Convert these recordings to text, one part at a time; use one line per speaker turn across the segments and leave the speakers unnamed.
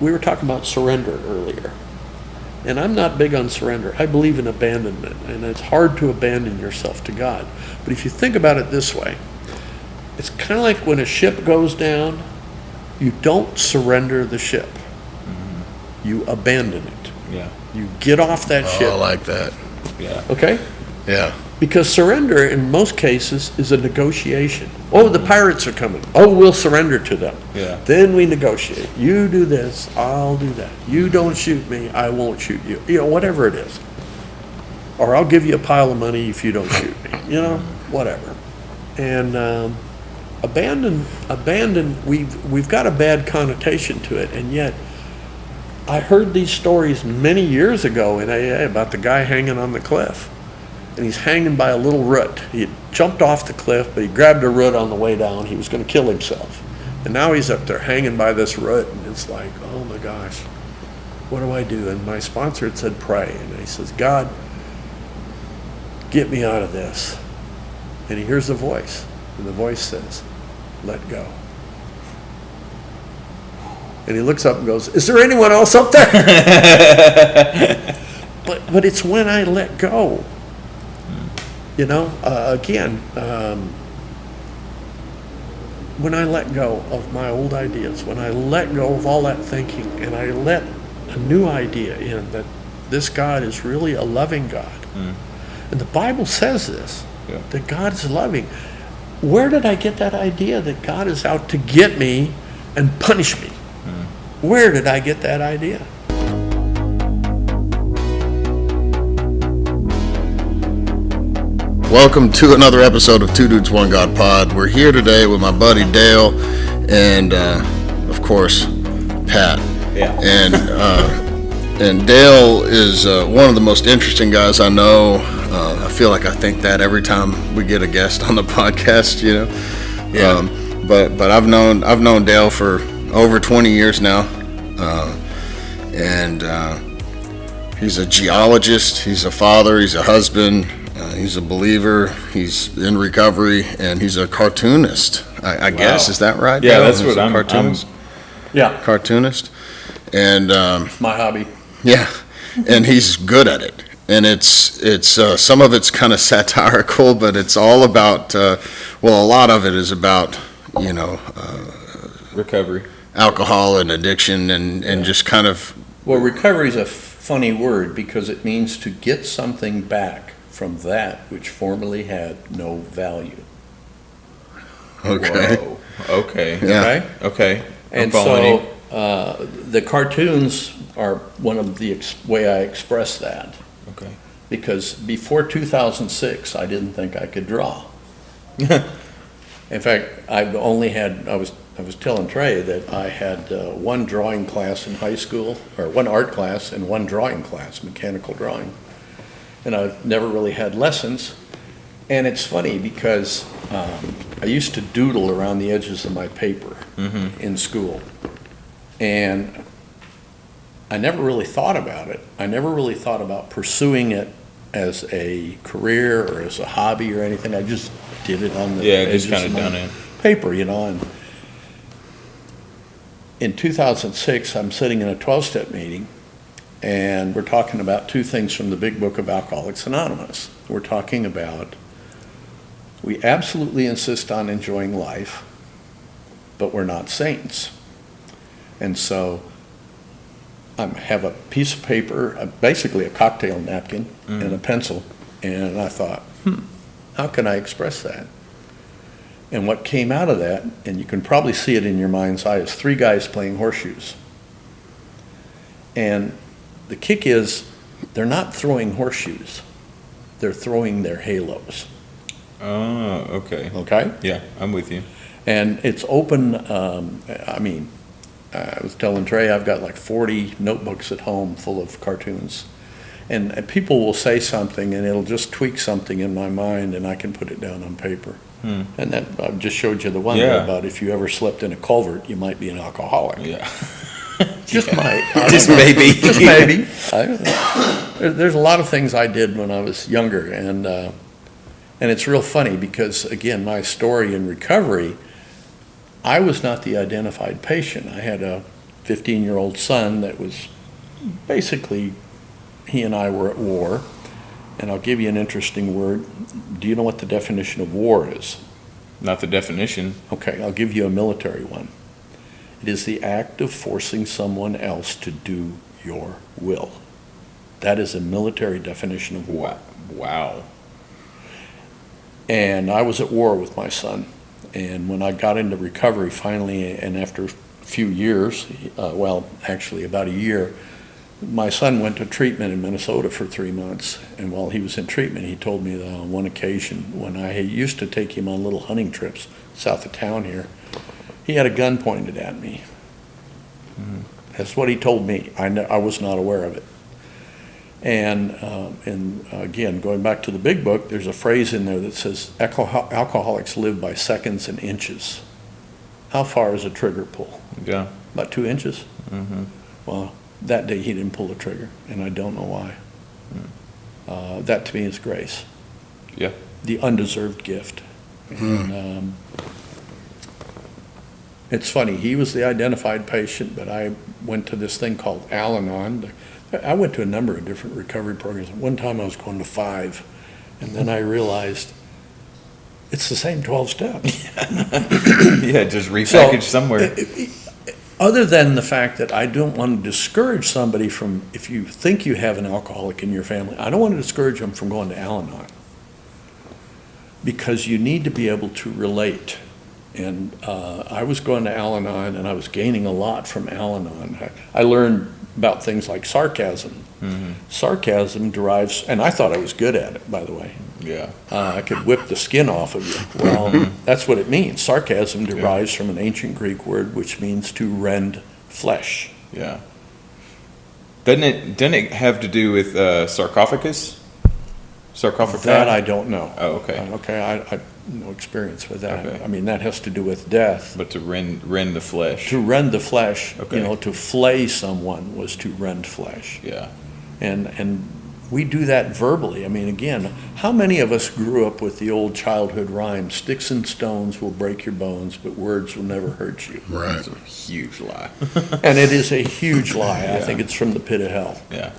We were talking about surrender earlier, and I'm not big on surrender. I believe in abandonment, and it's hard to abandon yourself to God. But if you think about it this way, it's kind of like when a ship goes down, you don't surrender the ship. Mm-hmm. You abandon it.
Yeah.
You get off that ship.
I like that.
Yeah.
Okay?
Yeah.
Because surrender, in most cases, is a negotiation. Oh, the pirates are coming. Oh, we'll surrender to them.
Yeah.
Then we negotiate. You do this, I'll do that. You don't shoot me, I won't shoot you. You know, whatever it is. Or I'll give you a pile of money if you don't shoot me. You know, whatever. And abandon. We've got a bad connotation to it, and yet I heard these stories many years ago in AA about the guy hanging on the cliff. And he's hanging by a little root. He had jumped off the cliff, but he grabbed a root on the way down. He was going to kill himself. And now he's up there hanging by this root, and it's like, oh my gosh, what do I do? And my sponsor had said, pray. And he says, God, get me out of this. And he hears a voice, and the voice says, let go. And he looks up and goes, is there anyone else up there? But it's when I let go. You know, when I let go of my old ideas, when I let go of all that thinking, and I let a new idea in that this God is really a loving God. Mm. And the Bible says this, that God is loving. Where did I get that idea that God is out to get me and punish me? Mm. Where did I get that idea?
Welcome to another episode of Two Dudes, One God Pod. We're here today with my buddy Dale and, of course, Pat.
Yeah.
And Dale is one of the most interesting guys I know. I feel like I think that every time we get a guest on the podcast, you know. Yeah. But I've known Dale for over 20 years now, and he's a geologist. He's a father. He's a husband. He's a believer, he's in recovery, and he's a cartoonist, I guess. Is that right?
Yeah, that's what I'm... Cartoonist?
Yeah.
Cartoonist. And...
my hobby.
Yeah, and he's good at it. And it's some of it's kind of satirical, but it's all about, a lot of it is about,
recovery.
Alcohol and addiction and just kind of...
Well, recovery is a funny word because it means to get something back from that which formerly had no value.
Okay.
Whoa. Okay.
Yeah.
Right?
Okay.
And so the cartoons are one of the way I express that.
Okay.
Because before 2006, I didn't think I could draw. In fact, I was telling Trey that I had one drawing class in high school, or one art class and one drawing class, mechanical drawing. And I've never really had lessons. And it's funny because I used to doodle around the edges of my paper in school. And I never really thought about it. I never really thought about pursuing it as a career or as a hobby or anything. I just did it on the edges of my paper, And in 2006, I'm sitting in a 12-step meeting, and we're talking about two things from the big book of Alcoholics Anonymous. We're talking about, we absolutely insist on enjoying life, but we're not saints. And so I have a piece of paper, basically a cocktail napkin and a pencil, and I thought, how can I express that? And what came out of that, and you can probably see it in your mind's eye, is three guys playing horseshoes. And the kick is, they're not throwing horseshoes. They're throwing their halos.
Oh, okay.
Okay?
Yeah, I'm with you.
And it's open, I was telling Trey, I've got like 40 notebooks at home full of cartoons. And people will say something, and it'll just tweak something in my mind, and I can put it down on paper. And that, I just showed you the one there about if you ever slept in a culvert, you might be an alcoholic.
Yeah.
Just might.
Just maybe.
Just maybe. There's a lot of things I did when I was younger, and it's real funny because, again, my story in recovery, I was not the identified patient. I had a 15-year-old son that was basically, he and I were at war. And I'll give you an interesting word. Do you know what the definition of war is?
Not the definition.
Okay, I'll give you a military one. It is the act of forcing someone else to do your will. That is a military definition of war.
Wow.
And I was at war with my son. And when I got into recovery finally, and after a few years, well, actually about a year, my son went to treatment in Minnesota for 3 months. And while he was in treatment, he told me that on one occasion when I used to take him on little hunting trips south of town here, he had a gun pointed at me. That's what he told me. I was not aware of it. And again, going back to the big book, there's a phrase in there that says alcoholics live by seconds and inches. How far is a trigger pull?
Yeah.
About 2 inches? Well, that day he didn't pull the trigger, and I don't know why. That to me is grace.
Yeah.
The undeserved gift. And it's funny, he was the identified patient, but I went to this thing called Al-Anon. I went to a number of different recovery programs. One time I was going to 5, and then I realized it's the same 12 steps.
Yeah, just repackaged somewhere.
Other than the fact that I don't want to discourage somebody from, if you think you have an alcoholic in your family, I don't want to discourage them from going to Al-Anon. Because you need to be able to relate. And I was going to Al-Anon, and I was gaining a lot from Al-Anon. I learned about things like sarcasm. Sarcasm derives, and I thought I was good at it, by the way.
Yeah.
I could whip the skin off of you. Well, that's what it means. Sarcasm derives from an ancient Greek word which means to rend flesh.
Yeah. Doesn't it have to do with sarcophagus? Sarcophagus?
That I don't know.
Oh, okay.
Okay, I have no experience with that.
Okay.
I mean, that has to do with death.
But to rend the flesh.
To rend the flesh,
Okay.
to flay someone was to rend flesh.
Yeah.
And we do that verbally. I mean, again, how many of us grew up with the old childhood rhyme, sticks and stones will break your bones, but words will never hurt you?
Right.
That's a huge lie.
And it is a huge lie. I
Yeah.
think it's from the pit of hell.
Yeah.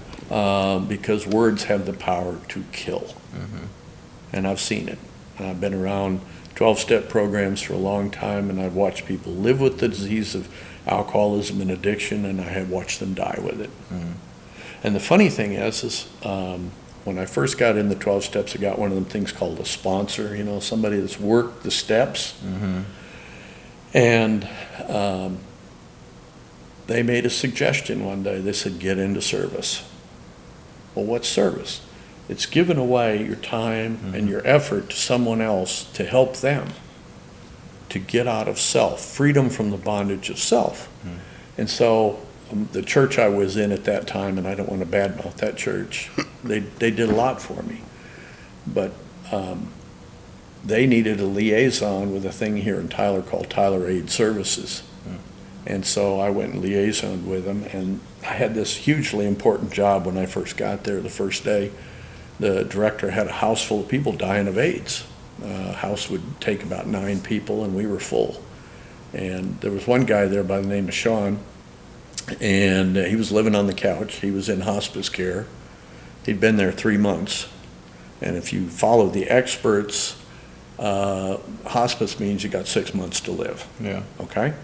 Because words have the power to kill. And I've seen it. I've been around 12-step programs for a long time, and I've watched people live with the disease of alcoholism and addiction, and I have watched them die with it. And the funny thing is when I first got in the 12 steps, I got one of them things called a sponsor, somebody that's worked the steps. And they made a suggestion one day. They said, get into service. Well, what's service? It's giving away your time and your effort to someone else to help them to get out of self, freedom from the bondage of self. And so the church I was in at that time, and I don't want to badmouth that church, they did a lot for me. But they needed a liaison with a thing here in Tyler called Tyler Aid Services. And so I went and liaisoned with them, and I had this hugely important job when I first got there the first day. The director had a house full of people dying of AIDS. A house would take about 9 people, and we were full. And there was one guy there by the name of Sean, and he was living on the couch. He was in hospice care. He'd been there 3 months. And if you follow the experts, hospice means you got 6 months to live.
Yeah.
Okay?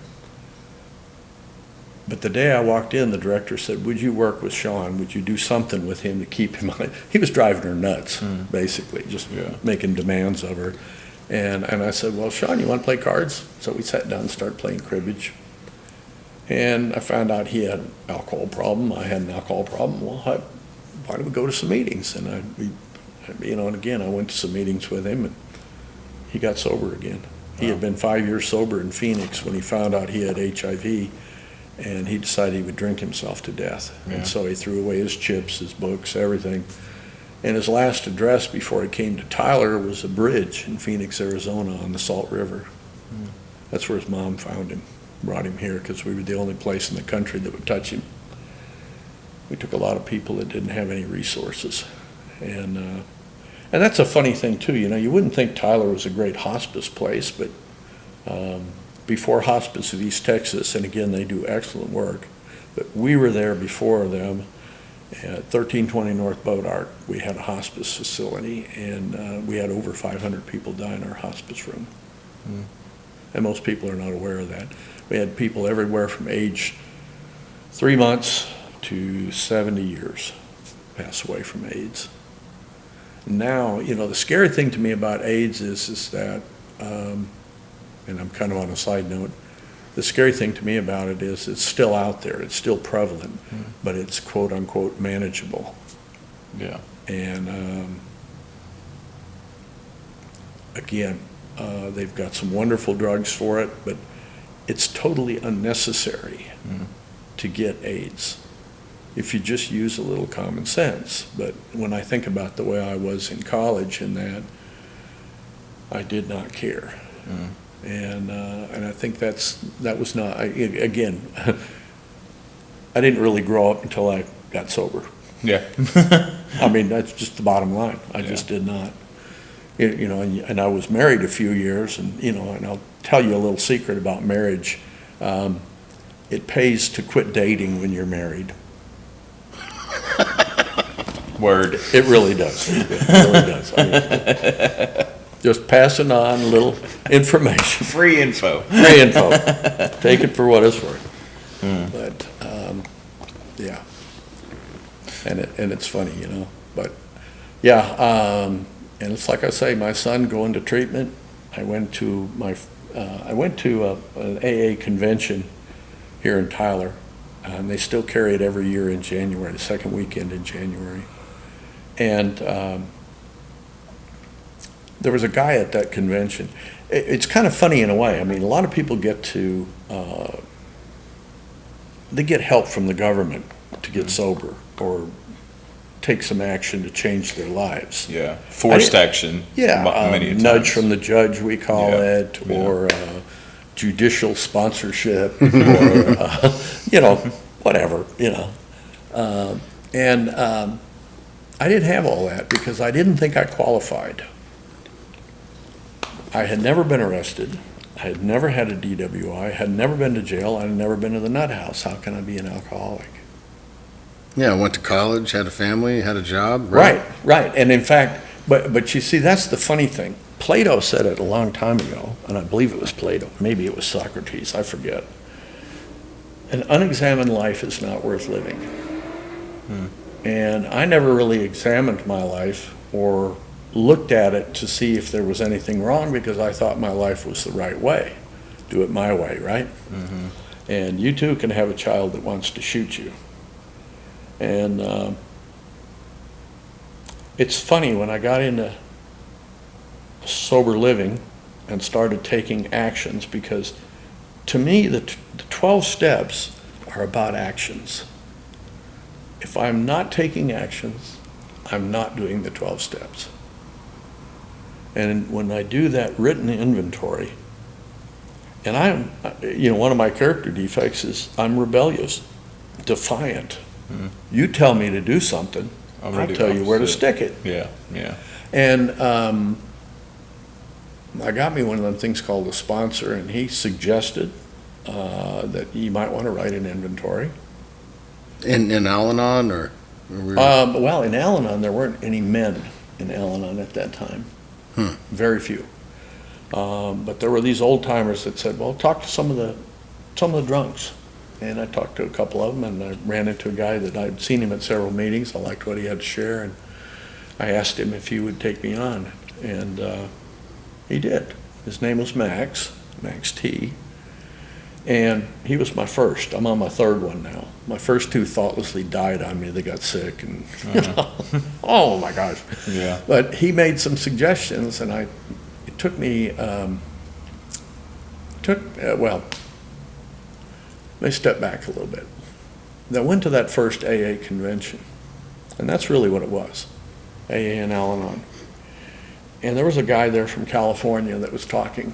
But the day I walked in, the director said, would you work with Sean? Would you do something with him to keep him on? He was driving her nuts, basically, just making demands of her. And I said, well, Sean, you want to play cards? So we sat down and started playing cribbage. And I found out he had an alcohol problem. I had an alcohol problem. Well, why don't we go to some meetings? And and again, I went to some meetings with him, and he got sober again. He had been 5 years sober in Phoenix when he found out he had HIV. And he decided he would drink himself to death.
Yeah.
And so he threw away his chips, his books, everything. And his last address before he came to Tyler was a bridge in Phoenix, Arizona on the Salt River. That's where his mom found him, brought him here because we were the only place in the country that would touch him. We took a lot of people that didn't have any resources. And that's a funny thing too, you wouldn't think Tyler was a great hospice place, but before Hospice of East Texas, and again, they do excellent work, but we were there before them at 1320 North Bodart. We had a hospice facility, and we had over 500 people die in our hospice room. And most people are not aware of that. We had people everywhere from age 3 months to 70 years pass away from AIDS. Now, the scary thing to me about AIDS is that, and I'm kind of on a side note, the scary thing to me about it is it's still out there, it's still prevalent, but it's quote unquote manageable.
Yeah.
And again, they've got some wonderful drugs for it, but it's totally unnecessary to get AIDS if you just use a little common sense. But when I think about the way I was in college and that, I did not care. And I think that was not, again, I didn't really grow up until I got sober.
Yeah.
I mean, that's just the bottom line. I just did not. And I was married a few years, and and I'll tell you a little secret about marriage. It pays to quit dating when you're married.
Word.
It really does. It really does. I mean, just passing on a little information.
Free info.
Free info. Take it for what it's worth. But yeah, and it's funny, But yeah, and it's like I say, my son going to treatment. I went to an AA convention here in Tyler, and they still carry it every year in January, the second weekend in January. And there was a guy at that convention. It's kind of funny in a way. I mean, a lot of people they get help from the government to get sober or take some action to change their lives.
Yeah. Forced action.
Yeah.
Many times.
Nudge from the judge, we call it, or judicial sponsorship, or, whatever, And I didn't have all that because I didn't think I qualified. I had never been arrested. I had never had a DWI. I had never been to jail. I had never been to the nut house. How can I be an alcoholic?
Yeah, I went to college, had a family, had a job.
Right. And in fact, but you see, that's the funny thing. Plato said it a long time ago, and I believe it was Plato. Maybe it was Socrates, I forget. An unexamined life is not worth living. And I never really examined my life or looked at it to see if there was anything wrong because I thought my life was the right way. Do it my way, right? And you too can have a child that wants to shoot you. And it's funny, when I got into sober living and started taking actions, because to me the 12 steps are about actions. If I'm not taking actions, I'm not doing the 12 steps. And when I do that written inventory, and I'm, one of my character defects is I'm rebellious, defiant. You tell me to do something, I'll tell you where to stick it.
Yeah.
And I got me one of them things called a sponsor, and he suggested that you might want to write an inventory.
In Al-Anon, or
well, in Al-Anon, there weren't any men in Al-Anon at that time. Very few. But there were these old timers that said, well, talk to some of the drunks. And I talked to a couple of them, and I ran into a guy that I'd seen him at several meetings. I liked what he had to share, and I asked him if he would take me on, and he did. His name was Max T, and he was my first. I'm on my third one now. My first two thoughtlessly died on me. They got sick, and oh my gosh.
Yeah.
But he made some suggestions, and it took me, well, let me step back a little bit. I went to that first AA convention, and that's really what it was, AA and Al-Anon. And there was a guy there from California that was talking.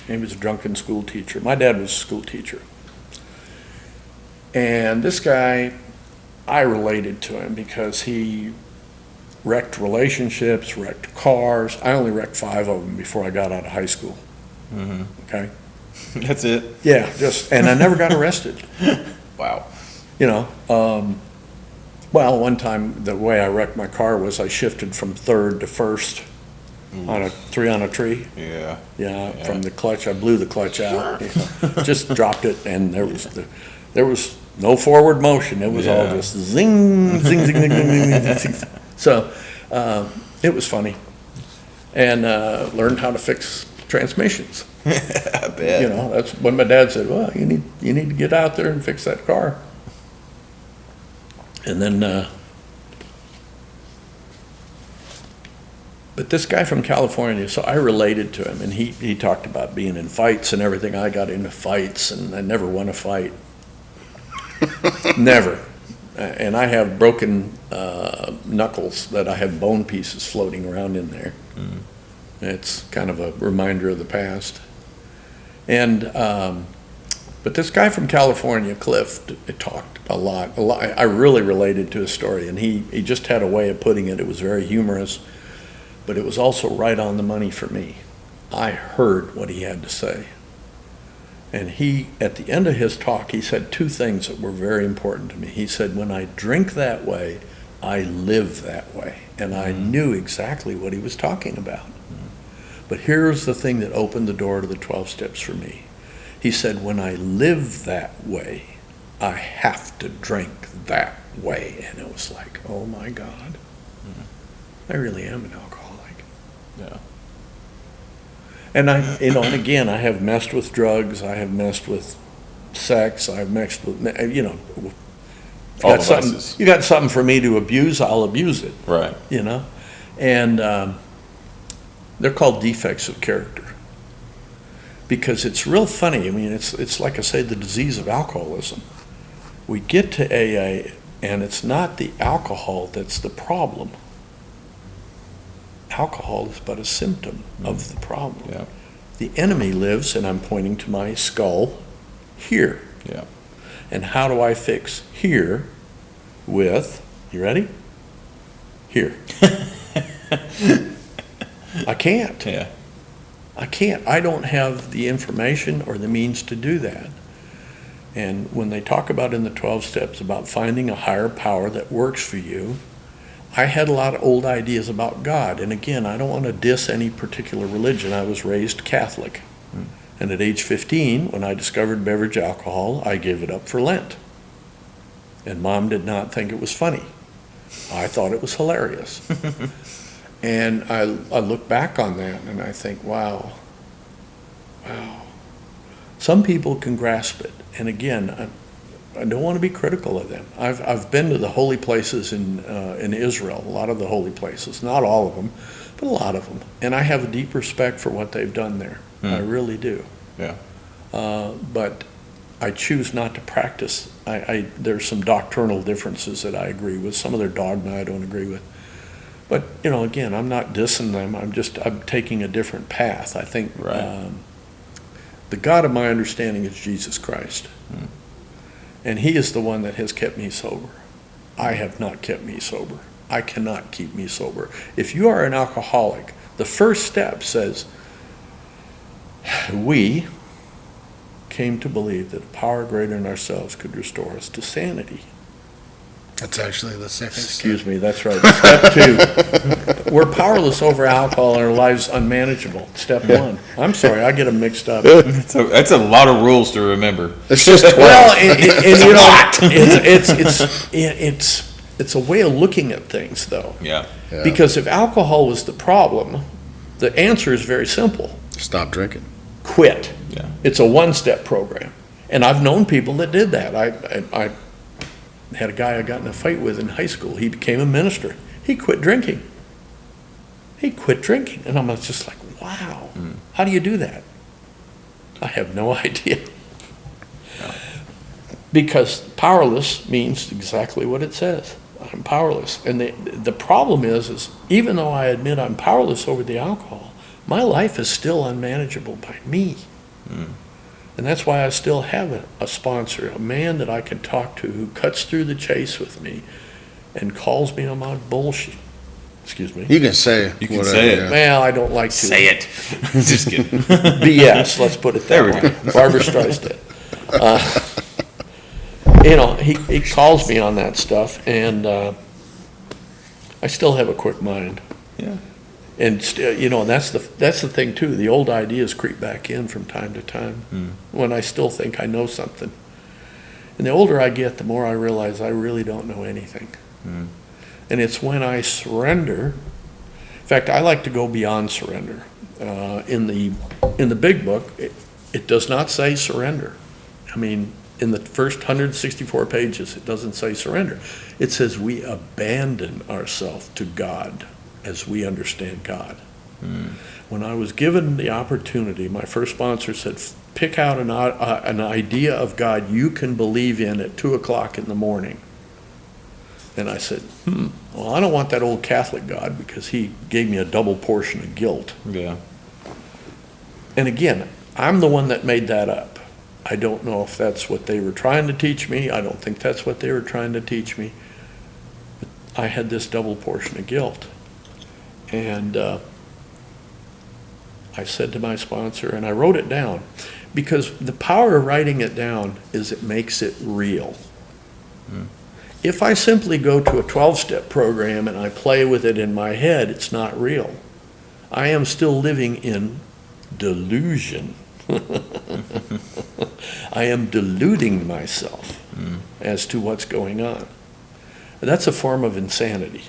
He was a drunken school teacher. My dad was a school teacher. And this guy, I related to him because he wrecked relationships, wrecked cars. I only wrecked 5 of them before I got out of high school. Okay?
That's it.
Yeah, and I never got arrested.
Wow.
You know, well, one time, the way I wrecked my car was I shifted from third to first on a tree.
Yeah.
Yeah, from the clutch, I blew the clutch out. Just dropped it, and there was no forward motion. It was all
Yeah.
just zing, zing, zing, zing, zing, zing, zing, zing. So, it was funny. And learned how to fix transmissions.
I bet.
You know, that's when my dad said, well, you need to get out there and fix that car. And then, but this guy from California, so I related to him, and he talked about being in fights and everything. I got into fights, and I never won a fight. Never. And I have broken knuckles that I have bone pieces floating around in there. It's kind of a reminder of the past. And, but this guy from California, Cliff, talked a lot. I really related to his story, and he just had a way of putting it. It was very humorous, but it was also right on the money for me. I heard what he had to say. And at the end of his talk, he said two things that were very important to me. He said, when I drink that way, I live that way. And I knew exactly what he was talking about. But here's the thing that opened the door to the 12 steps for me. He said, when I live that way, I have to drink that way. And it was like, oh my God, I really am an alcoholic.
Yeah.
And and again, I have messed with drugs, I have messed with sex, I've messed with,
All the vices.
you got something for me to abuse, I'll abuse it,
Right.
And they're called defects of character. Because it's real funny, I mean, it's like I say, the disease of alcoholism. We get to AA, and it's not the alcohol that's the problem. Alcohol is but a symptom of the problem.
Yeah.
The enemy lives, and I'm pointing to my skull, here.
Yeah.
And how do I fix here with, you ready? Here. I can't.
Yeah.
I can't. I don't have the information or the means to do that. And when they talk about in the 12 steps about finding a higher power that works for you, I had a lot of old ideas about God. And again, I don't want to diss any particular religion. I was raised Catholic. And at age 15, when I discovered beverage alcohol, I gave it up for Lent. And Mom did not think it was funny. I thought it was hilarious. And I look back on that and I think, wow. Some people can grasp it. And again, I don't want to be critical of them. I've been to the holy places in Israel, a lot of the holy places, not all of them, but a lot of them. And I have a deep respect for what they've done there. I really do.
Yeah.
But I choose not to practice. There's some doctrinal differences that I agree with. Some of their dogma I don't agree with. But, again, I'm not dissing them. I'm taking a different path. I think
Right.
the God of my understanding is Jesus Christ. And he is the one that has kept me sober. I have not kept me sober. I cannot keep me sober. If you are an alcoholic, the first step says, we came to believe that a power greater than ourselves could restore us to sanity.
That's actually the second step.
Excuse me, that's right. Step 2, we're powerless over alcohol and our lives unmanageable. Step 1. I'm sorry, I get them mixed up.
That's a lot of rules to remember.
It's just 12.
Well, it's a way of looking at things, though.
Yeah.
Yeah.
Because if alcohol was the problem, the answer is very simple.
Stop drinking.
Quit.
Yeah.
It's a 1-step program. And I've known people that did that. I had a guy I got in a fight with in high school. He became a minister. He quit drinking. And I'm just like, wow, how do you do that? I have no idea. Because powerless means exactly what it says. I'm powerless. And the problem is even though I admit I'm powerless over the alcohol, my life is still unmanageable by me. And that's why I still have a sponsor, a man that I can talk to who cuts through the chase with me and calls me on my bullshit.
Excuse me.
You can say
You can
whatever,
say it.
yeah.
Well, I don't like to.
Say it. Just kidding.
BS, let's put it
There
that
we
way. Barbara Streisand. He calls me on that stuff, and I still have a quick mind.
Yeah.
And and that's the thing too. The old ideas creep back in from time to time when I still think I know something. And the older I get, the more I realize I really don't know anything. And it's when I surrender. In fact, I like to go beyond surrender. In the big book, it does not say surrender. I mean, in the first 164 pages, it doesn't say surrender. It says we abandon ourselves to God as we understand God. When I was given the opportunity, my first sponsor said, pick out an idea of God you can believe in at 2 o'clock in the morning. And I said, well, I don't want that old Catholic God because he gave me a double portion of guilt.
Yeah.
And again, I'm the one that made that up. I don't know if that's what they were trying to teach me. I don't think that's what they were trying to teach me. But I had this double portion of guilt. And I said to my sponsor, and I wrote it down, because the power of writing it down is it makes it real. If I simply go to a 12-step program and I play with it in my head, it's not real. I am still living in delusion. I am deluding myself as to what's going on. And that's a form of insanity.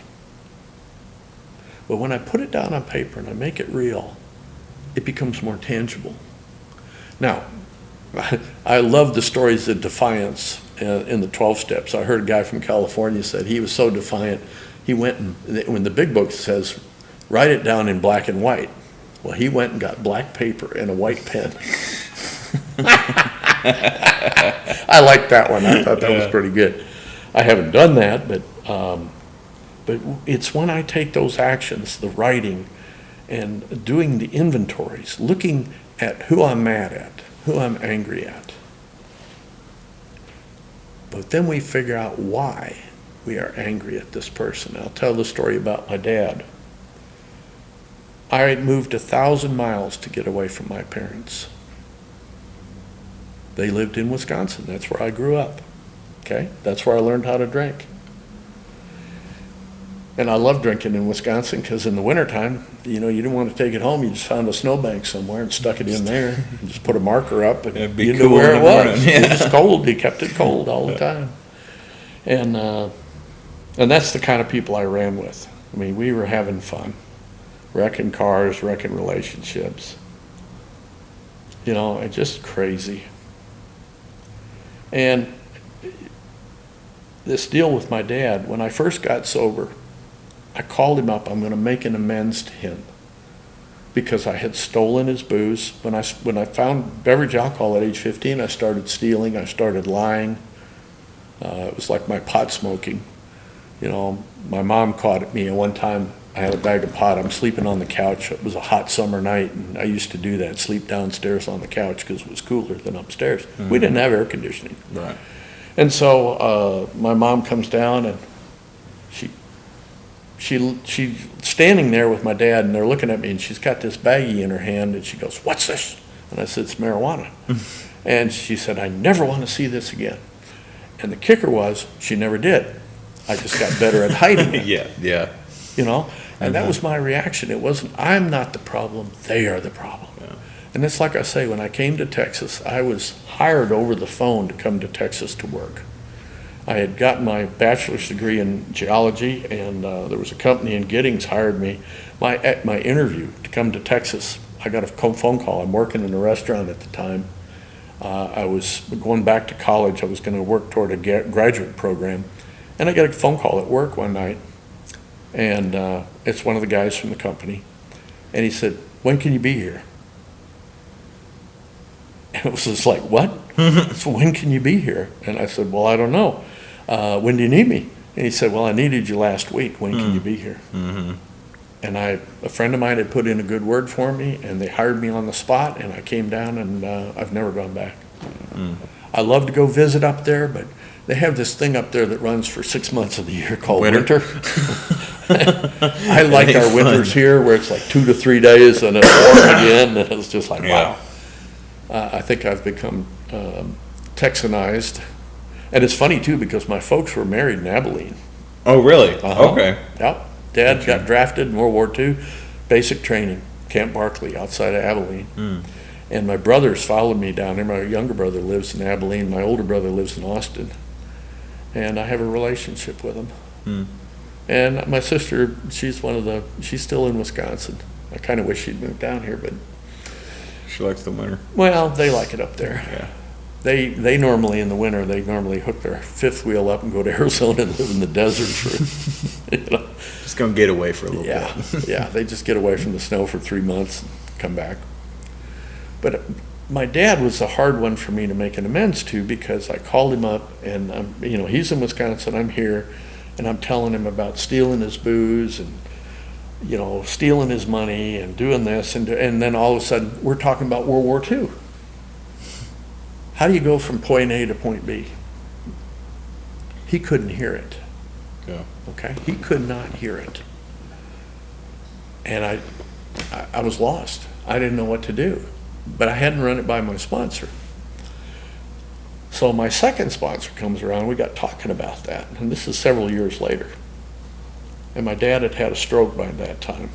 But when I put it down on paper and I make it real, it becomes more tangible. Now, I love the stories of defiance in the 12 steps. I heard a guy from California said he was so defiant, he went and, when the big book says, write it down in black and white. Well, he went and got black paper and a white pen. I liked that one. I thought that was pretty good. I haven't done that, but it's when I take those actions, the writing and doing the inventories, looking at who I'm mad at, who I'm angry at. But then we figure out why we are angry at this person. I'll tell the story about my dad. I moved 1,000 miles to get away from my parents. They lived in Wisconsin. That's where I grew up. Okay? That's where I learned how to drink. And I love drinking in Wisconsin because in the wintertime, you didn't want to take it home. You just found a snowbank somewhere and stuck it in there and just put a marker up and
It'd be
you knew
cool
where
in
it
the
was.
morning.
It was cold. You kept it cold all the time. And that's the kind of people I ran with. I mean, we were having fun. Wrecking cars, wrecking relationships. It's just crazy. And this deal with my dad, when I first got sober, I called him up. I'm going to make an amends to him because I had stolen his booze. When I found beverage alcohol at age 15, I started stealing. I started lying. It was like my pot smoking. My mom caught me one time. I had a bag of pot. I'm sleeping on the couch. It was a hot summer night, and I used to do that, sleep downstairs on the couch because it was cooler than upstairs. Mm-hmm. We didn't have air conditioning.
Right.
And so my mom comes down, and she's standing there with my dad, and they're looking at me, and she's got this baggie in her hand, and she goes, "What's this?" And I said, "It's marijuana." And she said, "I never want to see this again." And the kicker was, she never did. I just got better at hiding it.
Yeah.
And that was my reaction. It wasn't, I'm not the problem, they are the problem.
Yeah.
And it's like I say, when I came to Texas, I was hired over the phone to come to Texas to work. I had gotten my bachelor's degree in geology, and there was a company in Giddings hired me. At my interview to come to Texas, I got a phone call. I'm working in a restaurant at the time. I was going back to college. I was going to work toward a graduate program. And I got a phone call at work one night, and it's one of the guys from the company. And he said, "When can you be here?" And it was just like, "What?" So when can you be here? And I said, "Well, I don't know. When do you need me?" And he said, "Well, I needed you last week. When can you be here?"
Mm-hmm.
And a friend of mine had put in a good word for me, and they hired me on the spot, and I came down, and I've never gone back. I love to go visit up there, but
They have this thing up there that runs for 6 months of the year called
Winter?
winter. I like
Ain't
our
fun.
winters here where it's like 2 to 3 days and it's warm again, and it's just like,
Yeah.
wow. I think I've become Texanized. And it's funny too, because my folks were married in Abilene.
Oh, really?
Uh-huh.
Okay.
Yep. Dad got drafted in World War II, basic training, Camp Barkley outside of Abilene. And my brothers followed me down there. My younger brother lives in Abilene. My older brother lives in Austin. And I have a relationship with them. And my sister, she's still in Wisconsin. I kind of wish she'd moved down here, but,
She likes the winter.
well, they like it up there.
Yeah.
They normally, in the winter, they normally hook their fifth wheel up and go to Arizona and live in the desert for, you know.
Just gonna get away for a little
Yeah,
bit.
yeah, they just get away from the snow for 3 months and come back. But my dad was a hard one for me to make an amends to, because I called him up and, he's in Wisconsin, I'm here, and I'm telling him about stealing his booze and, stealing his money and doing this, and then all of a sudden, we're talking about World War II. How do you go from point A to point B? He couldn't hear it.
Yeah.
Okay, he could not hear it. And I was lost. I didn't know what to do, but I hadn't run it by my sponsor. So my second sponsor comes around, we got talking about that, and this is several years later. And my dad had had a stroke by that time.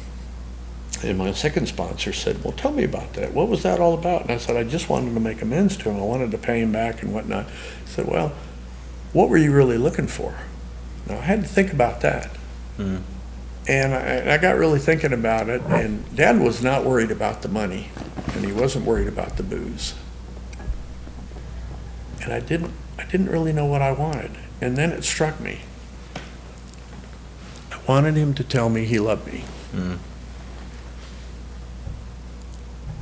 And my second sponsor said, well, tell me about that. What was that all about? And I said, I just wanted to make amends to him. I wanted to pay him back and whatnot. He said, well, what were you really looking for? Now, I had to think about that. And I got really thinking about it, and Dad was not worried about the money, and he wasn't worried about the booze. And I didn't really know what I wanted. And then it struck me. I wanted him to tell me he loved me.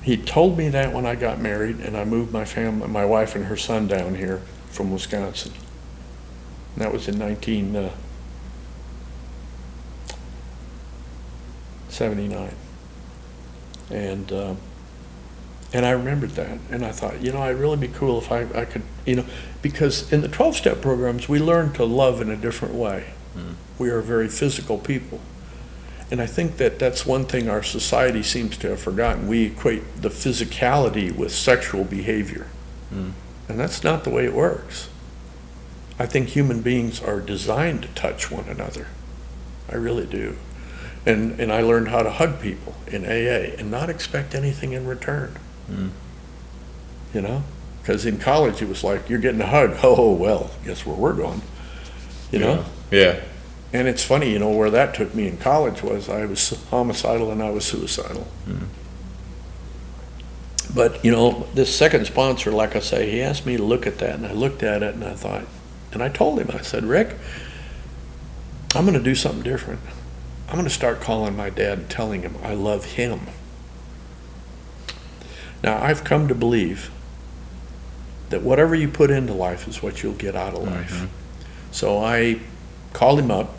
He told me that when I got married, and I moved my wife and her son down here from Wisconsin. And that was in 1979. And I remembered that, and I thought, it'd really be cool if I could, because in the 12-step programs, we learn to love in a different way. We are very physical people. And I think that's one thing our society seems to have forgotten. We equate the physicality with sexual behavior. And that's not the way it works. I think human beings are designed to touch one another. I really do. And I learned how to hug people in AA and not expect anything in return. Because in college it was like, you're getting a hug. Oh, well, guess where we're going.
Yeah.
And it's funny, where that took me in college was I was homicidal and I was suicidal. But, this second sponsor, like I say, he asked me to look at that, and I looked at it and I thought, and I told him, I said, Rick, I'm going to do something different. I'm going to start calling my dad and telling him I love him. Now, I've come to believe that whatever you put into life is what you'll get out of life. So I called him up,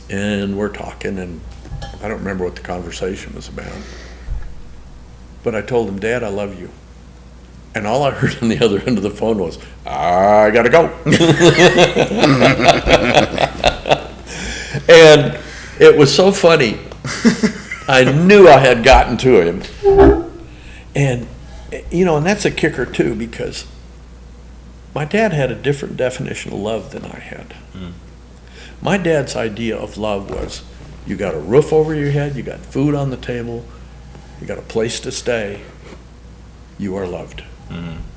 and we're talking, and I don't remember what the conversation was about. But I told him, Dad, I love you. And all I heard on the other end of the phone was, I gotta go. And it was so funny. I knew I had gotten to him. And, and that's a kicker too, because my dad had a different definition of love than I had. My dad's idea of love was, you got a roof over your head, you got food on the table, you got a place to stay, you are loved.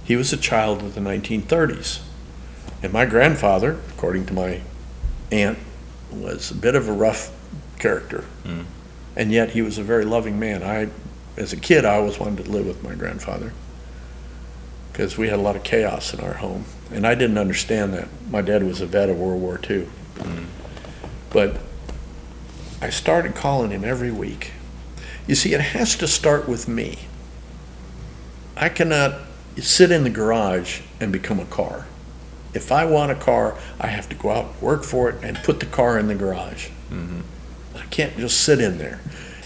He was a child of the 1930s. And my grandfather, according to my aunt, was a bit of a rough character. And yet he was a very loving man. As a kid, I always wanted to live with my grandfather because we had a lot of chaos in our home. And I didn't understand that. My dad was a vet of World War II. But I started calling him every week. You see, it has to start with me. I cannot sit in the garage and become a car. If I want a car, I have to go out and work for it and put the car in the garage. I can't just sit in there.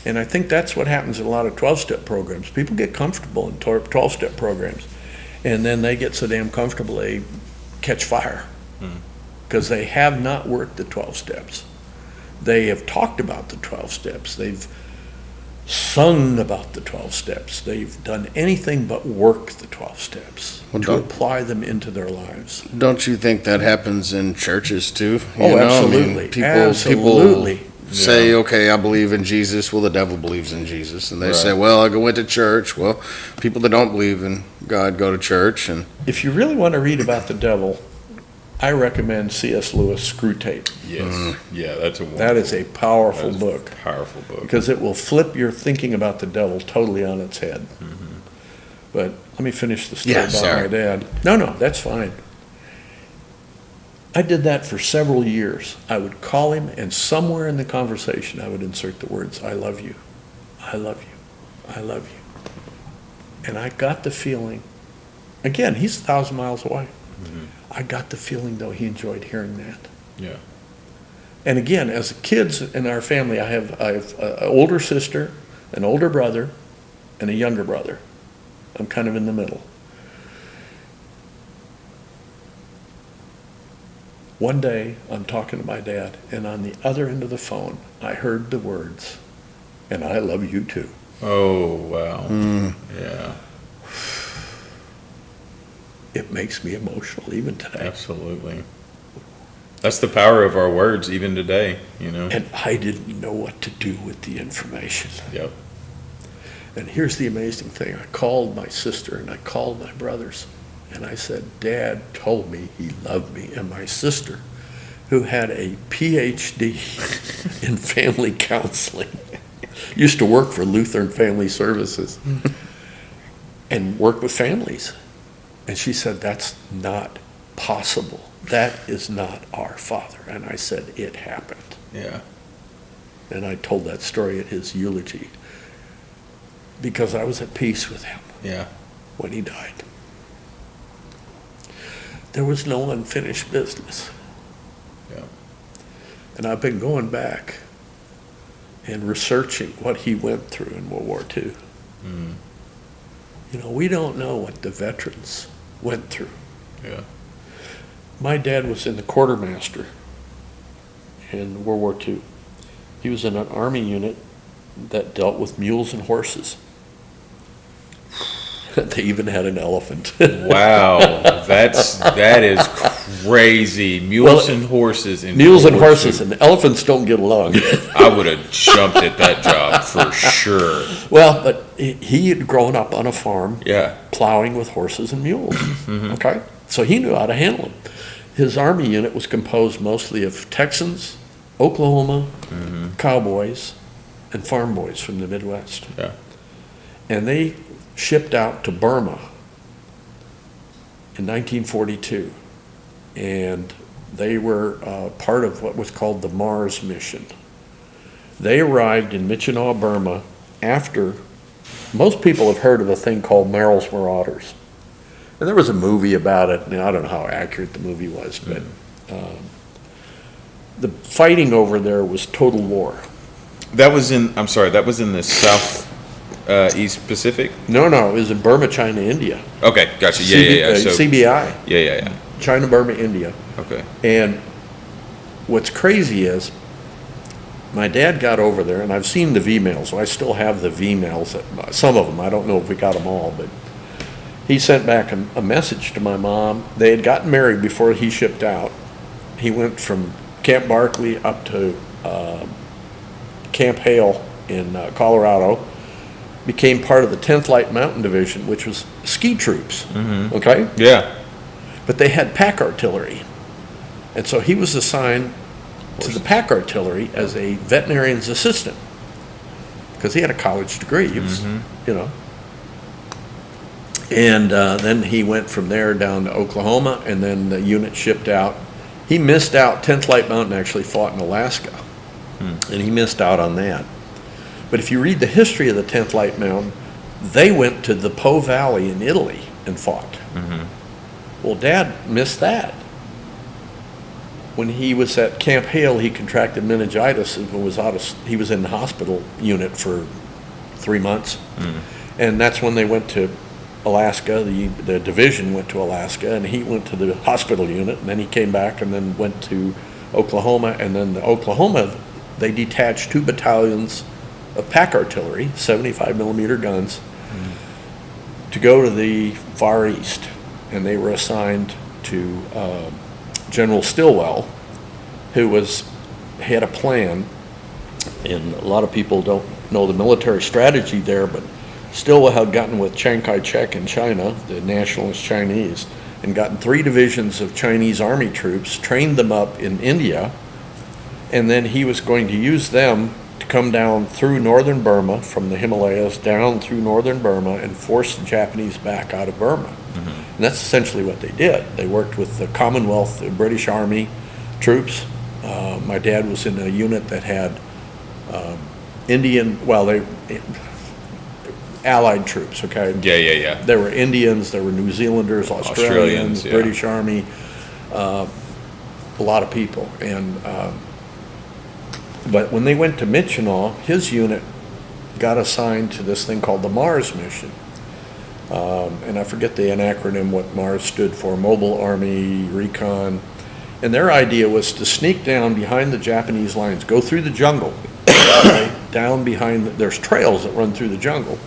And I think that's what happens in a lot of 12-step programs. People get comfortable in 12-step programs, and then they get so damn comfortable they catch fire. because they have not worked the 12 steps. They have talked about the 12 steps. They've sung about the 12 steps. They've done anything but work the 12 steps
Well,
to
don't-
apply them into their lives.
Don't you think that happens in churches too?
Oh, absolutely.
People
Absolutely.
say, okay, I believe in Jesus. Well, the devil believes in Jesus. And they
Right.
say, well, I went to church. Well, people that don't believe in God go to church. And
If you really want to read about the devil, I recommend C.S. Lewis' Screw Tape.
Yes. Yeah, that's a wonderful.
That is a powerful
that is a
book,
Powerful book.
because it will flip your thinking about the devil totally on its head. But let me finish the story
Yeah,
about
sorry.
my dad. No, that's fine. I did that for several years. I would call him, and somewhere in the conversation, I would insert the words, "I love you, I love you, I love you." And I got the feeling, again, he's 1,000 miles away. I got the feeling, though, he enjoyed hearing that.
Yeah.
And again, as kids in our family, I have an older sister, an older brother, and a younger brother. I'm kind of in the middle. One day, I'm talking to my dad, and on the other end of the phone, I heard the words, "And I love you too."
Oh, wow. Yeah,
It makes me emotional even today.
absolutely. That's the power of our words, even today, you know?
And I didn't know what to do with the information.
Yep.
And here's the amazing thing. I called my sister and I called my brothers. And I said, Dad told me he loved me. And my sister, who had a PhD in family counseling, used to work for Lutheran Family Services and work with families. And she said, that's not possible. That is not our father. And I said, it happened.
Yeah.
And I told that story at his eulogy because I was at peace with him
Yeah.
when he died. There was no unfinished business.
Yeah.
And I've been going back and researching what he went through in World War II.
Mm.
You know, we don't know what the veterans went through.
Yeah.
My dad was in the quartermaster in World War II. He was in an army unit that dealt with mules and horses. They even had an elephant.
Wow. That is crazy. Mules
Well,
and horses. In
Mules and
World War
horses
II.
and elephants don't get along.
I would have jumped at that job for sure.
Well, but he had grown up on a farm
Yeah.
plowing with horses and mules. Okay? So he knew how to handle them. His army unit was composed mostly of Texans, Oklahoma, cowboys, and farm boys from the Midwest.
Yeah.
And they shipped out to Burma in 1942. And they were part of what was called the Mars mission. They arrived in Michinaw, Burma after, most people have heard of a thing called Merrill's Marauders. And there was a movie about it, and I don't know how accurate the movie was, but the fighting over there was total war.
That was in the South East Pacific?
No, it was in Burma, China, India.
Okay, gotcha. Yeah. So,
CBI,
yeah.
China, Burma, India.
Okay.
And what's crazy is, my dad got over there, and I've seen the V-mails, so I still have the V-mails, some of them, I don't know if we got them all, but he sent back a message to my mom. They had gotten married before he shipped out. He went from Camp Barkley up to Camp Hale in Colorado, became part of the 10th Light Mountain Division, which was ski troops, okay?
Yeah.
But they had pack artillery. And so he was assigned to the pack artillery as a veterinarian's assistant because he had a college degree. He was, you know. And then he went from there down to Oklahoma, and then the unit shipped out. He missed out. 10th Light Mountain actually fought in Alaska, and he missed out on that. But if you read the history of the 10th Light Mountain, they went to the Po Valley in Italy and fought. Well, Dad missed that. When he was at Camp Hale, he contracted meningitis and he was in the hospital unit for 3 months. And that's when they went to Alaska. The division went to Alaska, and he went to the hospital unit, and then he came back and then went to Oklahoma, and then the Oklahoma, they detached 2 battalions of pack artillery, 75 millimeter guns, to go to the Far East, and they were assigned to General Stilwell, who had a plan, and a lot of people don't know the military strategy there, but Stilwell had gotten with Chiang Kai-shek in China, the nationalist Chinese, and gotten 3 divisions of Chinese army troops, trained them up in India, and then he was going to use them to come down through northern Burma, from the Himalayas down through northern Burma, and force the Japanese back out of Burma. And that's essentially what they did. They worked with the Commonwealth, the British Army troops. My dad was in a unit that had Allied troops, okay?
Yeah.
There were Indians, there were New Zealanders, Australians,
yeah.
British Army, a lot of people. And but when they went to Michinaw, his unit got assigned to this thing called the Mars mission. And I forget the acronym, what Mars stood for, Mobile Army Recon. And their idea was to sneak down behind the Japanese lines, go through the jungle, right, down behind, there's trails that run through the jungle.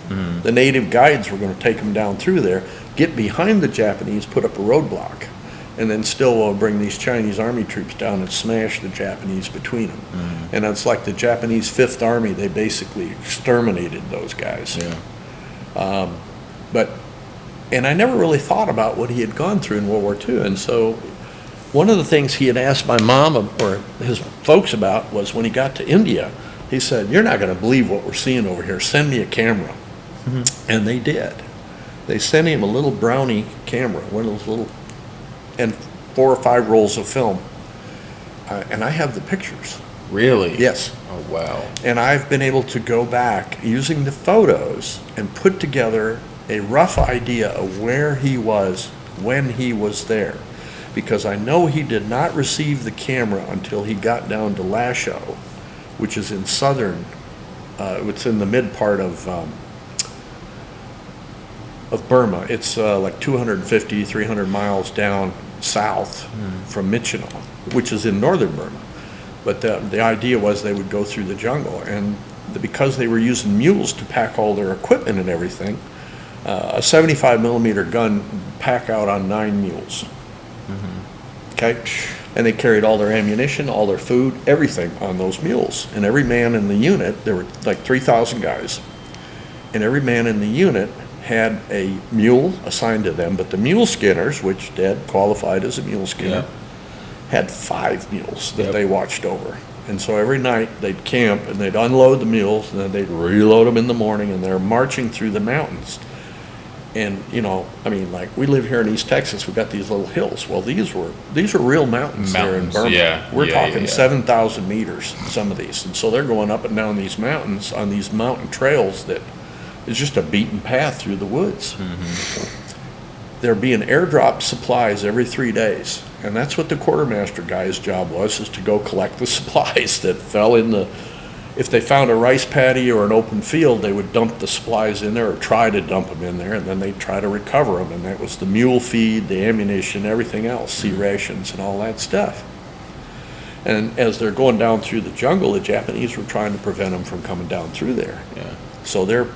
The native guides were going to take them down through there, get behind the Japanese, put up a roadblock, and then still bring these Chinese army troops down and smash the Japanese between them. And it's like the Japanese Fifth Army, they basically exterminated those guys. And I never really thought about what he had gone through in World War II. And so one of the things he had asked my mom or his folks about was when he got to India, he said, "You're not going to believe what we're seeing over here. Send me a camera." And they did. They sent him a little Brownie camera, one of those little, and 4 or 5 rolls of film. And I have the pictures.
Really?
Yes.
Oh, wow.
And I've been able to go back using the photos and put together a rough idea of where he was when he was there. Because I know he did not receive the camera until he got down to Lasho, which is in southern, it's in the mid part of Burma. It's like 250, 300 miles down south from Michinaw, which is in northern Burma. But the idea was they would go through the jungle, and because they were using mules to pack all their equipment and everything, a 75 millimeter gun pack out on 9 mules. Okay, and they carried all their ammunition, all their food, everything on those mules. And every man in the unit, there were like 3,000 guys, and every man in the unit had a mule assigned to them. But the mule skinners, which Dad qualified as a mule skinner, had 5 mules that they watched over. And so every night they'd camp and they'd unload the mules, and then they'd reload them in the morning, and they're marching through the mountains. And, you know, I mean, like, we live here in East Texas, we've got these little hills. Well, these are real mountains there in Burma. We're talking 7,000 meters, some of these. And so they're going up and down these mountains on these mountain trails that is just a beaten path through the woods. They're being airdropped supplies every 3 days. And that's what the quartermaster guy's job was, is to go collect the supplies that fell in the, if they found a rice paddy or an open field, they would dump the supplies in there or try to dump them in there, and then they'd try to recover them. And that was the mule feed, the ammunition, everything else, sea rations and all that stuff. And as they're going down through the jungle, the Japanese were trying to prevent them from coming down through there. So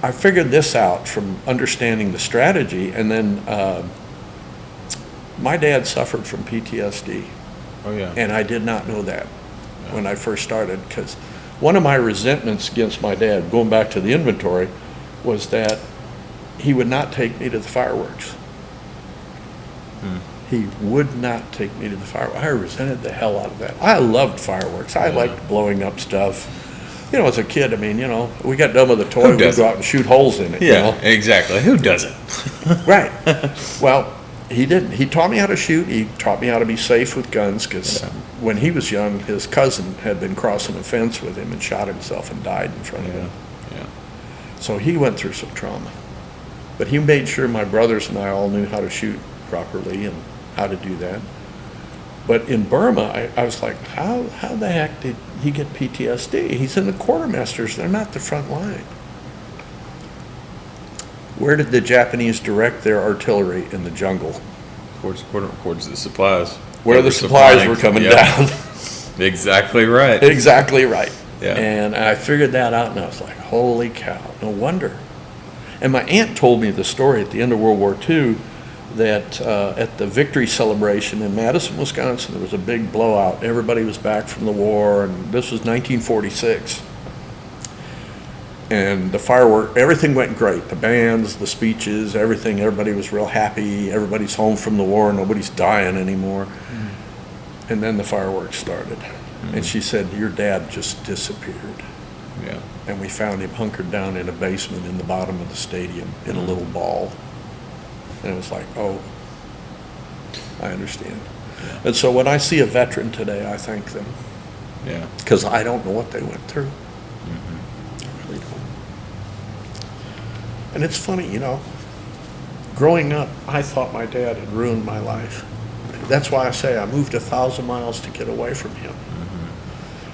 I figured this out from understanding the strategy, and then my dad suffered from PTSD. And I did not know that when I first started, because one of my resentments against my dad, going back to the inventory, was that he would not take me to the fireworks. He would not take me to the fireworks. I resented the hell out of that. I loved fireworks. I liked blowing up stuff. You know, as a kid, I mean, you know, we got done with a toy, we'd go out and shoot holes in it.
Yeah,
you know?
exactly. Who doesn't?
Right. Well, he didn't. He taught me how to shoot. He taught me how to be safe with guns, because when he was young, his cousin had been crossing a fence with him and shot himself and died in front of him. So he went through some trauma. But he made sure my brothers and I all knew how to shoot properly and how to do that. But in Burma, I was like, how the heck did he get PTSD? He's in the quartermasters. They're not the front line.
Where did the Japanese direct their artillery? In the jungle,
Towards the supplies.
where
They
the
were
supplies
supplying-
were coming
Yep.
down.
Exactly right.
Exactly right.
Yeah.
And I figured that out, and I was like, holy cow, no wonder. And my aunt told me the story at the end of World War II that at the victory celebration in Madison, Wisconsin, there was a big blowout. Everybody was back from the war, and this was 1946. And the firework, everything went great. The bands, the speeches, everything, everybody was real happy. Everybody's home from the war, nobody's dying anymore. And then the fireworks started. And she said, your dad just disappeared.
Yeah.
And we found him hunkered down in a basement in the bottom of the stadium in a little ball. And it was like, oh, I understand. And so when I see a veteran today, I thank them,
Yeah.
because I don't know what they went through. I really don't. And it's funny, you know, growing up, I thought my dad had ruined my life. That's why I say I moved 1,000 miles to get away from him.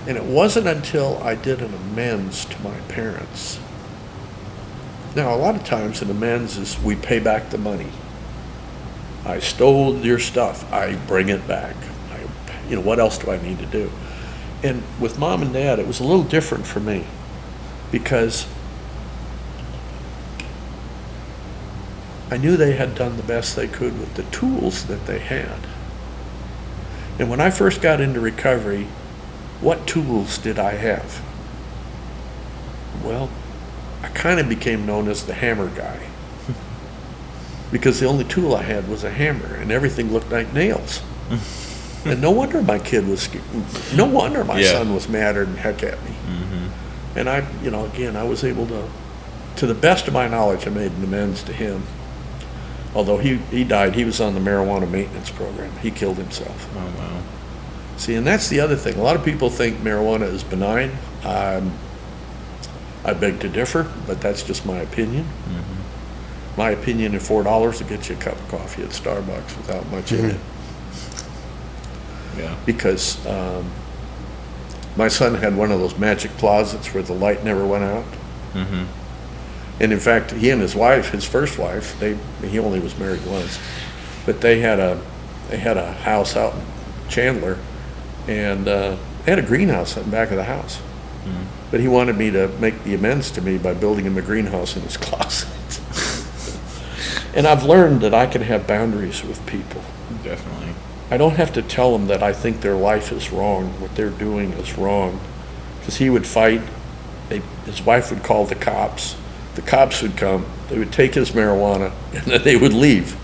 And it wasn't until I did an amends to my parents. Now, a lot of times an amends is we pay back the money. I stole your stuff, I bring it back. You know, what else do I need to do? And with mom and dad, it was a little different for me, because I knew they had done the best they could with the tools that they had. And when I first got into recovery, what tools did I have? Well, I kind of became known as the hammer guy, because the only tool I had was a hammer, and everything looked like nails. And no wonder my kid was, no wonder my
Yeah.
son was madder than heck at me. And I, you know, again, I was able to the best of my knowledge, I made an amends to him. Although he died, he was on the marijuana maintenance program. He killed himself.
Oh, wow.
See, and that's the other thing. A lot of people think marijuana is benign. I beg to differ, but that's just my opinion. My opinion, at $4 will get you a cup of coffee at Starbucks without much in it.
Yeah.
Because my son had one of those magic closets where the light never went out. And in fact, he and his wife, his first wife, he only was married once, but they had a house out in Chandler, and they had a greenhouse in the back of the house. But he wanted me to make the amends to me by building him a greenhouse in his closet. And I've learned that I can have boundaries with people.
Definitely.
I don't have to tell them that I think their life is wrong, what they're doing is wrong. Because he would fight, his wife would call the cops would come, they would take his marijuana, and then they would leave.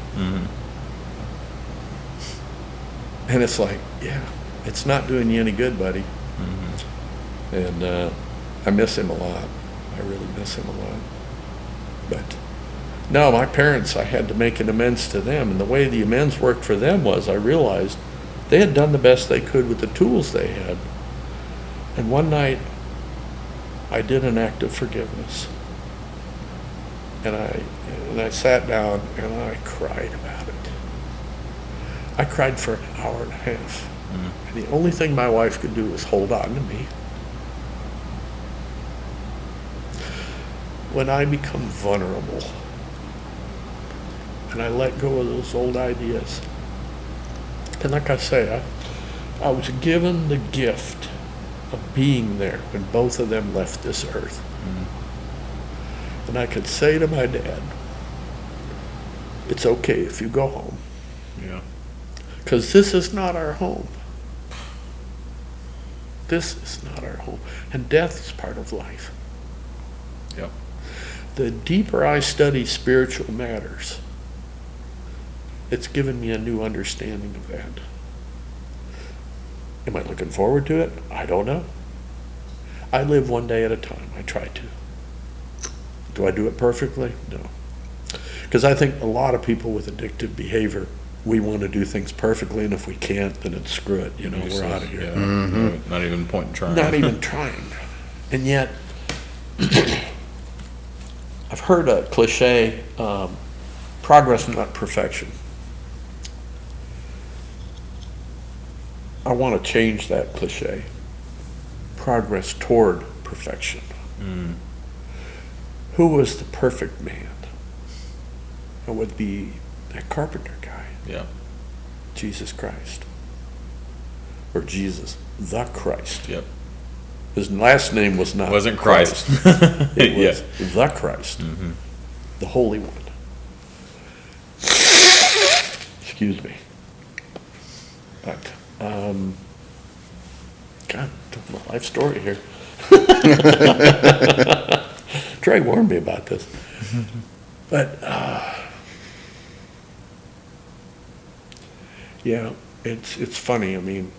And it's like, yeah, it's not doing you any good, buddy. And I miss him a lot. I really miss him a lot. But no, my parents, I had to make an amends to them. And the way the amends worked for them was, I realized they had done the best they could with the tools they had. And one night, I did an act of forgiveness. And I sat down and I cried about it. I cried for an hour and a half. And the only thing my wife could do was hold on to me. When I become vulnerable and I let go of those old ideas, and like I say, I was given the gift of being there when both of them left this earth. And I could say to my dad, it's okay if you go home.
Yeah.
Because this is not our home. This is not our home. And death is part of life.
Yep.
The deeper I study spiritual matters, it's given me a new understanding of that. Am I looking forward to it? I don't know. I live one day at a time. I try to. Do I do it perfectly? No. Because I think a lot of people with addictive behavior, we want to do things perfectly, and if we can't, then it's screw it. You know, we're out of here.
Yeah. Not even point in trying.
Not even trying. And yet, I've heard a cliche, progress, not perfection. I want to change that cliche. Progress toward perfection. Who was the perfect man?
would be that carpenter guy,
Yeah.
Jesus Christ. Or Jesus, the Christ.
Yep.
His last name was not
Wasn't Christ.
It
Yeah.
was the Christ, the Holy One. Excuse me. But, God, my life story here. Trey warned me about this. But, yeah, it's funny. I mean,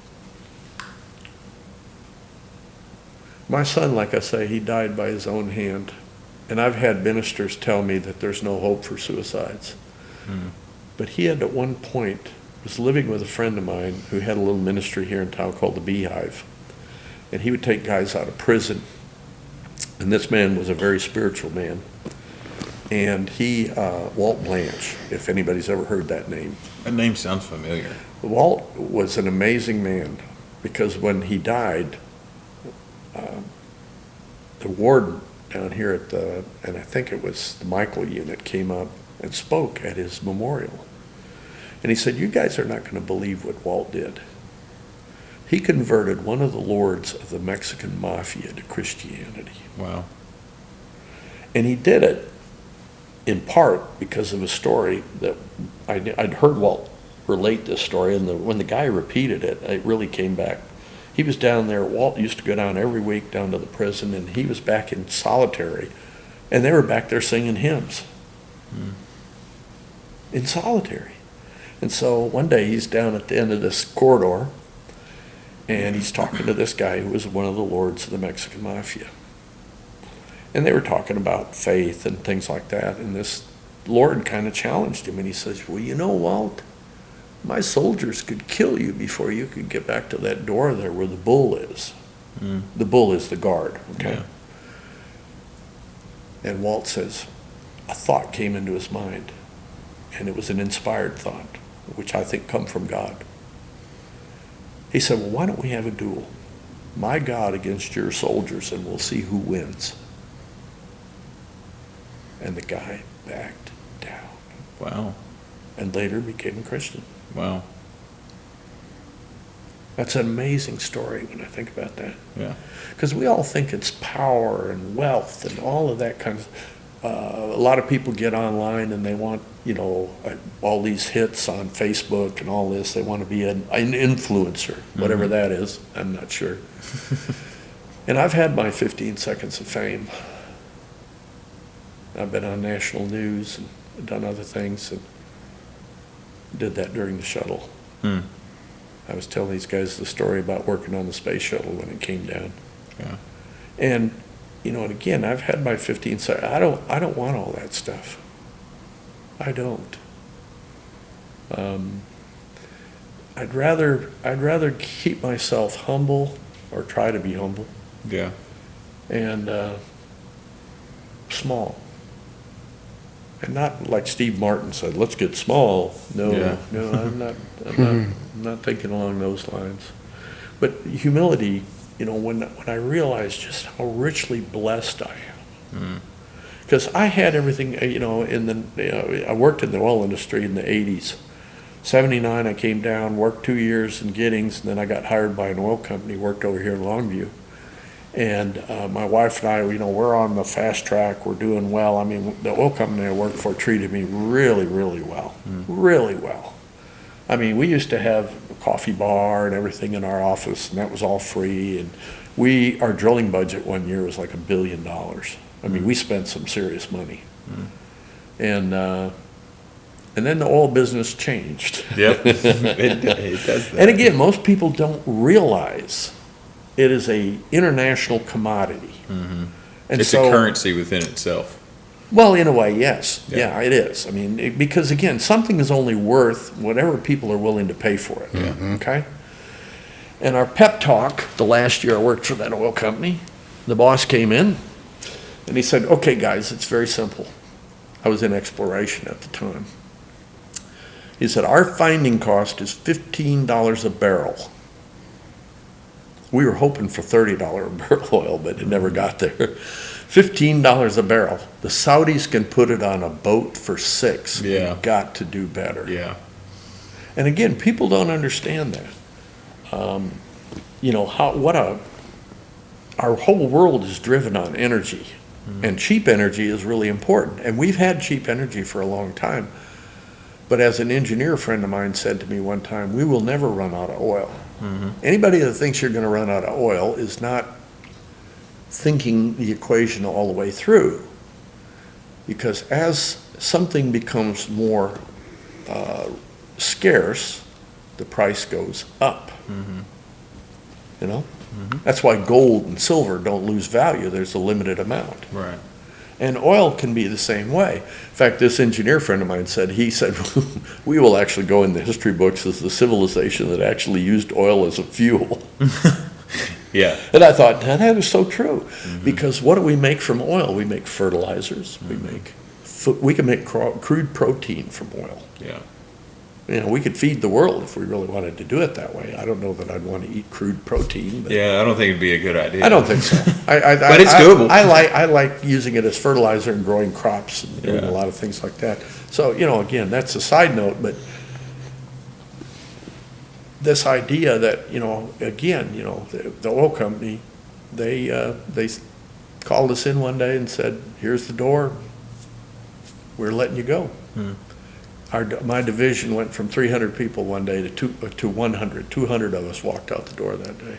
my son, like I say, he died by his own hand. And I've had ministers tell me that there's no hope for suicides. But he had at one point, was living with a friend of mine who had a little ministry here in town called the Beehive. And he would take guys out of prison. And this man was a very spiritual man. And he, Walt Blanche, if anybody's ever heard that name.
That name sounds familiar.
Walt was an amazing man because when he died, the warden down here at the, and I think it was the Michael unit, came up and spoke at his memorial. And he said, you guys are not going to believe what Walt did. He converted one of the lords of the Mexican mafia to Christianity.
Wow.
And he did it in part because of a story that I'd heard Walt relate this story, and when the guy repeated it, it really came back. He was down there, Walt used to go down every week down to the prison, and he was back in solitary, and they were back there singing hymns. In solitary. And so one day he's down at the end of this corridor, and he's talking to this guy who was one of the lords of the Mexican mafia. And they were talking about faith and things like that, and this lord kind of challenged him, and he says, well, you know, Walt, my soldiers could kill you before you could get back to that door there where the bull is. The bull is the guard, okay? Yeah. And Walt says, a thought came into his mind, and it was an inspired thought, which I think come from God. He said, well, why don't we have a duel? My God against your soldiers, and we'll see who wins. And the guy backed down.
Wow.
And later became a Christian.
Wow.
That's an amazing story when I think about that.
Yeah.
Because we all think it's power and wealth and all of that kind of. A lot of people get online and they want, you know, all these hits on Facebook and all this. They want to be an influencer, whatever that is. I'm not sure. And I've had my 15 seconds of fame. I've been on national news and done other things, and did that during the shuttle. I was telling these guys the story about working on the space shuttle when it came down.
Yeah.
And, you know, and again, I've had my 15 seconds. I don't want all that stuff. I don't. I'd rather keep myself humble, or try to be humble,
Yeah.
and small. And not like Steve Martin said, let's get small. No,
Yeah.
no, I'm not thinking along those lines. But humility, you know, when I realized just how richly blessed I am. Because I had everything, you know, I worked in the oil industry in the 80s. 79, I came down, worked 2 years in Giddings, and then I got hired by an oil company, worked over here in Longview. And my wife and I, you know, we're on the fast track. We're doing well. I mean, the oil company I worked for treated me really, really well. Really well. I mean, we used to have a coffee bar and everything in our office, and that was all free. And our drilling budget one year was like $1 billion. I mean, we spent some serious money. And then the oil business changed.
Yep. It does that.
And again, most people don't realize it is a international commodity. And
It's
so,
a currency within itself.
well, in a way, yes.
Yeah.
Yeah, it is. I mean, because again, something is only worth whatever people are willing to pay for it. Okay? And our pep talk, the last year I worked for that oil company, the boss came in and he said, okay, guys, it's very simple. I was in exploration at the time. He said, our finding cost is $15 a barrel. we were hoping for $30 a barrel oil, but it never got there. $15 a barrel. The Saudis can put it on a boat for $6.
Yeah.
We've got to do better.
Yeah.
And again, people don't understand that. Our whole world is driven on energy, and cheap energy is really important. And we've had cheap energy for a long time. But as an engineer friend of mine said to me one time, we will never run out of oil. Anybody that thinks you're going to run out of oil is not thinking the equation all the way through. Because as something becomes more scarce, the price goes up. You know? That's why gold and silver don't lose value. There's a limited amount.
Right.
And oil can be the same way. In fact, this engineer friend of mine said, we will actually go in the history books as the civilization that actually used oil as a fuel.
Yeah.
And I thought, that is so true. Because what do we make from oil? We make fertilizers. We can make crude protein from oil.
Yeah.
We could feed the world if we really wanted to do it that way. I don't know that I'd want to eat crude protein. But
Yeah, I don't think it'd be a good idea.
I don't think so.
But it's doable.
I like using it as fertilizer and growing crops and doing
Yeah.
a lot of things like that. So, again, that's a side note, but this idea that, again, the oil company, they called us in one day and said, here's the door, we're letting you go. My division went from 300 people one day to 100. 200 of us walked out the door that day.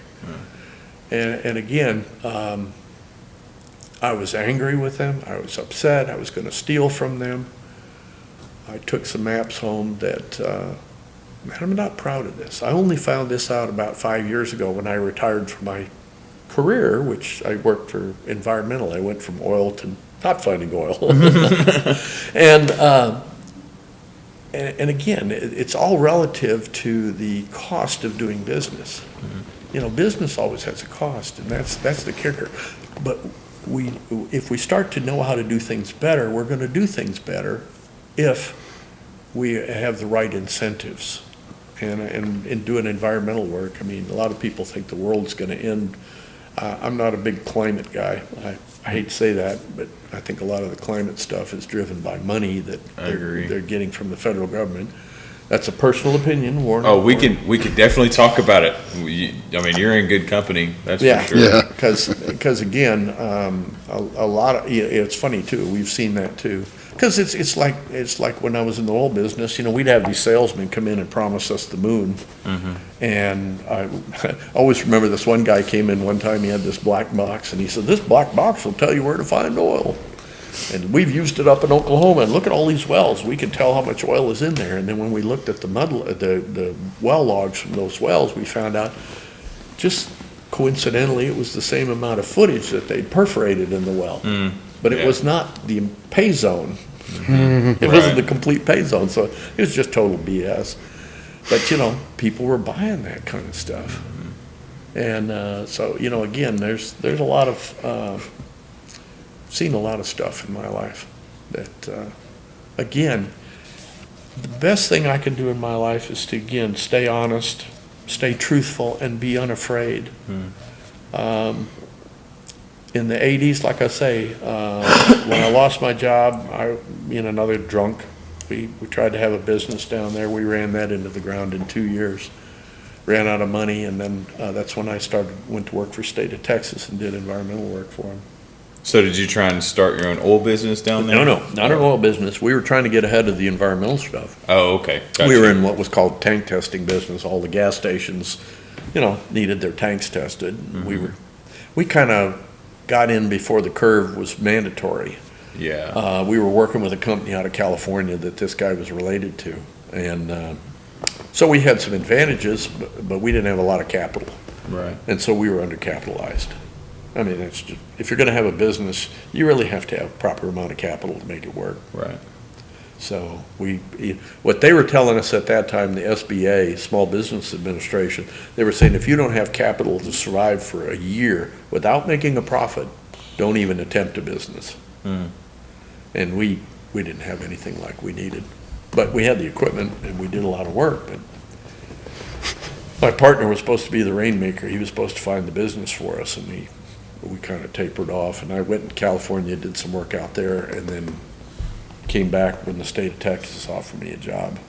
And again, I was angry with them. I was upset. I was going to steal from them. I took some maps home that, I'm not proud of this. I only found this out about 5 years ago when I retired from my career, which I worked for environmental. I went from oil to not finding oil. And again, it's all relative to the cost of doing business. Business always has a cost, and that's the kicker. But if we start to know how to do things better, we're going to do things better if we have the right incentives. And in doing environmental work, a lot of people think the world's going to end. I'm not a big climate guy. I hate to say that, but I think a lot of the climate stuff is driven by money that they're getting from the federal government. That's a personal opinion, Warren.
Oh, we could definitely talk about it. You're in good company, that's for sure.
Yeah.
Because again, a lot of, it's funny too, we've seen that too. Because it's like when I was in the oil business, we'd have these salesmen come in and promise us the moon. And I always remember this one guy came in one time, he had this black box, and he said, this black box will tell you where to find oil. And we've used it up in Oklahoma, and look at all these wells. We can tell how much oil is in there. And then when we looked at the well logs from those wells, we found out, just coincidentally, it was the same amount of footage that they'd perforated in the well. But it was not the pay zone. It wasn't the complete pay zone, so it was just total BS. But, people were buying that kind of stuff. And so, again, there's a lot of, seen a lot of stuff in my life that, again, the best thing I can do in my life is to, again, stay honest, stay truthful, and be unafraid. In the 80s, like I say, when I lost my job, me and another drunk, we tried to have a business down there. We ran that into the ground in 2 years. Ran out of money, and then that's when I went to work for state of Texas and did environmental work for them.
So did you try and start your own oil business down there?
No, not an oil business. We were trying to get ahead of the environmental stuff.
Oh, okay. Gotcha.
We were in what was called tank testing business. All the gas stations, needed their tanks tested. We kind of got in before the curve was mandatory.
Yeah.
We were working with a company out of California that this guy was related to. And so we had some advantages, but we didn't have a lot of capital.
Right.
And so we were undercapitalized. It's just, if you're going to have a business, you really have to have a proper amount of capital to make it work.
Right.
So what they were telling us at that time, the SBA, Small Business Administration, they were saying if you don't have capital to survive for a year without making a profit, don't even attempt a business. And we didn't have anything like we needed. But we had the equipment and we did a lot of work. But My partner was supposed to be the rainmaker. He was supposed to find the business for us, and we kind of tapered off. And I went to California, did some work out there, and then came back when the state of Texas offered me a job.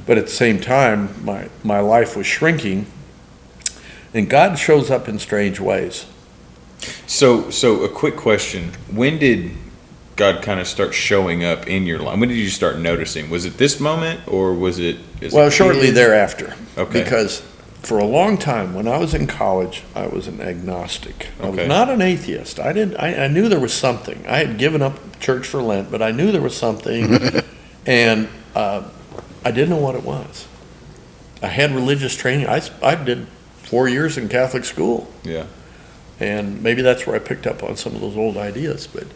But at the same time, my life was shrinking, and God shows up in strange ways.
So a quick question. When did God kind of start showing up in your life? When did you start noticing? Was it this moment, or was it?
Well, shortly thereafter.
Okay.
Because for a long time, when I was in college, I was an agnostic. I
Okay.
was not an atheist. I knew there was something. I had given up church for Lent, but I knew there was something, and I didn't know what it was. I had religious training. I did 4 years in Catholic school,
Yeah.
and maybe that's where I picked up on some of those old ideas. But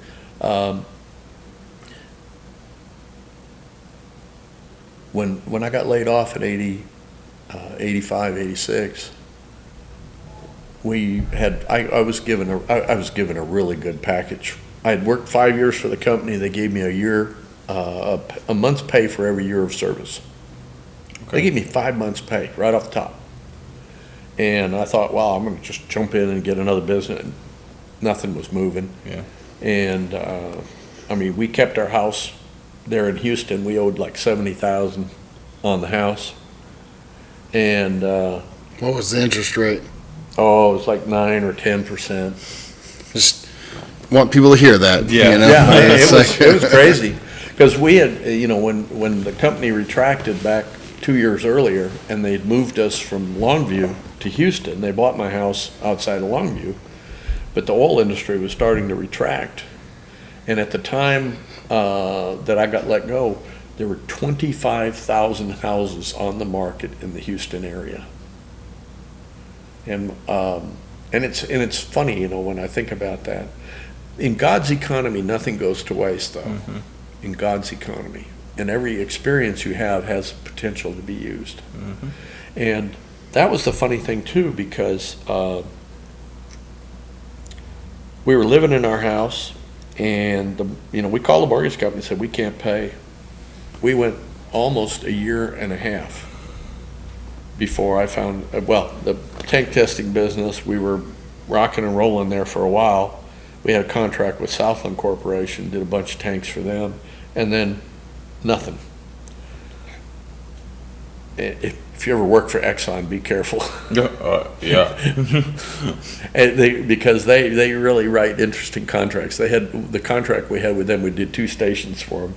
when I got laid off at 85, 86, I was given a really good package. I had worked 5 years for the company. They gave me a month's pay for every year of service.
Okay.
They gave me 5 months' pay right off the top. And I thought, wow, I'm going to just jump in and get another business. And nothing was moving.
Yeah.
And we kept our house there in Houston. We owed like $70,000 on the house. And
What was the interest rate?
it was like 9 or 10%.
Just want people to hear that.
Yeah.
You know?
Yeah,
It's
it was crazy. Because we had, when the company retracted back 2 years earlier, and they'd moved us from Longview to Houston, they bought my house outside of Longview, but the oil industry was starting to retract. And at the time that I got let go, there were 25,000 houses on the market in the Houston area. And it's funny, when I think about that. In God's economy, nothing goes to waste, though. In God's economy, and every experience you have has potential to be used. And that was the funny thing too, because we were living in our house, and we called the mortgage company and said we can't pay. We went almost a year and a half before I found the tank testing business. We were rocking and rolling there for a while. We had a contract with Southland Corporation, did a bunch of tanks for them, and then nothing. If you ever work for Exxon, be careful.
Yeah.
Because they really write interesting contracts. They had the contract we had with them. We did 2 stations for them,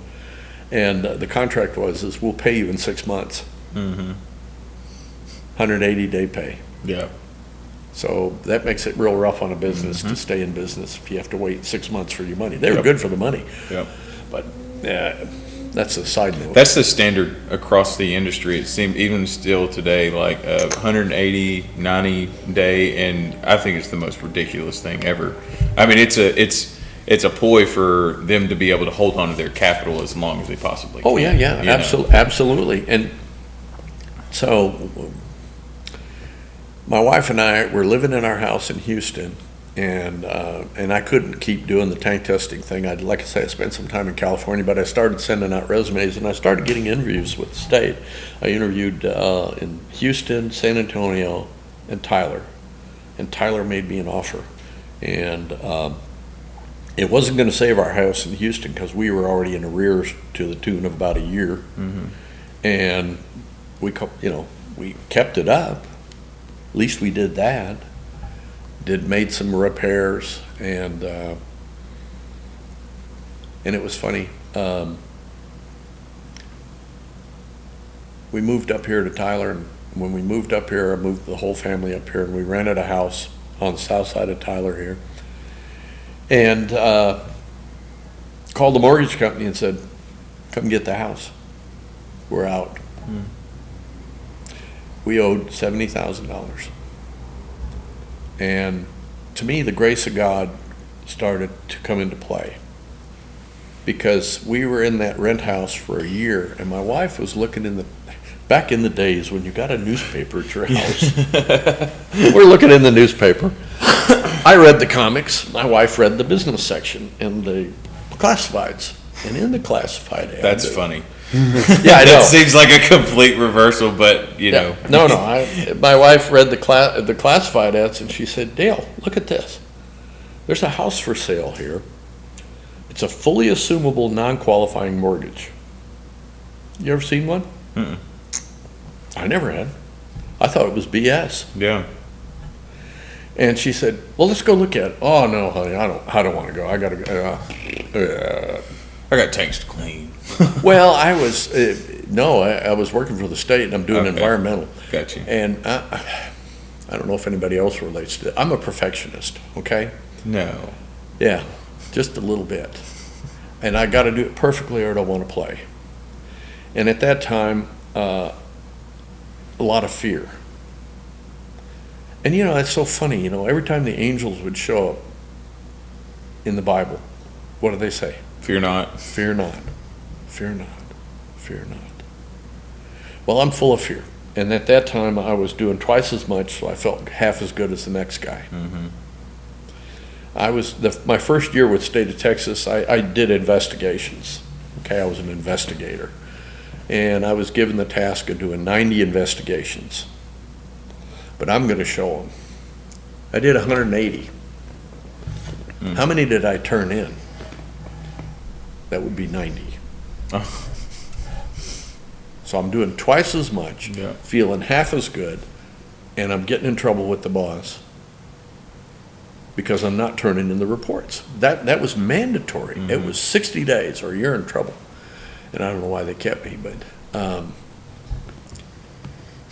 and the contract is we'll pay you in 6 months. 180-day pay.
Yeah.
So that makes it real rough on a business to stay in business if you have to wait 6 months for your money. They were good for the money.
Yep.
But that's a side note.
That's the standard across the industry. It seems even still today, like 180, 90 day, and I think it's the most ridiculous thing ever. I mean, it's a ploy for them to be able to hold on to their capital as long as they possibly can.
Oh, yeah,
you know?
absolutely. And so my wife and I were living in our house in Houston, and I couldn't keep doing the tank testing thing. Like I say, I spent some time in California, but I started sending out resumes, and I started getting interviews with the state. I interviewed in Houston, San Antonio, and Tyler. And Tyler made me an offer. And it wasn't going to save our house in Houston because we were already in arrears to the tune of about a year. And we kept it up. At least we did that. Made some repairs, and it was funny. We moved up here to Tyler, and when we moved up here, I moved the whole family up here, and we rented a house on the south side of Tyler here, and called the mortgage company and said, "Come get the house. We're out." We owed $70,000. And to me, the grace of God started to come into play, because we were in that rent house for a year, and my wife was looking back in the days when you got a newspaper at your house. We're looking in the newspaper. I read the comics. My wife read the business section and the classifieds. And in the classified ad,
That's funny.
Yeah, I know.
That seems like a complete reversal, but you know.
No, my wife read the classified ads, and she said, Dale, look at this. There's a house for sale here. It's a fully assumable, non-qualifying mortgage. You ever seen one?
Mm-mm.
I never had. I thought it was BS.
Yeah.
And she said, well, let's go look at it. Oh, no, honey, I don't want to go. I got to go.
I got tanks to clean.
Well, I was, I was working for the state, and I'm doing environmental.
Got you.
And I don't know if anybody else relates to it. I'm a perfectionist, okay?
No.
Yeah, just a little bit. And I got to do it perfectly or I don't want to play. And at that time, a lot of fear. And you know, that's so funny, you know, every time the angels would show up in the Bible, what do they say?
Fear not.
Fear not, fear not, fear not. Well, I'm full of fear. And at that time, I was doing twice as much, so I felt half as good as the next guy.
Mm-hmm.
My first year with State of Texas, I did investigations. Okay, I was an investigator. And I was given the task of doing 90 investigations. But I'm going to show them. I did 180. How many did I turn in? That would be 90.
Oh.
So I'm doing twice as much,
Yeah.
feeling half as good, and I'm getting in trouble with the boss because I'm not turning in the reports. That was mandatory. It was 60 days or you're in trouble. And I don't know why they kept me, but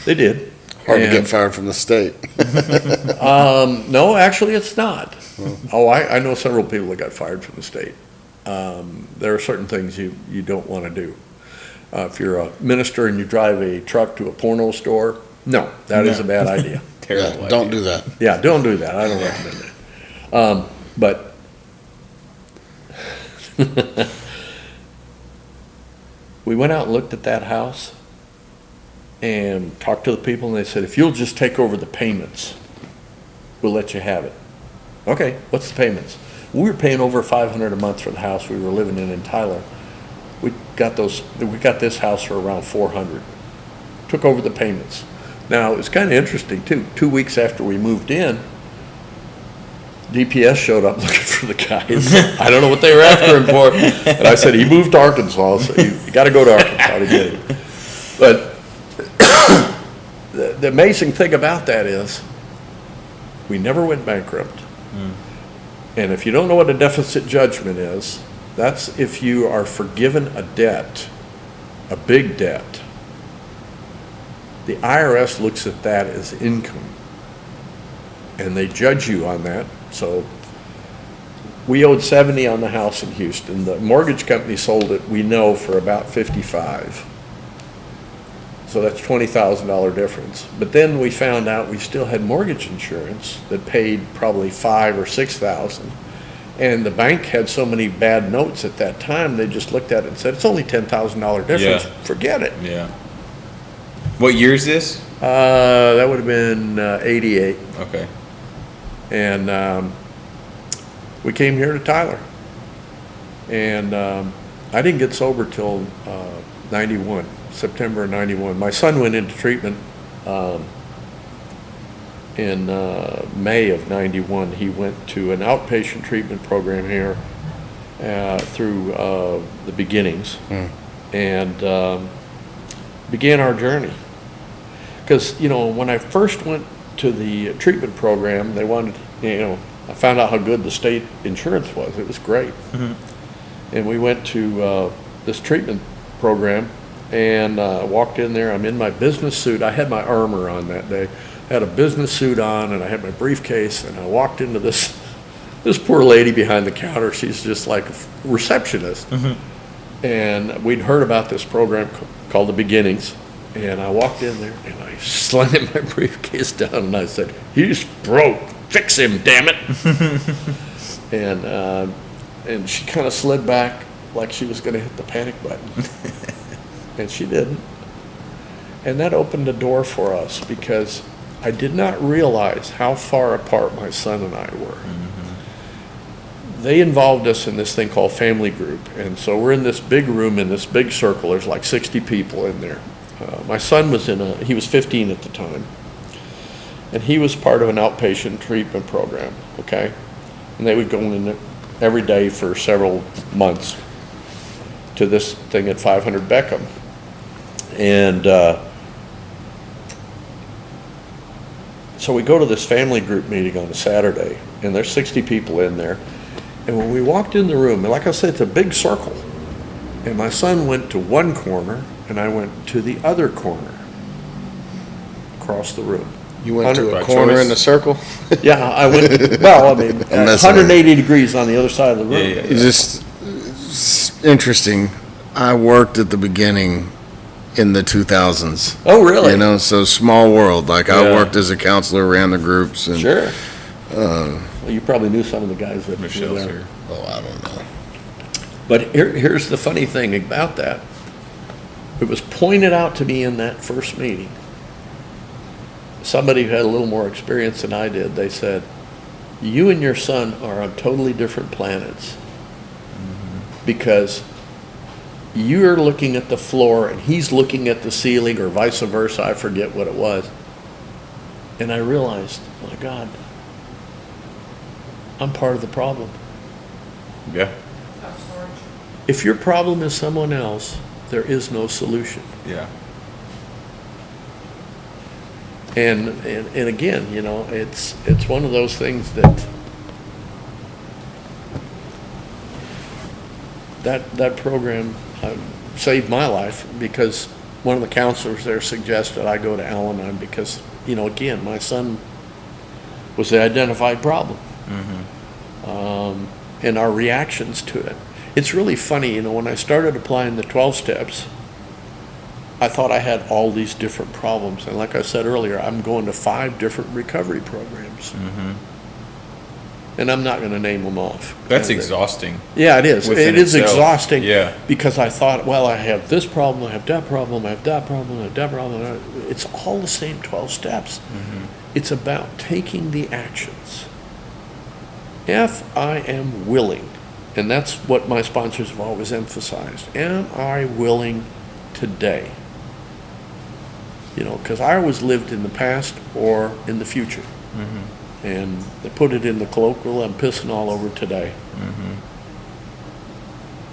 they did.
Hard to get fired from the state.
No, actually, it's not. Oh, I know several people that got fired from the state. There are certain things you don't want to do. If you're a minister and you drive a truck to a porno store, no, that is a bad idea.
Terrible.
Yeah, don't do that.
Yeah, don't do that. I don't recommend that. But we went out and looked at that house and talked to the people, and they said, if you'll just take over the payments, we'll let you have it. Okay, what's the payments? We were paying over $500 a month for the house we were living in Tyler. We got this house for around $400. Took over the payments. Now, it was kind of interesting, too. 2 weeks after we moved in, DPS showed up looking for the guys. I don't know what they were after him for. And I said, he moved to Arkansas, so you got to go to Arkansas to get him. But the amazing thing about that is we never went bankrupt. And if you don't know what a deficit judgment is, that's if you are forgiven a debt, a big debt. The IRS looks at that as income, and they judge you on that. So we owed 70 on the house in Houston. The mortgage company sold it, we know, for about 55. So that's $20,000 difference. But then we found out we still had mortgage insurance that paid probably $5,000 or $6,000. And the bank had so many bad notes at that time, they just looked at it and said, it's only $10,000 difference.
Yeah.
Forget it.
Yeah. What year is this?
That would have been 88.
Okay.
And we came here to Tyler. And I didn't get sober till 91, September of 91. My son went into treatment in May of 91. He went to an outpatient treatment program here through the beginnings and began our journey. Because, you know, when I first went to the treatment program, they wanted, you know, I found out how good the state insurance was. It was great. And we went to this treatment program and walked in there. I'm in my business suit. I had my armor on that day. I had a business suit on and I had my briefcase, and I walked into this poor lady behind the counter. She's just like a receptionist. And we'd heard about this program called The Beginnings. And I walked in there and I slammed my briefcase down and I said, he's broke, fix him, damn it. And she kind of slid back like she was going to hit the panic button. And she didn't. And that opened a door for us because I did not realize how far apart my son and I were.
they involved us in this thing called family group. And so we're in this big room, in this big circle. There's like 60 people in there. My son was he was 15 at the time. And he was part of an outpatient treatment program, okay? And they would go in every day for several months to this thing at 500 Beckham. And so we go to this family group meeting on a Saturday, and there's 60 people in there. And when we walked in the room, and like I said, it's a big circle. And my son went to one corner, and I went to the other corner, across the room.
You went to a
By
corner
choice.
in the circle?
Yeah, I went, well, I mean,
I'm messing
180 degrees on the other side of the room.
Yeah, yeah.
It's just it's interesting. I worked at the beginning in the 2000s.
Oh, really?
You know, so small world. Like I
Yeah.
worked as a counselor, ran the groups, and
Sure. Well, you probably knew some of the guys that were
Michelle's
there.
here.
oh, I don't know.
But here's the funny thing about that. It was pointed out to me in that first meeting. Somebody who had a little more experience than I did, they said, you and your son are on totally different planets. Because you're looking at the floor and he's looking at the ceiling, or vice versa, I forget what it was. And I realized, my God, I'm part of the problem.
Yeah,
If your problem is someone else, there is no solution.
yeah.
And again, you know, it's one of those things that program saved my life, because one of the counselors there suggested I go to Al-Anon because, you know, again, my son was the identified problem. And our reactions to it. It's really funny, you know, when I started applying the 12 steps, I thought I had all these different problems. And like I said earlier, I'm going to 5 different recovery programs. And I'm not going to name them off.
That's
And,
exhausting.
Yeah, it is.
within
It is
itself.
exhausting.
Yeah.
Because I thought, well, I have this problem, I have that problem, I have that problem, I have that problem. It's all the same 12 steps. It's about taking the actions. If I am willing, and that's what my sponsors have always emphasized, am I willing today? You know, because I always lived in the past or in the future. And they put it in the colloquial, I'm pissing all over today.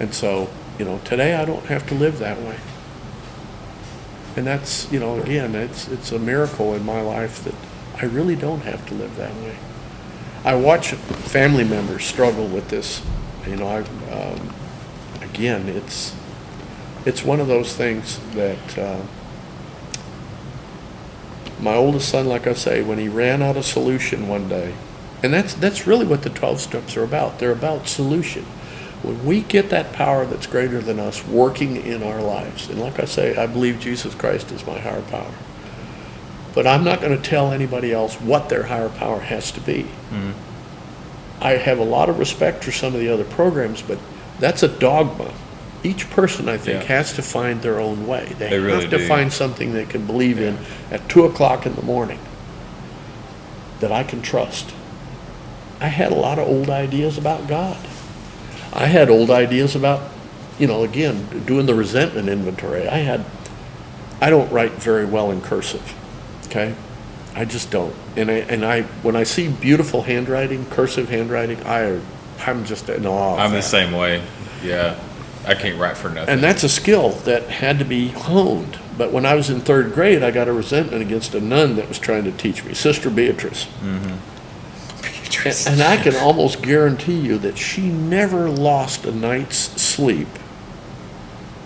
And so, you know, today I don't have to live that way. And that's, you know, again, it's a miracle in my life that I really don't have to live that way. I watch family members struggle with this. You know, again, it's one of those things that my oldest son, like I say, when he ran out of solution one day, and that's really what the 12 steps are about. They're about solution. When we get that power that's greater than us working in our lives, and like I say, I believe Jesus Christ is my higher power. But I'm not going to tell anybody else what their higher power has to be. I have a lot of respect for some of the other programs, but that's a dogma. Each person, I think,
Yeah.
has to find their own way. They
really
have to
do.
find something they can believe in at 2 o'clock in the morning that I can trust. I had a lot of old ideas about God. I had old ideas about, you know, again, doing the resentment inventory. I don't write very well in cursive, okay? I just don't. And I when I see beautiful handwriting, cursive handwriting, I'm just in awe of
I'm the
that.
same way. Yeah, I can't write for nothing.
And that's a skill that had to be honed. But when I was in 3rd grade, I got a resentment against a nun that was trying to teach me, Sister Beatrice. And I can almost guarantee you that she never lost a night's sleep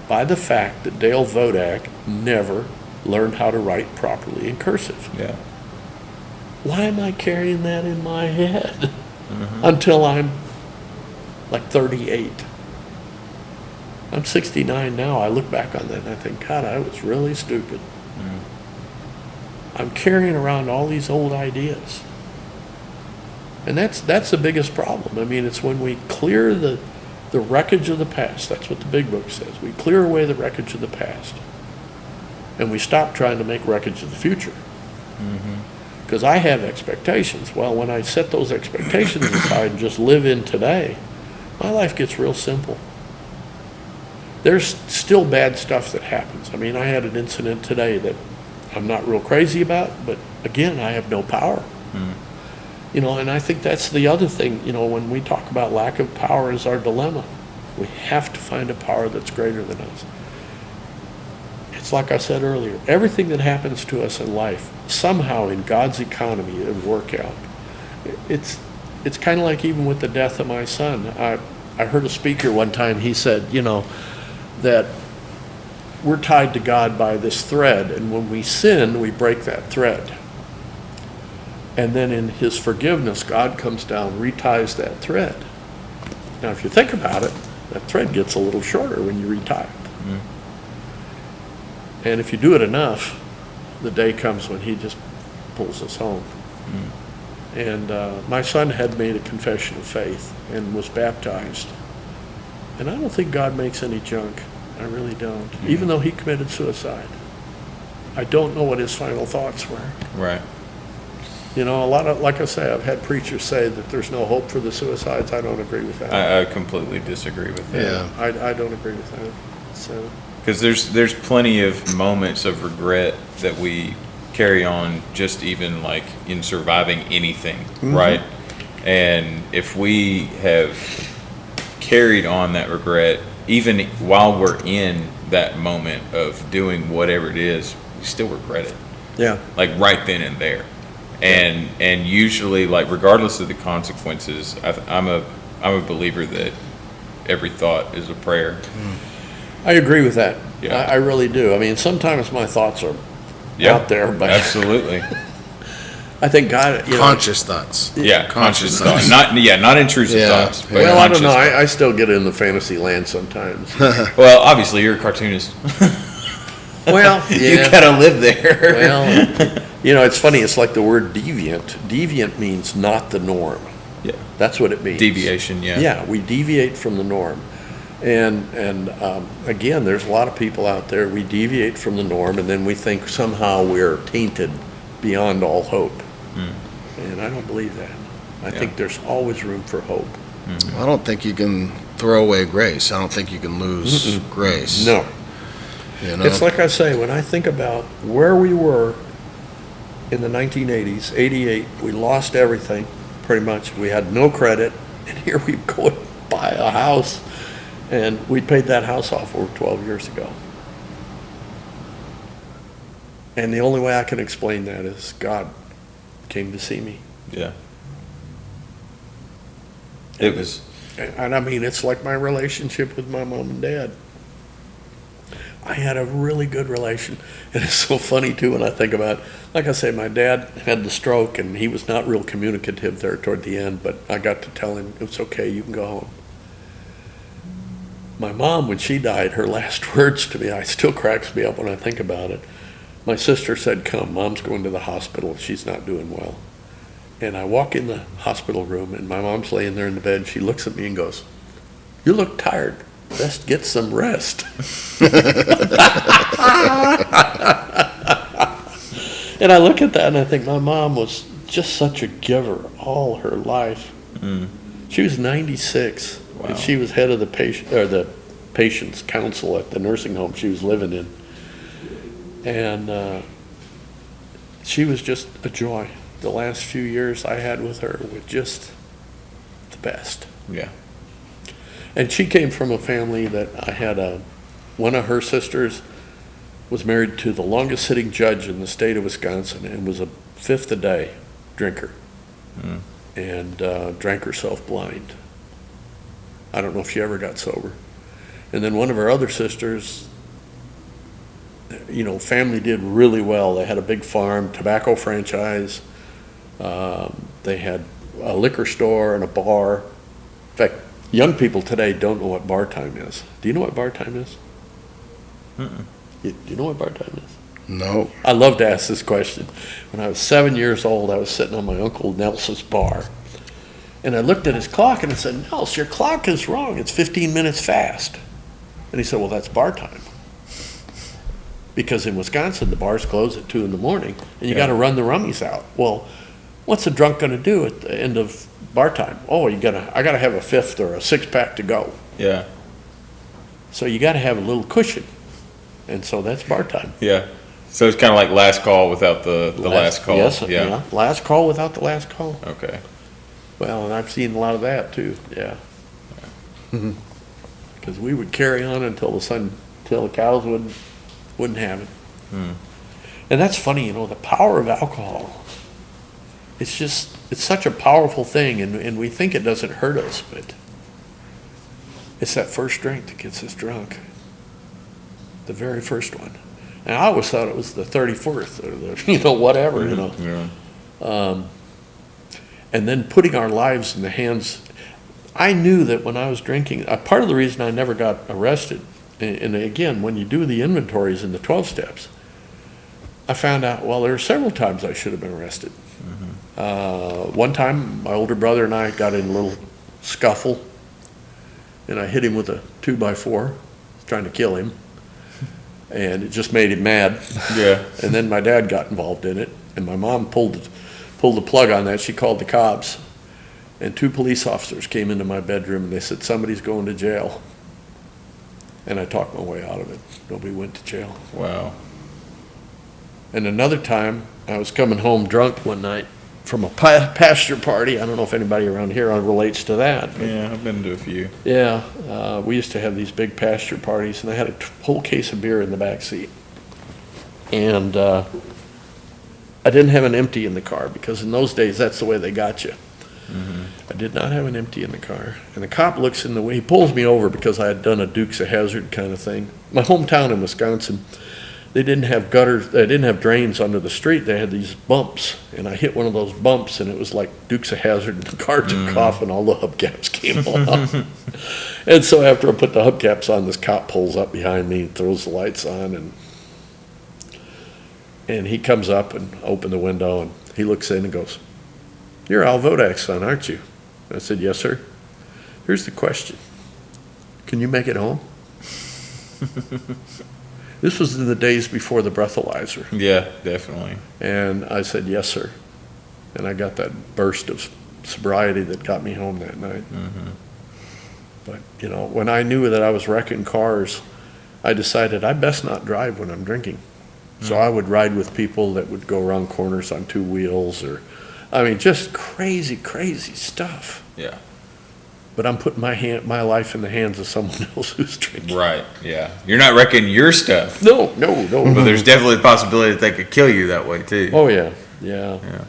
by the fact that Dale Vodak never learned how to write properly in cursive.
Yeah.
Why am I carrying that in my head until I'm like 38? I'm 69 now. I look back on that and I think, God, I was really stupid. I'm carrying around all these old ideas. And that's the biggest problem. I mean, it's when we clear the wreckage of the past. That's what the big book says. We clear away the wreckage of the past. And we stop trying to make wreckage of the future. Because I have expectations. Well, when I set those expectations aside and just live in today, my life gets real simple. There's still bad stuff that happens. I mean, I had an incident today that I'm not real crazy about, but again, I have no power. You know, and I think that's the other thing, you know, when we talk about lack of power is our dilemma. We have to find a power that's greater than us. It's like I said earlier, everything that happens to us in life, somehow in God's economy, it would work out. It's kind of like even with the death of my son. I heard a speaker one time, he said, you know, that we're tied to God by this thread, and when we sin, we break that thread. And then in his forgiveness, God comes down, reties that thread. Now, if you think about it, that thread gets a little shorter when you retie it. And if you do it enough, the day comes when he just pulls us home. And my son had made a confession of faith and was baptized. And I don't think God makes any junk. I really don't. Even though he committed suicide. I don't know what his final thoughts were.
Right.
You know, a lot of, like I say, I've had preachers say that there's no hope for the suicides. I don't agree with that.
I completely disagree with that.
Yeah.
I don't agree with that. So,
Because there's plenty of moments of regret that we carry on just even like in surviving anything, right? And if we have carried on that regret, even while we're in that moment of doing whatever it is, we still regret it.
yeah.
Like right then and there. And usually, like regardless of the consequences, I'm a believer that every thought is a prayer.
I agree with that.
Yeah.
I really do. I mean, sometimes my thoughts are out there, but
Absolutely.
I think God, you know,
Conscious thoughts.
Yeah, conscious thoughts. Not intrusive
Yeah.
thoughts. But
well, I don't know.
conscious
I still get in the fantasy land sometimes.
thoughts. Well, obviously you're a cartoonist.
Well,
You
yeah.
gotta live there.
Well, you know, it's funny. It's like the word deviant. Deviant means not the norm.
Yeah.
That's what it means.
Deviation, yeah.
Yeah, we deviate from the norm. And again, there's a lot of people out there, we deviate from the norm, and then we think somehow we're tainted beyond all hope. And I don't believe that. I think there's always room for hope.
I don't think you can throw away grace. I don't think you can lose grace.
No.
You know?
It's like I say, when I think about where we were in the 1980s, 88, we lost everything, pretty much. We had no credit, and here we go and buy a house, and we paid that house off over 12 years ago. And the only way I can explain that is God came to see me.
Yeah. It was.
And I mean, it's like my relationship with my mom and dad. I had a really good relation. And it's so funny, too, when I think about it. Like I say, my dad had the stroke, and he was not real communicative there toward the end, but I got to tell him, it's okay, you can go home. My mom, when she died, her last words to me, it still cracks me up when I think about it. My sister said, come, Mom's going to the hospital. She's not doing well. And I walk in the hospital room, and my mom's laying there in the bed, and she looks at me and goes, you look tired. Best get some rest. And I look at that and I think my mom was just such a giver all her life. She was 96,
Wow.
and she was head of the patient's council at the nursing home she was living in. And she was just a joy. The last few years I had with her were just the best.
Yeah.
And she came from a family that I had one of her sisters was married to the longest sitting judge in the state of Wisconsin and was a fifth a day drinker. And drank herself blind. I don't know if she ever got sober. And then one of her other sisters, you know, family did really well. They had a big farm, tobacco franchise. They had a liquor store and a bar. In fact, young people today don't know what bar time is. Do you know what bar time is? Do you know what bar time is?
No.
I love to ask this question. When I was 7 years old, I was sitting on my Uncle Nels's bar. And I looked at his clock and I said, Nels, your clock is wrong. It's 15 minutes fast. And he said, well, that's bar time. Because in Wisconsin, the bars close at 2 in the morning, and you got to run the rummies out. Well, What's a drunk gonna do at the end of bar time? Oh, I gotta have a fifth or a six-pack to go.
Yeah.
So you gotta have a little cushion. And so that's bar time.
Yeah. So it's kind of like last call without the last call.
Yes,
Yeah.
yeah. Last call without the last call.
Okay.
Well, and I've seen a lot of that too, yeah. Because we would carry on until the cows wouldn't have it. And that's funny, the power of alcohol. It's such a powerful thing, and we think it doesn't hurt us, but it's that first drink that gets us drunk. The very first one. And I always thought it was the 31st, or the, whatever,
Yeah.
And then putting our lives in the hands. I knew that when I was drinking, part of the reason I never got arrested, and again, when you do the inventories in the 12 steps, I found out, well, there are several times I should have been arrested. One time, my older brother and I got in a little scuffle, and I hit him with a 2x4, trying to kill him, and it just made him mad.
Yeah.
And then my dad got involved in it, and my mom pulled the plug on that. She called the cops, and 2 police officers came into my bedroom, and they said, somebody's going to jail. And I talked my way out of it. Nobody went to jail.
Wow.
And another time, I was coming home drunk one night from a pasture party. I don't know if anybody around here relates to that. But
Yeah, I've been to a few.
yeah, we used to have these big pasture parties, and I had a whole case of beer in the back seat. And I didn't have an empty in the car, because in those days, that's the way they got you. I did not have an empty in the car. And the cop looks in the way, he pulls me over because I had done a Dukes of Hazzard kind of thing. My hometown in Wisconsin, they didn't have gutters, they didn't have drains under the street, they had these bumps. And I hit one of those bumps, and it was like Dukes of Hazzard, and the car took off, and all the hubcaps came off. And so after I put the hubcaps on, this cop pulls up behind me and throws the lights on, and he comes up and opens the window, and he looks in and goes, "You're Al Vodak's son, aren't you?" I said, "Yes, sir." "Here's the question. Can you make it home?" This was in the days before the breathalyzer.
Yeah, definitely.
And I said, "Yes, sir." And I got that burst of sobriety that got me home that night. But, when I knew that I was wrecking cars, I decided I best not drive when I'm drinking. So I would ride with people that would go around corners on 2 wheels, or, just crazy, crazy stuff.
Yeah.
But I'm putting my life in the hands of someone else who's drinking.
Right. Yeah. You're not wrecking your stuff,
No.
but there's definitely a possibility that they could kill you that way too.
Oh, yeah. Yeah.
Yeah.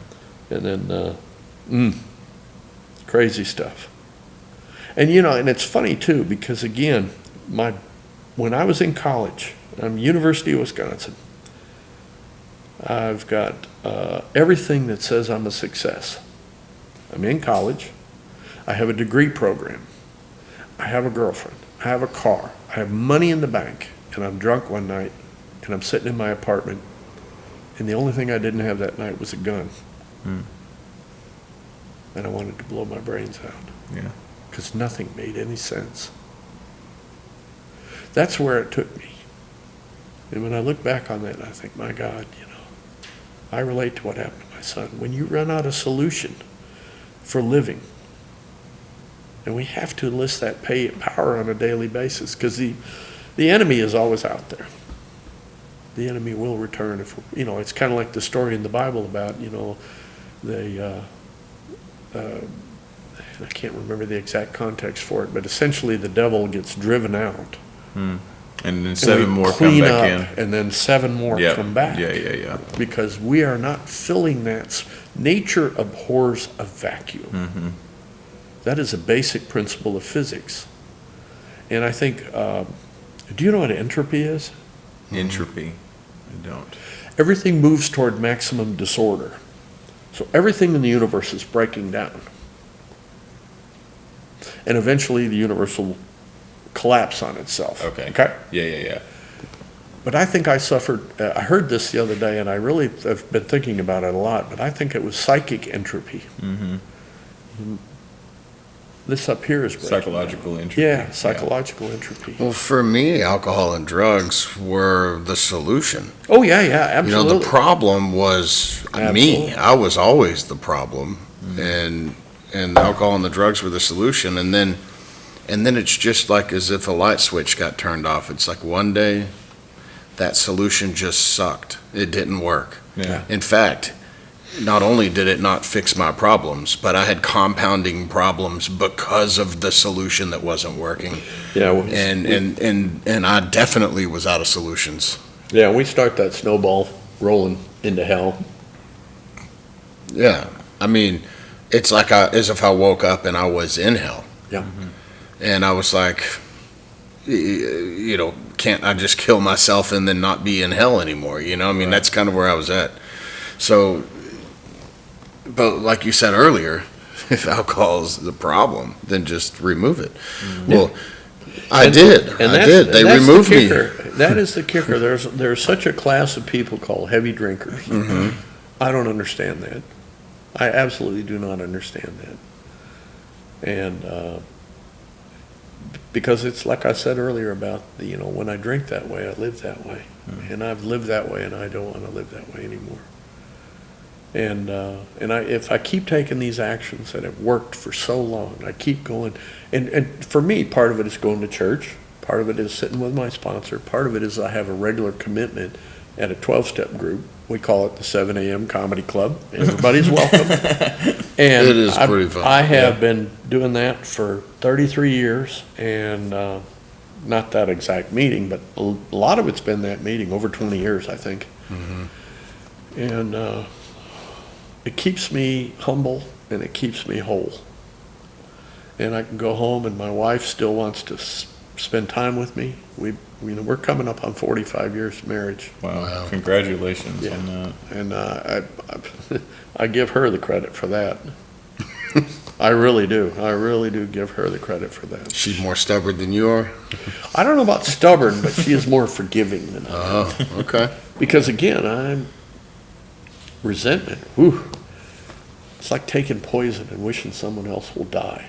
And then, crazy stuff. And, and it's funny too, because again, when I was in college, I'm University of Wisconsin, I've got everything that says I'm a success. I'm in college. I have a degree program. I have a girlfriend. I have a car. I have money in the bank. And I'm drunk one night, and I'm sitting in my apartment, and the only thing I didn't have that night was a gun. And I wanted to blow my brains out.
Yeah.
Because nothing made any sense. That's where it took me. And when I look back on that, I think, my God, I relate to what happened to my son. When you run out of solution for living, and we have to enlist that power on a daily basis, because the enemy is always out there. The enemy will return. It's kind of like the story in the Bible about, I can't remember the exact context for it, but essentially the devil gets driven out.
And then 7 more come
clean
back
up,
in.
And then 7 more
Yep.
come back.
Yeah.
Because we are not filling that. Nature abhors a vacuum. That is a basic principle of physics. And I think, do you know what entropy is?
Entropy. I don't.
Everything moves toward maximum disorder. So everything in the universe is breaking down. And eventually the universe will collapse on itself.
Okay. Yeah.
But I think I suffered, I heard this the other day, and I really have been thinking about it a lot, but I think it was psychic entropy. This up here is breaking down.
Psychological entropy.
Yeah, psychological entropy.
Well, for me, alcohol and drugs were the solution.
Oh, yeah, absolutely.
You know, the problem was me.
Absolutely.
I was always the problem, and the alcohol and the drugs were the solution. And then it's just like as if a light switch got turned off. It's like one day that solution just sucked. It didn't work.
Yeah.
In fact, not only did it not fix my problems, but I had compounding problems because of the solution that wasn't working.
Yeah,
And I definitely was out of solutions.
yeah, we start that snowball rolling into hell.
Yeah. I mean, it's like as if I woke up and I was in hell.
Yeah.
And I was like, you know, can't I just kill myself and then not be in hell anymore? You know, I mean, that's kind of where I was at. So, but like you said earlier, if alcohol is the problem, then just remove it. Well, I did. They
that's
removed
the
me.
kicker. That is the kicker. There's such a class of people called heavy drinkers. I don't understand that. I absolutely do not understand that. And because it's like I said earlier about when I drink that way, I live that way, and I've lived that way, and I don't want to live that way anymore. And if I keep taking these actions that have worked for so long, I keep going. And for me, part of it is going to church. Part of it is sitting with my sponsor. Part of it is I have a regular commitment at a 12-step group. We call it the 7 a.m. Comedy Club. Everybody's welcome. And
It is pretty fun.
I have been doing that for 33 years, and not that exact meeting, but a lot of it's been that meeting, over 20 years, I think. And it keeps me humble, and it keeps me whole. And I can go home, and my wife still wants to spend time with me. We're coming up on 45 years of marriage.
Wow. Congratulations
Yeah.
on that.
And I give her the credit for that. I really do. I really do give her the credit for that.
She's more stubborn than you are?
I don't know about stubborn, but she is more forgiving than I am.
Oh, okay.
Because again, I'm resentment. Whew. It's like taking poison and wishing someone else will die.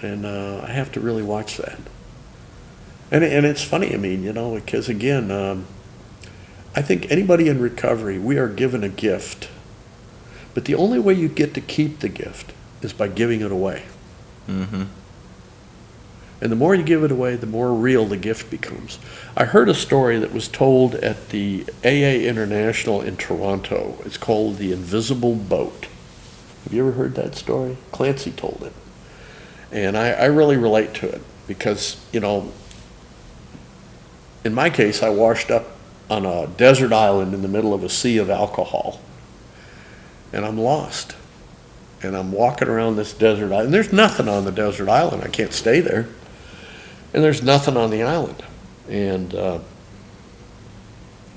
And I have to really watch that. And it's funny, I mean, because again, I think anybody in recovery, we are given a gift. But the only way you get to keep the gift is by giving it away. And the more you give it away, the more real the gift becomes. I heard a story that was told at the AA International in Toronto. It's called The Invisible Boat. Have you ever heard that story? Clancy told it. And I really relate to it because, in my case, I washed up on a desert island in the middle of a sea of alcohol. And I'm lost. And I'm walking around this desert island. There's nothing on the desert island. I can't stay there. And there's nothing on the island. And but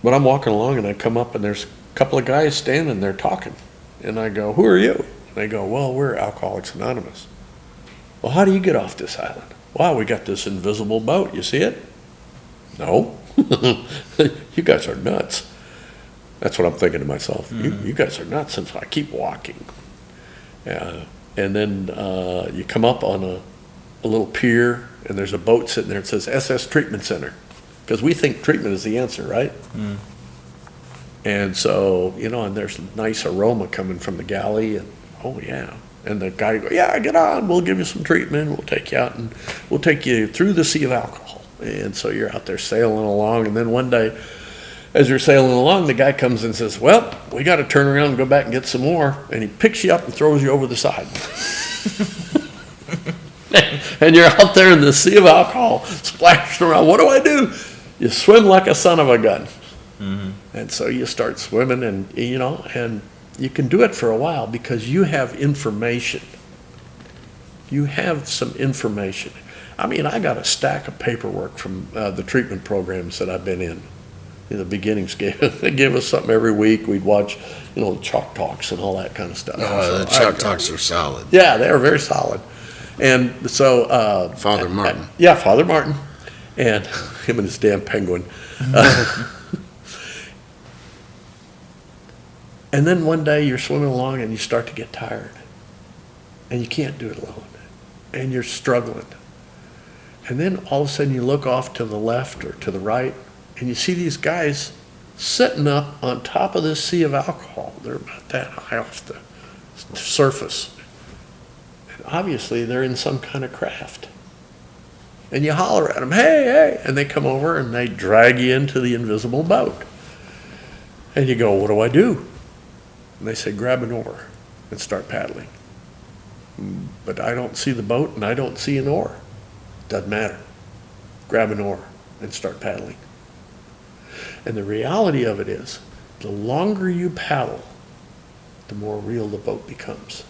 I'm walking along, and I come up, and there's a couple of guys standing there talking. And I go, "Who are you?" And they go, "Well, we're Alcoholics Anonymous." "Well, how do you get off this island?" "Well, we got this invisible boat. You see it?" "No." "You guys are nuts." That's what I'm thinking to myself. You guys are nuts, and so I keep walking. And then you come up on a little pier, and there's a boat sitting there. It says SS Treatment Center, because we think treatment is the answer, right? And so, and there's a nice aroma coming from the galley, and oh yeah. And the guy goes, "Yeah, get on, we'll give you some treatment, we'll take you out, and we'll take you through the sea of alcohol." And so you're out there sailing along, and then one day, as you're sailing along, the guy comes and says, "Well, we got to turn around and go back and get some more." And he picks you up and throws you over the side. And you're out there in the sea of alcohol, splashing around. What do? You swim like a son of a gun. And so you start swimming, and and you can do it for a while because you have information. You have some information. I mean, I got a stack of paperwork from the treatment programs that I've been in. In the beginnings, they gave us something every week. We'd watch, Chalk Talks and all that kind of stuff.
The Chalk Talks are solid.
Yeah, they are very solid. And so...
Father Martin.
Yeah, Father Martin. And him and his damn penguin. And then one day you're swimming along and you start to get tired. And you can't do it alone. and you're struggling. And then all of a sudden you look off to the left or to the right, and you see these guys sitting up on top of this sea of alcohol. They're about that high off the surface. And obviously they're in some kind of craft. And you holler at them, hey, hey, and they come over and they drag you into the invisible boat. And you go, what do I do? And they say, grab an oar and start paddling. But I don't see the boat and I don't see an oar. Doesn't matter. Grab an oar and start paddling. And the reality of it is, the longer you paddle, the more real the boat becomes.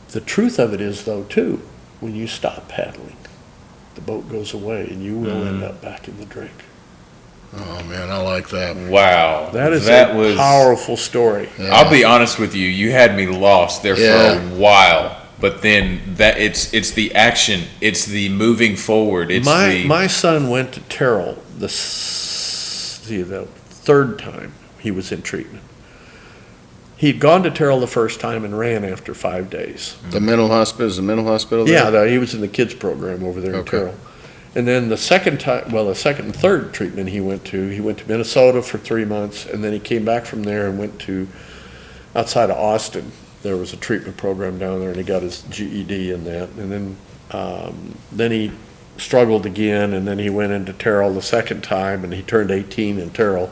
The truth of it is, though, too, when you stop paddling, the boat goes away and you will end up back in the drink.
Oh man, I like that.
Wow.
That was powerful story.
Yeah.
I'll be honest with you, you had me lost there
Yeah.
for a while. But then it's the action, it's the moving forward. It's
My son went to Terrell the third time he was in treatment. He'd gone to Terrell the first time and ran after 5 days.
The mental hospital is the mental hospital there?
Yeah, he was in the kids program over there in
Okay.
Terrell. And then the second and third treatment he went to Minnesota for 3 months, and then he came back from there and went to outside of Austin. There was a treatment program down there, and he got his GED in that. And then he struggled again, and then he went into Terrell the second time, and he turned 18 in Terrell.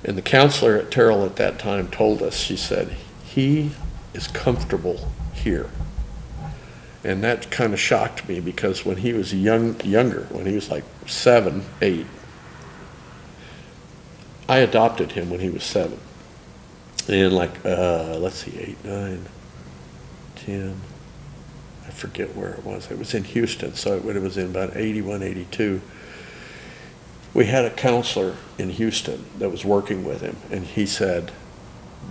And the counselor at Terrell at that time told us, she said, he is comfortable here. And that kind of shocked me, because when he was younger, when he was like 7, 8, I adopted him when he was 7. And like, let's see, 8, 9, 10, I forget where it was. It was in Houston, so it was in about 81, 82. We had a counselor in Houston that was working with him, and he said,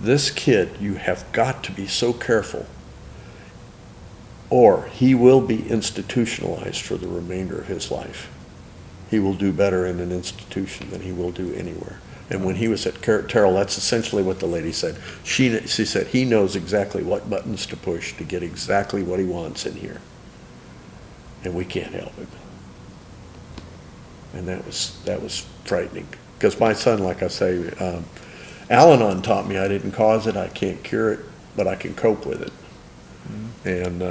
this kid, you have got to be so careful, or he will be institutionalized for the remainder of his life. He will do better in an institution than he will do anywhere. And when he was at Terrell, that's essentially what the lady said. She said he knows exactly what buttons to push to get exactly what he wants in here. And we can't help him. And that was frightening. Because my son, like I say, Al-Anon taught me I didn't cause it, I can't cure it, but I can cope with it. And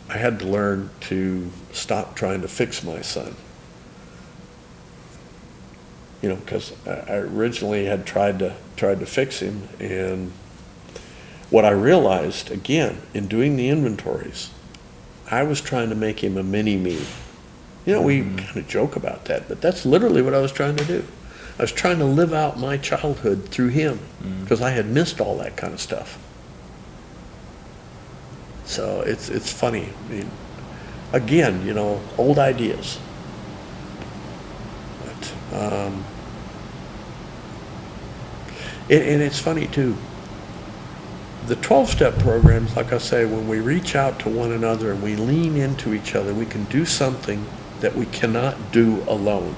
I had to learn to stop trying to fix my son. You know, because I originally had tried to fix him, and what I realized, again, in doing the inventories, I was trying to make him a mini-me. You know, we kind of joke about that, but that's literally what I was trying to do. I was trying to live out my childhood through him, because I had missed all that kind of stuff. So it's funny. I mean, again, you know, old ideas. But, and it's funny too. The 12-step programs, like I say, when we reach out to one another and we lean into each other, we can do something that we cannot do alone.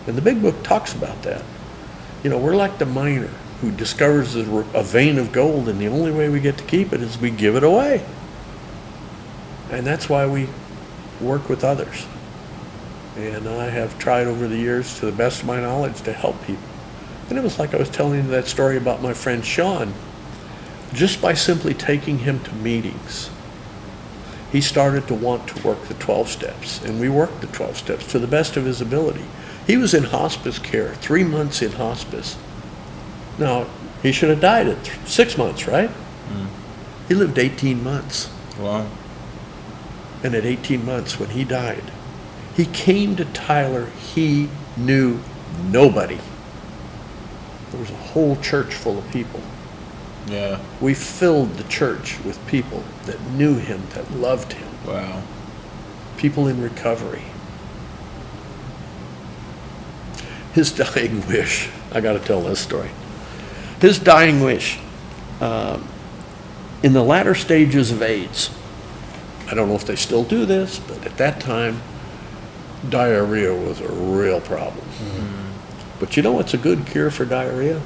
And the big book talks about that. You know, we're like the miner who discovers a vein of gold, and the only way we get to keep it is we give it away. And that's why we work with others. And I have tried over the years, to the best of my knowledge, to help people. And it was like I was telling you that story about my friend Sean. Just by simply taking him to meetings, he started to want to work the 12 steps. And we worked the 12 steps to the best of his ability. He was in hospice care, 3 months in hospice. Now, he should have died at 6 months, right? He lived 18 months.
Wow.
And at 18 months, when he died, he came to Tyler, he knew nobody. There was a whole church full of people.
Yeah.
We filled the church with people that knew him, that loved him.
Wow.
People in recovery. His dying wish, I got to tell this story. His dying wish, in the latter stages of AIDS, I don't know if they still do this, but at that time, diarrhea was a real problem. But you know what's a good cure for diarrhea?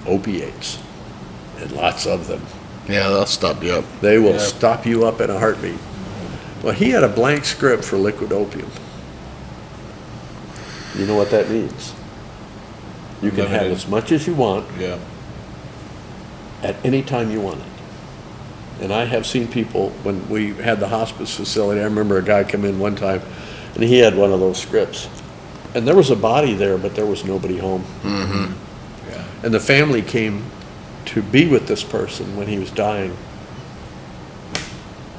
Opiates, and lots of them.
Yeah, they'll stop you up.
They will stop you up in a heartbeat. Well, he had a blank script for liquid opium. You know what that means? You can have as much as you want
Yeah.
at any time you want it. And I have seen people, when we had the hospice facility, I remember a guy come in one time, and he had one of those scripts. And there was a body there, but there was nobody home.
Mm-hmm.
Yeah.
And the family came to be with this person when he was dying.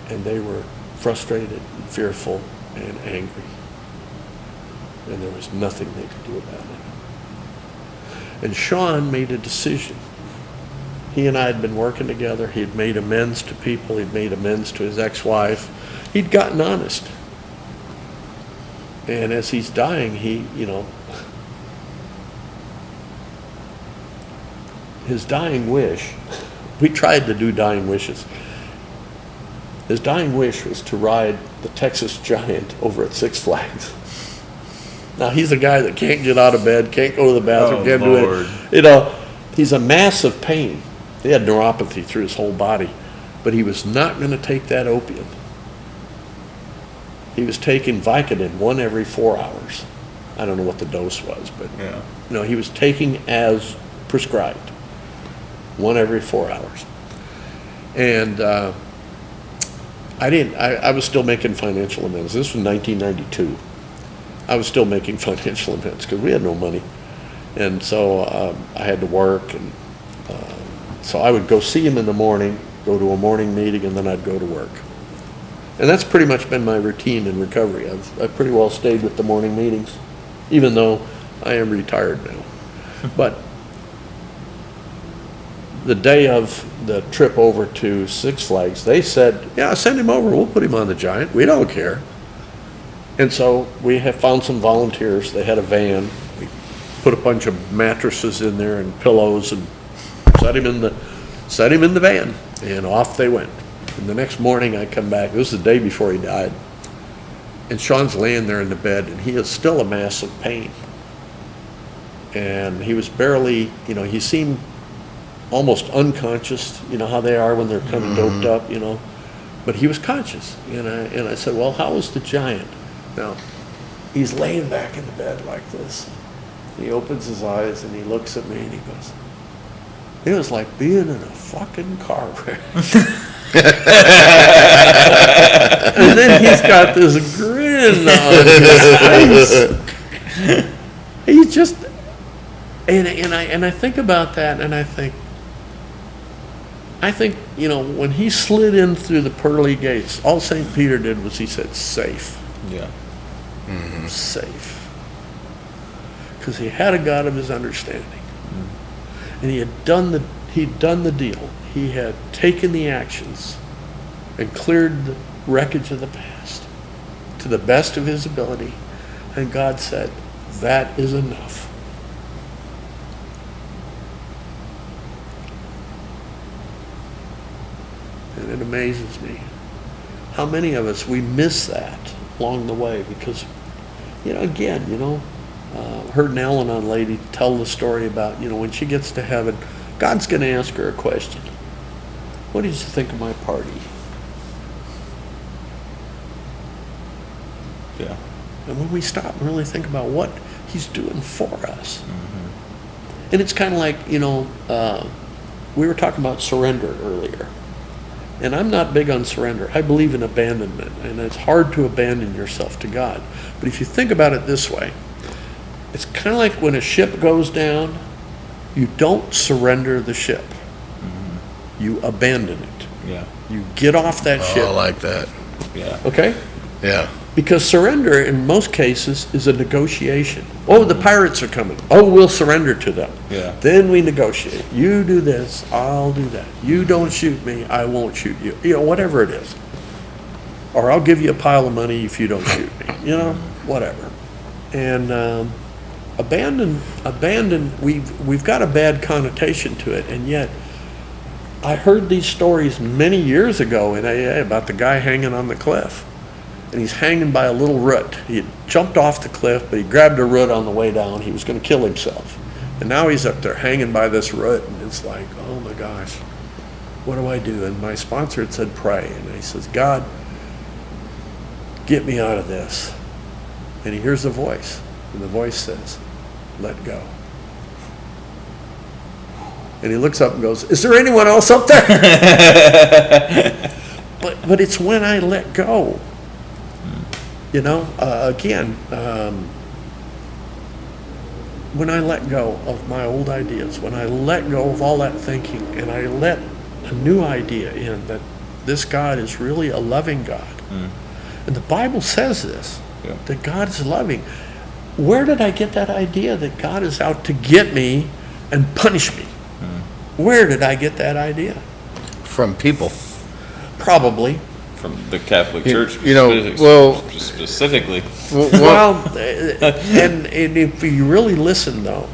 And they were frustrated, and fearful, and angry. And there was nothing they could do about it. And Sean made a decision. He and I had been working together. He had made amends to people. He'd made amends to his ex-wife. He'd gotten honest. And as he's dying, his dying wish, we tried to do dying wishes. His dying wish was to ride the Texas Giant over at Six Flags. Now, he's a guy that can't get out of bed, can't go to the bathroom, can't
Lord.
do it. He's a mass of pain. He had neuropathy through his whole body, but he was not going to take that opium. He was taking Vicodin 1 every 4 hours. I don't know what the dose was, but
Yeah.
he was taking as prescribed, 1 every 4 hours. And I was still making financial amends. This was 1992. I was still making financial amends because we had no money. And so I had to work, and so I would go see him in the morning, go to a morning meeting, and then I'd go to work. And that's pretty much been my routine in recovery. I've pretty well stayed with the morning meetings, even though I am retired now. But the day of the trip over to Six Flags, they said, yeah, send him over. We'll put him on the Giant. We don't care. And so we have found some volunteers. They had a van. We put a bunch of mattresses in there and pillows and set him in the van, and off they went. And the next morning I come back, this was the day before he died, and Sean's laying there in the bed, and he is still a mass of pain. And he was barely, he seemed almost unconscious, how they are when they're kind of doped up, but he was conscious. And I said, well, how is the Giant? Now, he's laying back in the bed like this. He opens his eyes and he looks at me and he goes, it was like being in a fucking car wreck. And then he's got this grin on his face. He's just, and I think about that, and I think, when he slid in through the pearly gates, all St. Peter did was he said, safe.
Yeah.
Mm-hmm.
Safe. Because he had a God of his understanding. And he'd done the deal. He had taken the actions and cleared the wreckage of the past to the best of his ability. And God said, that is enough. And it amazes me how many of us, we miss that along the way because, heard an Al-Anon lady tell the story about, when she gets to heaven, God's going to ask her a question. What did you think of my party?
Yeah.
And when we stop and really think about what he's doing for us. And it's kind of like, we were talking about surrender earlier. And I'm not big on surrender. I believe in abandonment. And it's hard to abandon yourself to God. But if you think about it this way, it's kind of like when a ship goes down, you don't surrender the ship. You abandon it.
Yeah.
You get off that ship.
I like that.
Yeah.
Okay?
Yeah.
Because surrender, in most cases, is a negotiation. Oh, the pirates are coming. Oh, we'll surrender to them.
Yeah.
Then we negotiate. You do this, I'll do that. You don't shoot me, I won't shoot you. Whatever it is. Or I'll give you a pile of money if you don't shoot me. Whatever. And abandon, we've got a bad connotation to it, and yet I heard these stories many years ago in AA about the guy hanging on the cliff. And he's hanging by a little root. He had jumped off the cliff, but he grabbed a root on the way down. He was going to kill himself. And now he's up there hanging by this root, and it's like, oh my gosh. what do I do? And my sponsor had said, pray. And he says, God, get me out of this. And he hears a voice. And the voice says, let go. And he looks up and goes, is there anyone else up there? But it's when I let go. You know, again, when I let go of my old ideas, when I let go of all that thinking, and I let a new idea in that this God is really a loving God. And the Bible says this, that God is loving. Where did I get that idea that God is out to get me and punish me? Where did I get that idea?
From people.
Probably.
From the Catholic Church, specifically.
Well, and if you really listen, though,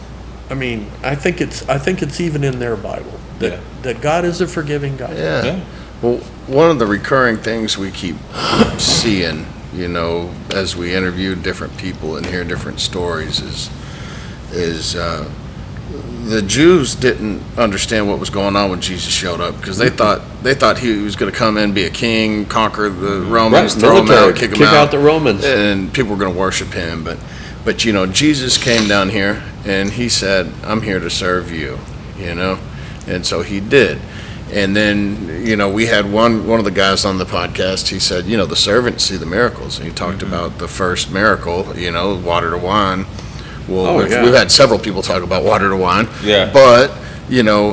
I mean, I think it's even in their Bible that God is a forgiving God.
Yeah. Well, one of the recurring things we keep seeing, you know, as we interview different people and hear different stories is the Jews didn't understand what was going on when Jesus showed up, because they thought he was going to come in, be a king, conquer the Romans, throw them out, kick
out the Romans,
and people were going to worship him. But you know, Jesus came down here and he said, "I'm here to serve you," you know, and so he did. And then, you know, we had one of the guys on the podcast. He said, you know, the servants see the miracles, and he talked about the first miracle, you know, water to wine. Well, we've had several people talk about water to wine. Yeah. But, you know,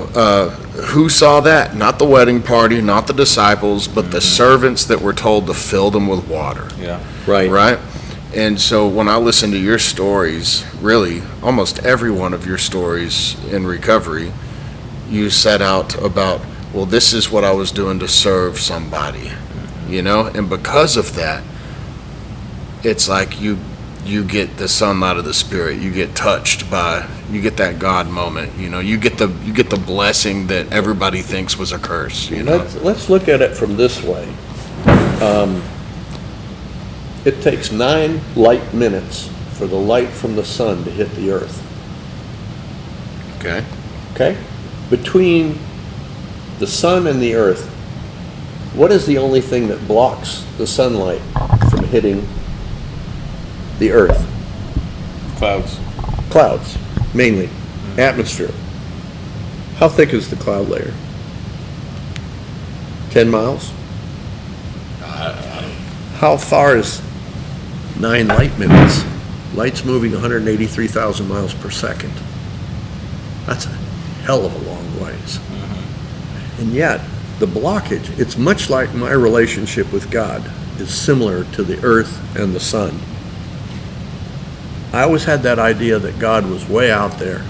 who saw that? Not the wedding party, not the disciples, but the servants that were told to fill them with water.
Yeah.
Right.
Right? And so when I listen to your stories, really, almost every one of your stories in recovery, you set out about, well, this is what I was doing to serve somebody, you know? And because of that, it's like you get the sunlight of the Spirit. You get touched by, you get that God moment, you know? You get the blessing that everybody thinks was a curse, you know?
Let's look at it from this way. It takes 9 light minutes for the light from the sun to hit the earth. Okay? Between the sun and the earth, what is the only thing that blocks the sunlight from hitting the earth? Clouds, mainly. Atmosphere. How thick is the cloud layer? 10 miles? How far is 9 light minutes? Light's moving 183,000 miles per second. That's a hell of a long ways. And yet, the blockage, it's much like my relationship with God, is similar to the earth and the sun. I always had that idea that God was way out there,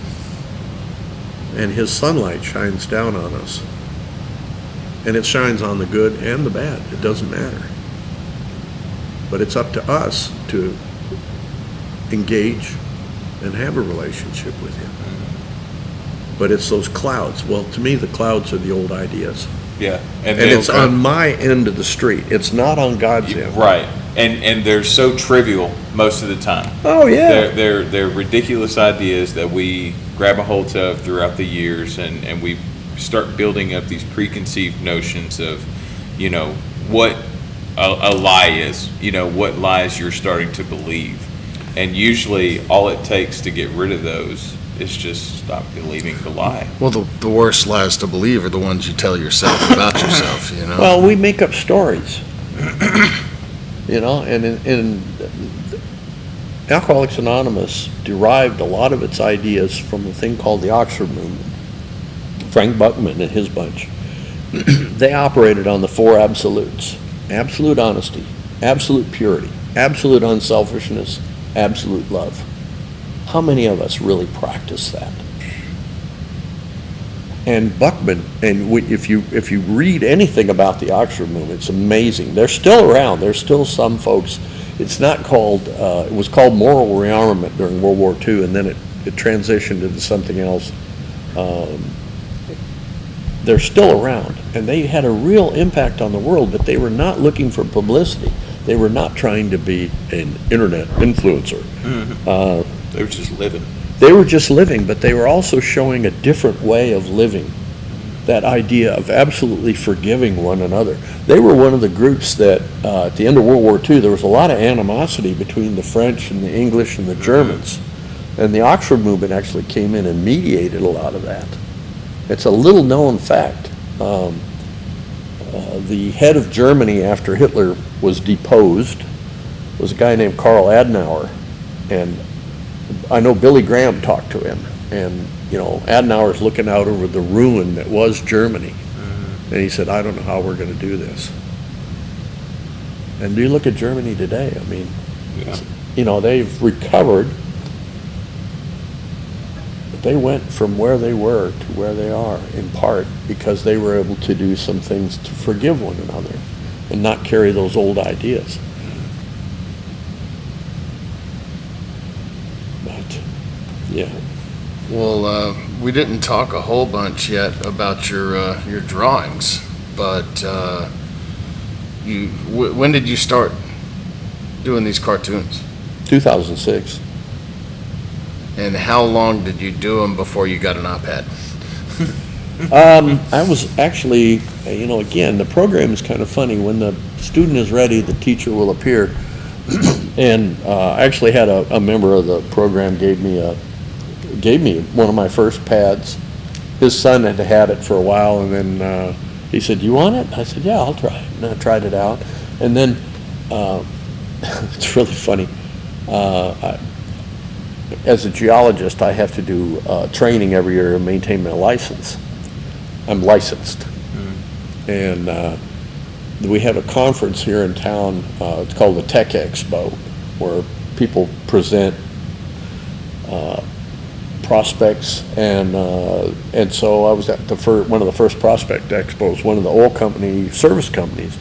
and his sunlight shines down on us. And it shines on the good and the bad. It doesn't matter. But it's up to us to engage and have a relationship with him. But it's those clouds. Well, to me, the clouds are the old ideas.
Yeah.
And it's on my end of the street. It's not on God's end.
Right. And they're so trivial most of the time.
Oh, yeah.
They're ridiculous ideas that we grab a hold of throughout the years, and we start building up these preconceived notions of, you know, what a lie is, you know, what lies you're starting to believe. And usually all it takes to get rid of those is just stop believing the lie.
Well, the worst lies to believe are the ones you tell yourself about yourself, you know?
Well, we make up stories. You know, and in Alcoholics Anonymous derived a lot of its ideas from a thing called the Oxford Movement. Frank Buckman and his bunch. They operated on the 4 absolutes. Absolute honesty, absolute purity, absolute unselfishness, absolute love. How many of us really practice that? And Buckman, and if you read anything about the Oxford Movement, it's amazing. They're still around. There's still some folks. It's not called, it was called moral rearmament during World War II, and then it transitioned into something else. They're still around, and they had a real impact on the world, but they were not looking for publicity. They were not trying to be an internet influencer.
They were just living.
They were just living, but they were also showing a different way of living.
that idea of absolutely forgiving one another. They were one of the groups that, at the end of World War II, there was a lot of animosity between the French and the English and the Germans. And the Oxford movement actually came in and mediated a lot of that. It's a little known fact. The head of Germany after Hitler was deposed was a guy named Karl Adenauer. And I know Billy Graham talked to him. And Adenauer's looking out over the ruin that was Germany. And he said, I don't know how we're going to do this. And you look at Germany today, I mean, they've recovered. But they went from where they were to where they are, in part because they were able to do some things to forgive one another and not carry those old ideas. But, yeah.
Well, we didn't talk a whole bunch yet about your drawings, but when did you start doing these cartoons?
2006.
And how long did you do them before you got an iPad?
I was actually, again, the program is kind of funny. When the student is ready, the teacher will appear. And I actually had a member of the program gave me one of my first pads. His son had it for a while, and then he said, "You want it?" I said, "Yeah, I'll try it." And I tried it out. And then it's really funny. As a geologist, I have to do training every year to maintain my license. I'm licensed. And we have a conference here in town. It's called the Tech Expo, where people present prospects, and so I was at one of the first prospect expos. One of the oil company service companies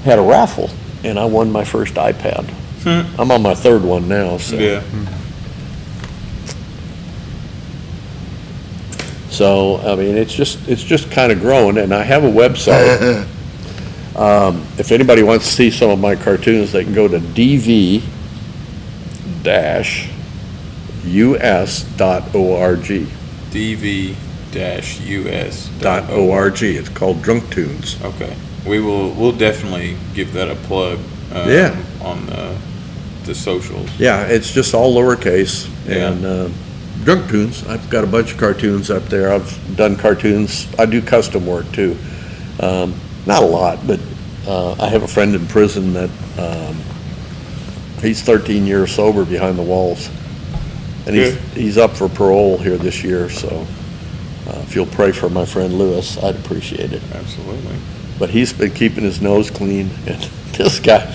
had a raffle, and I won my first iPad. I'm on my third one now. So.
Yeah.
So I mean, it's just kind of growing, and I have a website. If anybody wants to see some of my cartoons, they can go to dv-us.org.
dv-us.org.
It's called Drunk Toons.
Okay. We'll definitely give that a plug on the socials.
Yeah, it's just all lowercase.
Yeah.
And Drunk Toons, I've got a bunch of cartoons up there. I've done cartoons. I do custom work too. Not a lot, but I have a friend in prison that he's 13 years sober behind the walls. And he's up for parole here this year, so if you'll pray for my friend Lewis, I'd appreciate it.
Absolutely.
But he's been keeping his nose clean, and this guy,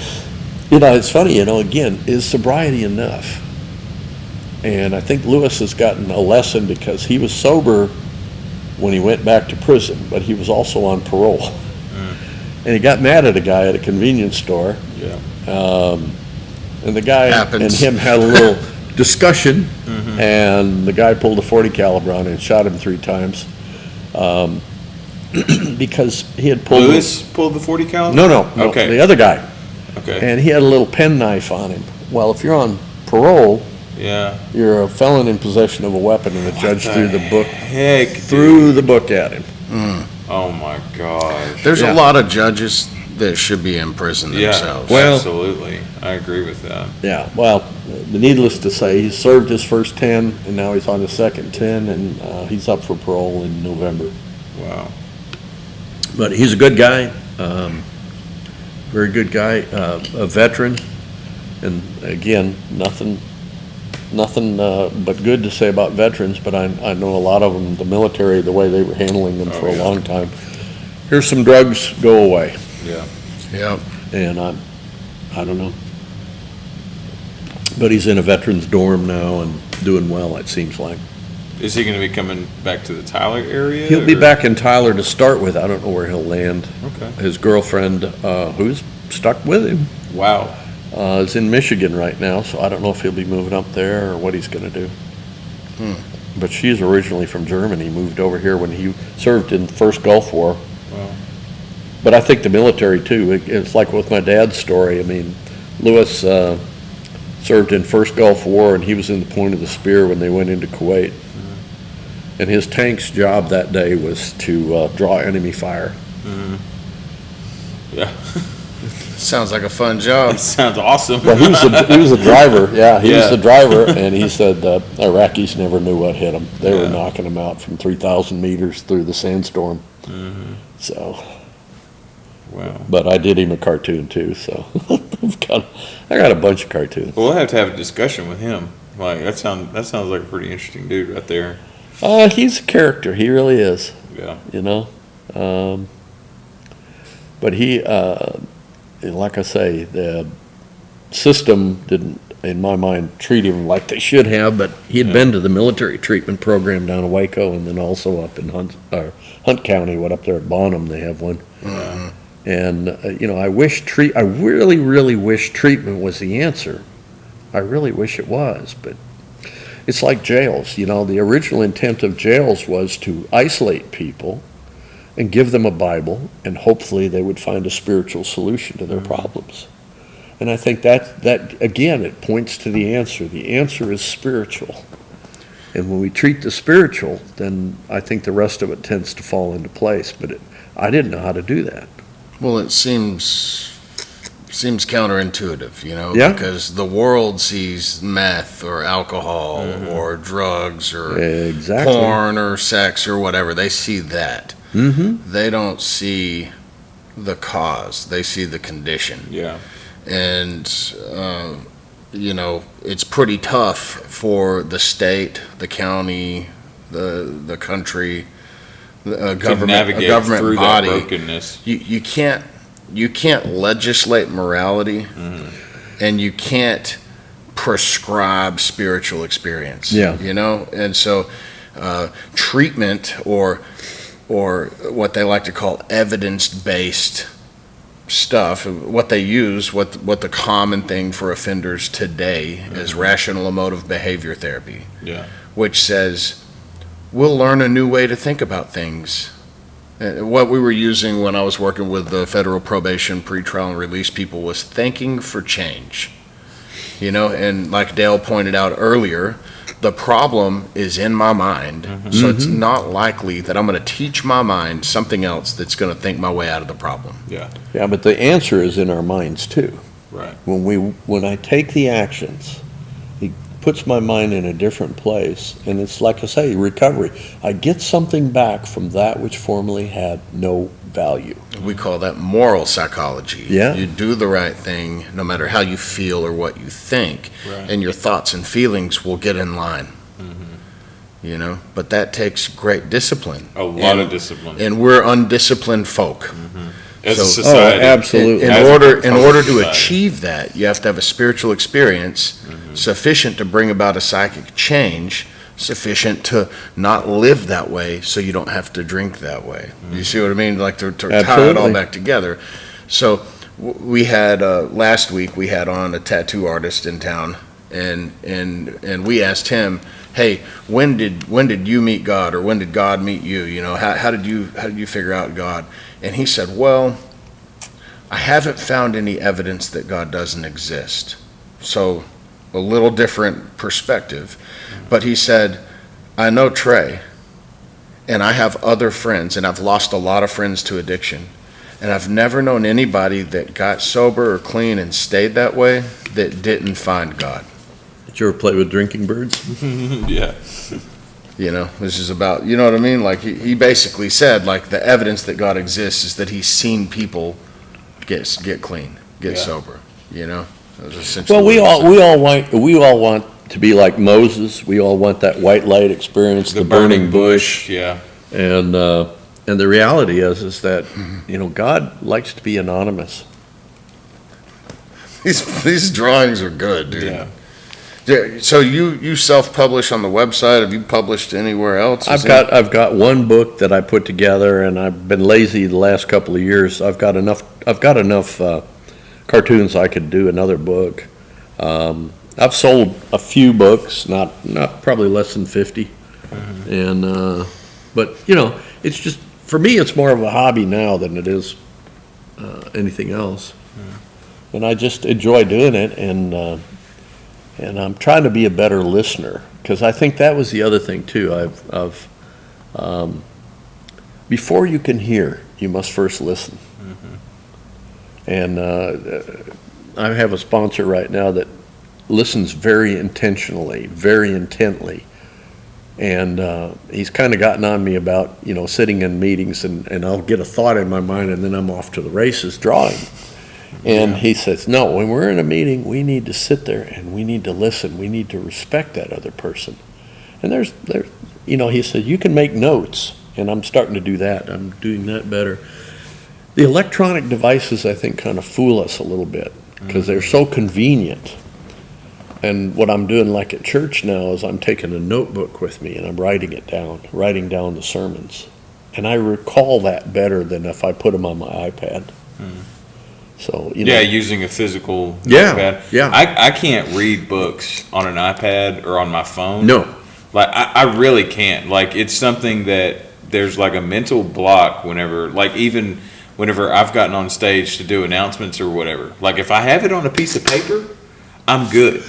it's funny, again, is sobriety enough? And I think Lewis has gotten a lesson because he was sober when he went back to prison, but he was also on parole. And he got mad at a guy at a convenience store.
Yeah.
And the guy and him had a little discussion, and the guy pulled a .40 caliber on him and shot him 3 times because he had pulled.
Lewis pulled the .40 caliber?
No.
Okay.
The other guy.
Okay.
And he had a little penknife on him. Well, if you're on parole, you're a felon in possession of a weapon, and the judge threw the book at him.
Oh my gosh.
There's a lot of judges that should be in prison themselves.
Well, absolutely. I agree with that.
Yeah, well, needless to say, he served his first 10, and now he's on his second 10, and he's up for parole in November.
Wow.
But he's a good guy, very good guy, a veteran, and again, nothing but good to say about veterans, but I know a lot of them, the military, the way they were handling them for a long time. Here's some drugs, go away.
Yeah.
And I don't know. But he's in a veterans dorm now and doing well, it seems like.
Is he going to be coming back to the Tyler area?
He'll be back in Tyler to start with. I don't know where he'll land.
Okay.
His girlfriend, who's stuck with him,
Wow.
is in Michigan right now, so I don't know if he'll be moving up there or what he's going to do. But she's originally from Germany, moved over here when he served in the First Gulf War.
Wow.
But I think the military, too, it's like with my dad's story. I mean, Lewis served in First Gulf War, and he was in the point of the spear when they went into Kuwait. And his tank's job that day was to draw enemy fire.
Yeah.
Sounds like a fun job.
Sounds awesome.
Well, he was a driver, yeah, he was
Yeah.
the driver, and he said Iraqis never knew what hit them. They were
Yeah.
knocking them out from 3,000 meters through the sandstorm. So,
Wow.
but I did him a cartoon too, so I got a bunch of cartoons.
Well, we'll have to have a discussion with him. Like that sounds like a pretty interesting dude right there.
He's a character, he really is,
Yeah.
you know? But he, like I say, the system didn't, in my mind, treat him like they should have, but he had been to the military treatment program down in Waco and then also up in Hunt County, up there at Bonham, they have one. And, I really, really wish treatment was the answer. I really wish it was, but it's like jails, the original intent of jails was to isolate people and give them a Bible, and hopefully they would find a spiritual solution to their problems. And I think that again, it points to the answer. The answer is spiritual. And when we treat the spiritual, then I think the rest of it tends to fall into place. But I didn't know how to do that.
Well, it seems counterintuitive,
Yeah.
because the world sees meth or alcohol or drugs or
Exactly.
porn or sex or whatever. They see that.
Mm-hmm.
They don't see the cause. They see the condition.
Yeah.
And, it's pretty tough for the state, the county, the country, a
To
government,
navigate
a government
through
body.
that brokenness.
You can't legislate morality, and you can't prescribe spiritual experience.
Yeah.
And so treatment or what they like to call evidence-based stuff, what they use, what the common thing for offenders today is rational emotive behavior therapy,
Yeah.
which says we'll learn a new way to think about things. What we were using when I was working with the federal probation, pretrial, and release people was thinking for change. And like Dale pointed out earlier, the problem is in my mind, so it's not likely that I'm going to teach my mind something else that's going to think my way out of the problem.
Yeah.
Yeah, but the answer is in our minds too.
Right.
When I take the actions, he puts my mind in a different place, and it's like I say, recovery. I get something back from that which formerly had no value.
We call that moral psychology.
Yeah.
You do the right thing no matter how you feel or what you think,
Right.
and your thoughts and feelings will get in line. But that takes great discipline.
A lot of discipline.
And we're undisciplined folk.
As
so-
a society.
absolutely.
In
As a
order to
society.
achieve that, you have to have a spiritual experience sufficient to bring about a psychic change, sufficient to not live that way so you don't have to drink that way. You see what I mean? Like to tie it all
Absolutely.
back together. So we had, last week, we had on a tattoo artist in town, and we asked him, hey, when did you meet God, or when did God meet you? How did you figure out God? And he said, well, I haven't found any evidence that God doesn't exist. So a little different perspective. But he said, I know Trey, and I have other friends, and I've lost a lot of friends to addiction. And I've never known anybody that got sober or clean and stayed that way that didn't find God.
Did you ever play with drinking birds?
Yeah.
This is about, you know what I mean? Like he basically said, like the evidence that God exists is that he's seen people get clean, get
Yeah.
sober, That was essentially
Well,
what he said.
we all want to be like Moses. We all want that white light experience, the burning bush.
Yeah.
And the reality is that, God likes to be anonymous.
These drawings are good, dude.
Yeah.
Yeah, so you self-publish on the website? Have you published anywhere else?
I've got one book that I put together, and I've been lazy the last couple of years. I've got enough cartoons I could do another book. I've sold a few books, not probably less than 50. And but it's just, for me, it's more of a hobby now than it is anything else. And I just enjoy doing it, and I'm trying to be a better listener, because I think that was the other thing too. Before you can hear, you must first listen. And I have a sponsor right now that listens very intentionally, very intently. And he's kind of gotten on me about, sitting in meetings and I'll get a thought in my mind and then I'm off to the races drawing. And he says, no, when we're in a meeting, we need to sit there and we need to listen. We need to respect that other person. And he said, you can make notes. And I'm starting to do that. I'm doing that better. The electronic devices, I think, kind of fool us a little bit because they're so convenient. And what I'm doing, like at church now, is I'm taking a notebook with me and I'm writing down the sermons. And I recall that better than if I put them on my iPad. So,
using a physical
iPad. Yeah.
I can't read books on an iPad or on my phone.
No.
Like, I really can't. Like, it's something that there's like a mental block whenever I've gotten on stage to do announcements or whatever. Like, if I have it on a piece of paper, I'm good.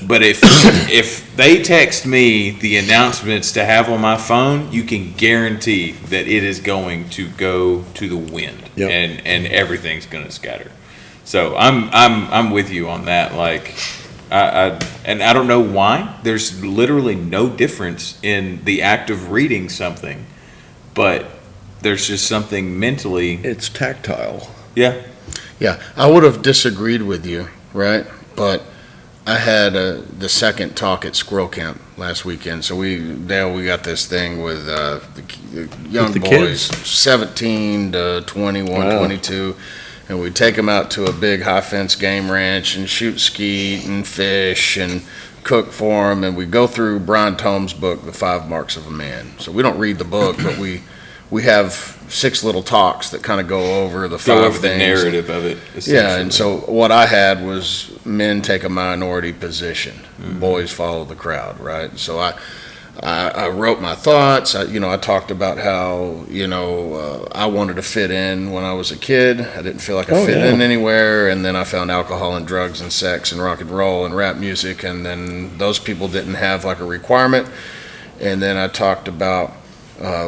But if they text me the announcements to have on my phone, you can guarantee that it is going to go to the wind.
Yep.
And everything's going to scatter. So I'm with you on that. Like, I don't know why. There's literally no difference in the act of reading something, but there's just something mentally.
It's tactile.
Yeah.
Yeah, I would have disagreed with you, right? But I had the second talk at Squirrel Camp last weekend. So we got this thing with the young
the
boys,
kids?
17 to 21,
Wow.
22. And we take them out to a big high fence game ranch and shoot skeet and fish and cook for them. And we go through Brian Tome's book, The 5 Marks of a Man. So we don't read the book, but we have 6 little talks that kind of go over the 5 things.
The narrative of it.
Yeah, and so what I had was men take a minority position, boys follow the crowd, right? So I wrote my thoughts. I talked about how I wanted to fit in when I was a kid. I didn't feel like I fit in anywhere, and then I found alcohol and drugs and sex and rock and roll and rap music, and then those people didn't have like a requirement. And then I talked about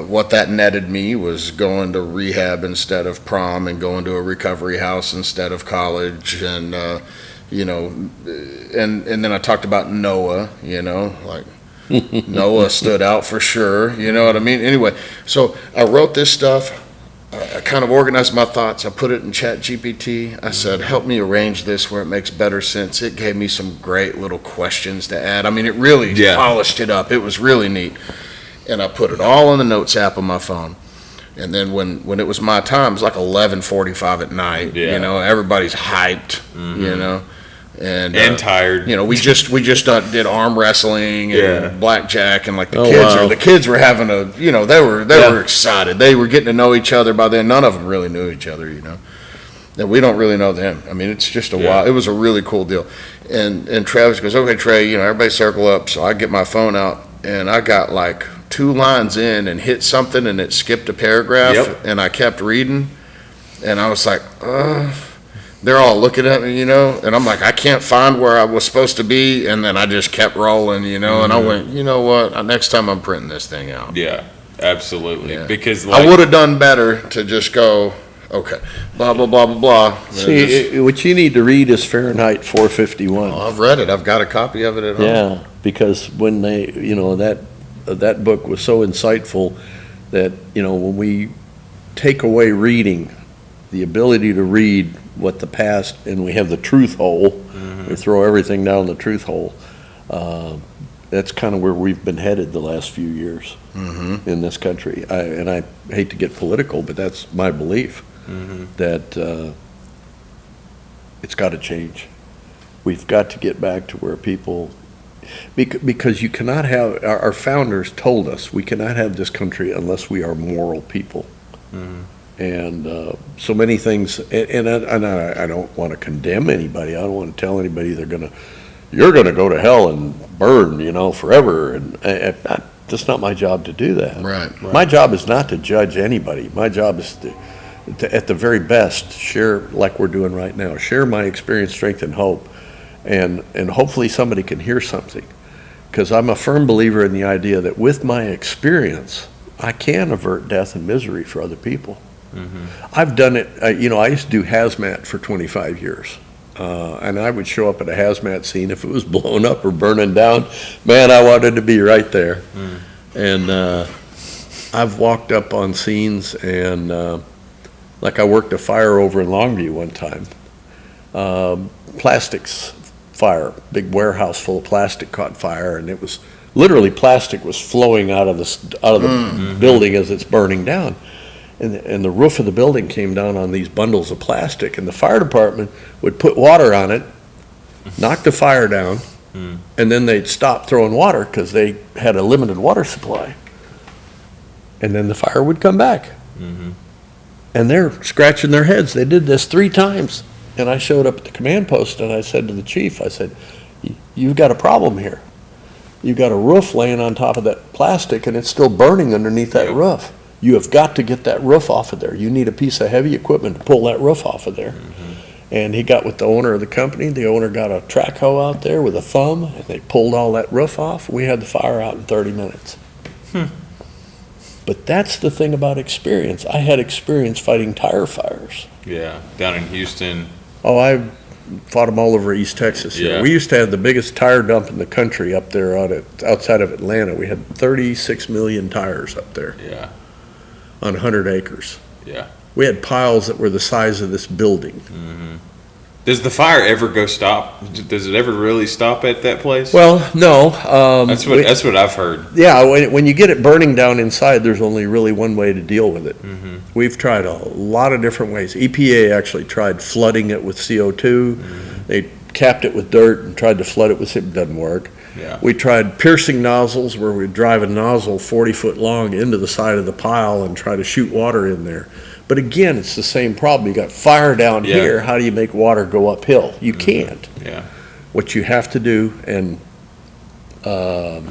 what that netted me was going to rehab instead of prom and going to a recovery house instead of college, and and then I talked about Noah, like Noah stood out for sure, you know what I mean? Anyway, so I wrote this stuff. I kind of organized my thoughts. I put it in Chat GPT. I said, help me arrange this where it makes better sense. It gave me some great little questions to add. I mean, it really polished it up. It was really neat. And I put it all in the notes app on my phone. And then when it was my time, it was like 11:45 at night. Everybody's hyped, and
tired.
We just did arm wrestling and blackjack, and like
the
kids were having they were excited. They were getting to know each other by then. None of them really knew each other, and we don't really know them. I mean, it's just a while. It was a really cool deal. And Travis goes, okay, Trey, everybody circle up. So I get my phone out, and I got like 2 lines in and hit something, and it skipped a paragraph, and I kept reading, and I was like, they're all looking at me, and I'm like, I can't find where I was supposed to be, and then I just kept rolling, and I went, you know what, next time I'm printing this thing out.
Yeah, absolutely.
Yeah.
Because
I would have done better to just go, okay, blah, blah, blah, blah, blah.
See, what you need to read is Fahrenheit 451.
I've read it. I've got a copy of it at home.
Yeah, because when they, that book was so insightful that, when we take away reading, the ability to read what the past, and we have the truth hole, we throw everything down the truth hole, that's kind of where we've been headed the last few years in this country. I hate to get political, but that's my belief, that it's got to change. We've got to get back to where people, because you cannot have, our founders told us, we cannot have this country unless we are moral people. And so many things, and I don't want to condemn anybody. I don't want to tell anybody you're going to go to hell and burn, forever. And that's not my job to do that.
Right.
My job is not to judge anybody. My job is to, at the very best, share like we're doing right now, share my experience, strength, and hope. And hopefully somebody can hear something. Because I'm a firm believer in the idea that with my experience, I can avert death and misery for other people. I've done it, I used to do hazmat for 25 years. And I would show up at a hazmat scene if it was blown up or burning down. Man, I wanted to be right there. And I've walked up on scenes and, like I worked a fire over in Longview one time. Plastics fire, big warehouse full of plastic caught fire, and it was literally plastic was flowing out of the building as it's burning down. And the roof of the building came down on these bundles of plastic, and the fire department would put water on it, knock the fire down, and then they'd stop throwing water because they had a limited water supply. And then the fire would come back. And they're scratching their heads. They did this 3 times. And I showed up at the command post and I said to the chief, I said, you've got a problem here. You've got a roof laying on top of that plastic and it's still burning underneath that roof. You have got to get that roof off of there. You need a piece of heavy equipment to pull that roof off of there. And he got with the owner of the company. The owner got a track hoe out there with a thumb, and they pulled all that roof off. We had the fire out in 30 minutes. But that's the thing about experience. I had experience fighting tire fires.
Yeah, down in Houston.
Oh, I fought them all over East Texas here.
Yeah.
We used to have the biggest tire dump in the country up there outside of Atlanta. We had 36 million tires up there
Yeah,
on 100 acres.
yeah.
We had piles that were the size of this building.
Does the fire ever stop? Does it ever really stop at that place?
Well, no.
That's what I've heard.
Yeah, when you get it burning down inside, there's only really one way to deal with it. We've tried a lot of different ways. EPA actually tried flooding it with CO2. They capped it with dirt and tried to flood it with it. Doesn't work.
Yeah.
We tried piercing nozzles where we'd drive a nozzle 40 foot long into the side of the pile and try to shoot water in there. But again, it's the same problem. You got fire down here. How do you make water go uphill? You can't.
Yeah.
What you have to do, and the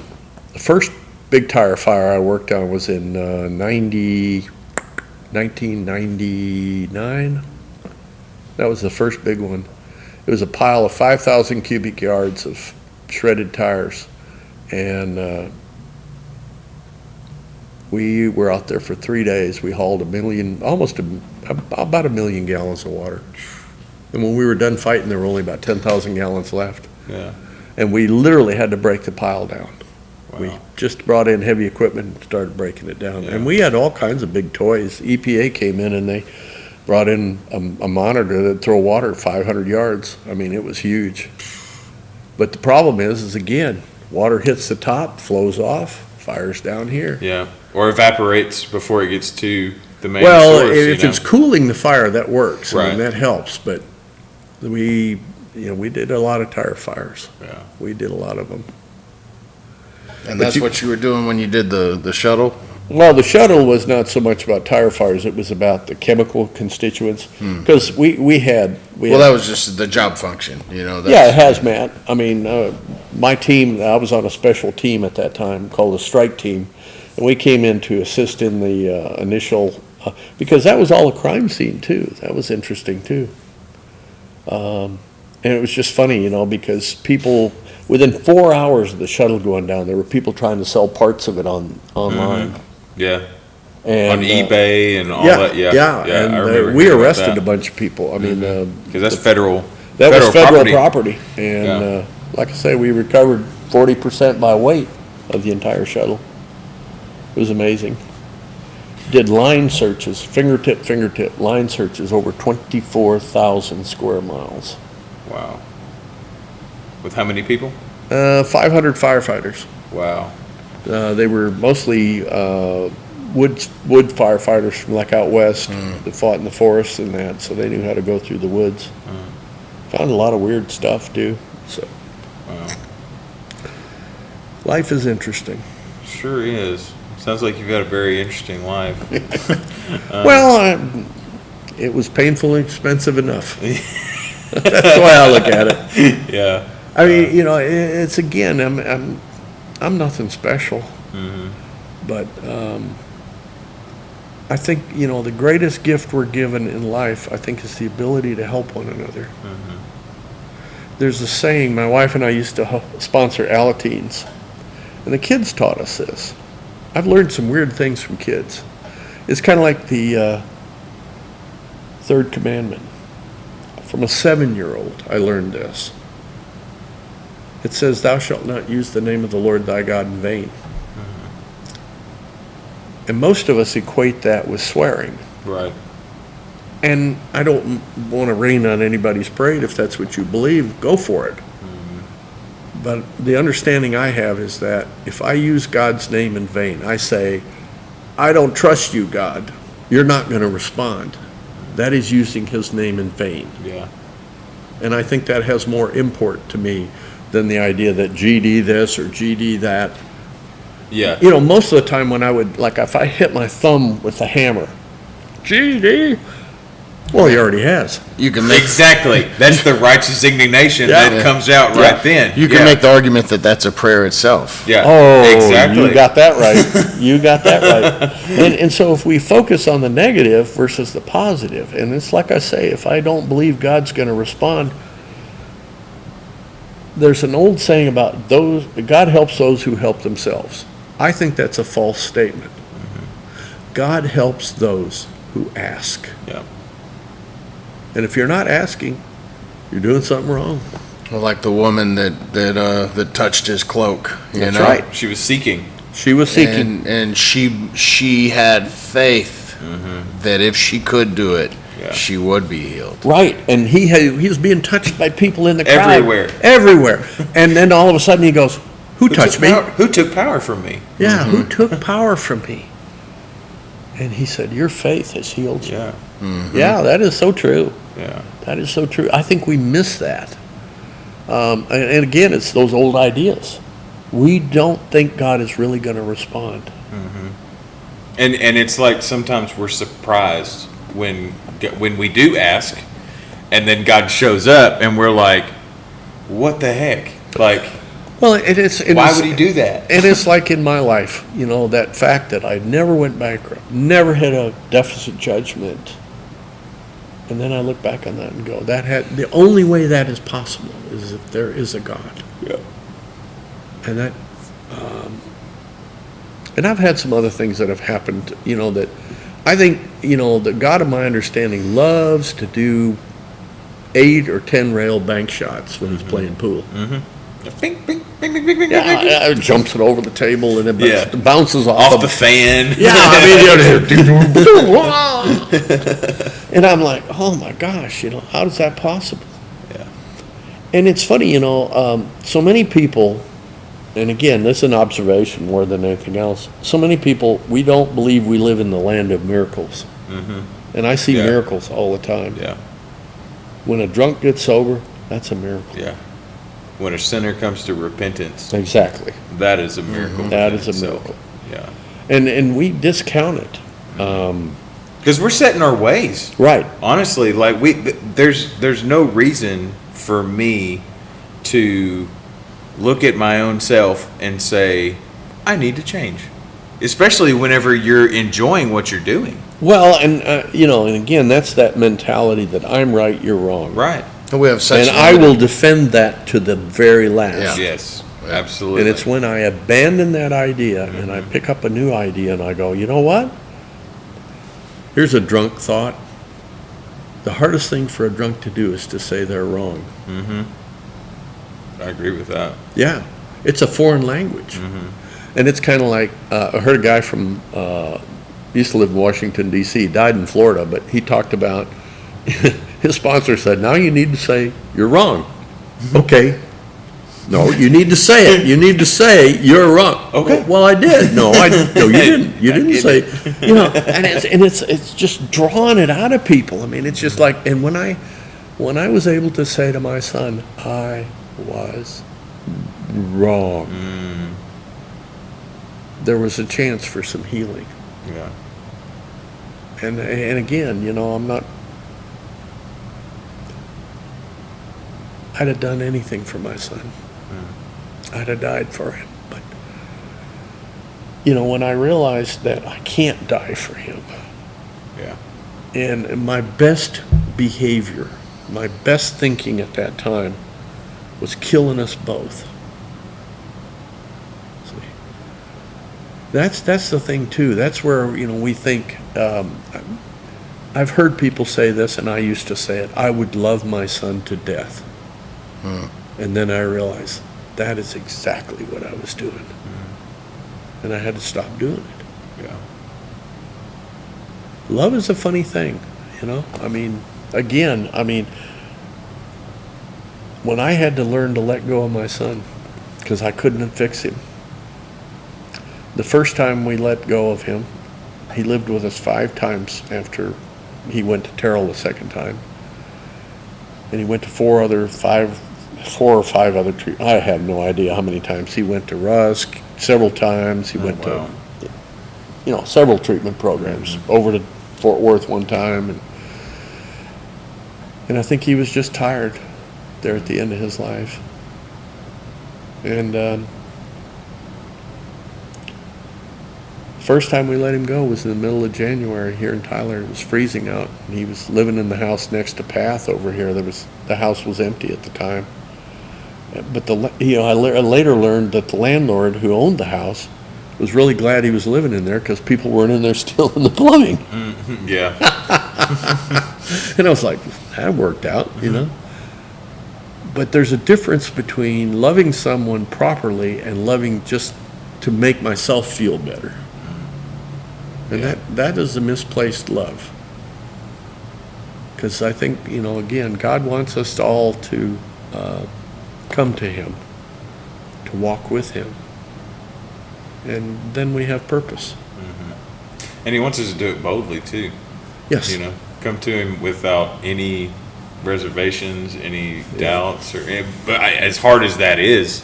first big tire fire I worked on was in 1999. That was the first big one. It was a pile of 5,000 cubic yards of shredded tires. And we were out there for 3 days. We hauled about 1 million gallons of water. And when we were done fighting, there were only about 10,000 gallons left.
Yeah.
And we literally had to break the pile down.
Wow.
We just brought in heavy equipment and started breaking it down.
Yeah.
And we had all kinds of big toys. EPA came in and they brought in a monitor that'd throw water 500 yards. I mean, it was huge. But the problem is again, water hits the top, flows off, fire's down here.
Yeah. Or evaporates before it gets to the main
Well,
source.
if it's cooling the fire, that works. I
Right.
mean, that helps. But we did a lot of tire fires.
Yeah.
We did a lot of them.
And
But
that's
you-
what you were doing when you did the shuttle?
Well, the shuttle was not so much about tire fires. It was about the chemical constituents. Because we had.
Well, that was just the job function, you know?
Yeah, hazmat. I mean, my team, I was on a special team at that time called the strike team. And we came in to assist in the initial, because that was all a crime scene too. That was interesting too. And it was just funny, because people, within 4 hours of the shuttle going down, there were people trying to sell parts of it online.
Yeah.
And,
On eBay and all
yeah,
that. Yeah.
yeah.
I
And
remember
we
hearing about
arrested
that.
a bunch of people. I mean,
Because that's federal.
that was federal
property.
property. And
Yeah.
like I say, we recovered 40% by weight of the entire shuttle. It was amazing. Did line searches, fingertip line searches over 24,000 square miles.
Wow. With how many people?
500 firefighters.
Wow.
They were mostly wood firefighters from like out west that fought in the forests and that, so they knew how to go through the woods. Found a lot of weird stuff too. So
Wow.
life is interesting.
Sure is. Sounds like you've got a very interesting life.
Well, it was painful and expensive enough. That's the way I look at it.
Yeah.
I mean, it's again, I'm nothing special, but I think the greatest gift we're given in life, I think, is the ability to help one another. There's a saying. My wife and I used to sponsor Alateens, and the kids taught us this. I've learned some weird things from kids. It's kind of like the third commandment. From a 7-year-old, I learned this. It says, "Thou shalt not use the name of the Lord thy God in vain." And most of us equate that with swearing.
Right.
And I don't want to rain on anybody's parade. If that's what you believe, go for it. But the understanding I have is that if I use God's name in vain, I say, "I don't trust you, God," you're not going to respond. That is using his name in vain.
Yeah.
And I think that has more import to me than the idea that GD this or GD that.
Yeah.
You know, most of the time when I would, like if I hit my thumb with a hammer, GD, well, he already has.
You can make
Exactly. That's the righteous indignation
Yeah.
that comes out
Yeah.
right then.
You can
Yeah.
make the argument that that's a prayer itself.
Yeah.
Oh,
exactly.
you got that right. You got that right. And so if we focus on the negative versus the positive, and it's like I say, if I don't believe God's going to respond, there's an old saying about those, God helps those who help themselves. I think that's a false statement. God helps those who ask.
Yeah.
And if you're not asking, you're doing something wrong.
Well, like the woman that touched his cloak. You
That's
know?
right.
She was seeking.
She was seeking.
And she had faith that if she could do it,
Yeah.
she would be healed.
Right, and he was being touched by people in the crowd.
Everywhere.
Everywhere. And then all of a sudden he goes, who touched me?
Who took power from me?
Yeah, who took power from me? And he said, your faith has healed you.
Yeah.
Yeah, that is so true.
Yeah.
That is so true. I think we miss that. And again, it's those old ideas. We don't think God is really going to respond.
And it's like sometimes we're surprised when we do ask, and then God shows up, and we're like, "What the heck?" Like,
Well, it
why
is-
would He do that?
And it's like in my life, you know, that fact that I never went bankrupt, never had a deficit judgment. And then I look back on that and go, the only way that is possible is if there is a God.
Yeah.
And that, and I've had some other things that have happened, you know, that I think, you know, the God of my understanding loves to do 8 or 10 rail bank shots when he's playing pool.
Bing, bing, bing, bing, bing, bing,
Yeah,
bing, bing.
it jumps it over the table and it
Yeah.
bounces
Off the fan.
Yeah, I mean, and I'm like, oh my gosh, you know, how is that possible?
Yeah.
And it's funny, you know, so many people, and again, this is an observation more than anything else. So many people, we don't believe we live in the land of miracles. And I see
Yeah.
miracles all the time.
Yeah.
When a drunk gets sober, that's a miracle.
Yeah. When a sinner comes to repentance,
Exactly.
that is a miracle.
That
within
is a
itself.
miracle.
Yeah.
And we discount it.
Because we're set in our ways.
Right.
Honestly, like there's no reason for me to look at my own self and say, I need to change. Especially whenever you're enjoying what you're doing.
Well, and, you know, and again, that's that mentality that I'm right, you're wrong.
Right.
We have such
And I will defend that to the very last.
Yeah.
Yes. Absolutely.
And it's when I abandon that idea and I pick up a new idea and I go, you know what? Here's a drunk thought. The hardest thing for a drunk to do is to say they're wrong.
I agree with that.
Yeah, it's a foreign language. And it's kind of like, I heard a guy from, used to live in Washington, D.C., died in Florida, but he talked about, his sponsor said, now you need to say, you're wrong. Okay. No, you need to say it. You need to say, you're wrong.
Okay.
Well, I did. No, you didn't. You didn't say, you know, and it's just drawing it out of people. I mean, it's just like, and when I was able to say to my son, I was wrong, there was a chance for some healing.
Yeah.
And again, you know, I'd have done anything for my son. I'd have died for him. But, you know, when I realized that I can't die for him,
Yeah.
and my best behavior, my best thinking at that time was killing us both. See? That's the thing too. That's where, we think, I've heard people say this, and I used to say it, I would love my son to death. And then I realized that is exactly what I was doing. And I had to stop doing it.
Yeah.
Love is a funny thing, when I had to learn to let go of my son, because I couldn't fix him. The first time we let go of him, he lived with us 5 times after he went to Terrell the second time. And he went to 4 or 5 other treatments. I have no idea how many times. He went to Rusk several times. He went
wow.
to, several treatment programs. Over to Fort Worth one time. And I think he was just tired there at the end of his life. And first time we let him go was in the middle of January here in Tyler. It was freezing out, and he was living in the house next to Path over here. The house was empty at the time. But I later learned that the landlord who owned the house was really glad he was living in there because people weren't in there still in the plumbing.
Mm-hmm. Yeah.
And I was like, that worked out, But there's a difference between loving someone properly and loving just to make myself feel better. And that is a misplaced love. Because I think, again, God wants us all to come to Him, to walk with Him. And then we have purpose.
And He wants us to do it boldly, too.
Yes.
Come to Him without any reservations, any doubts, but as hard as that is,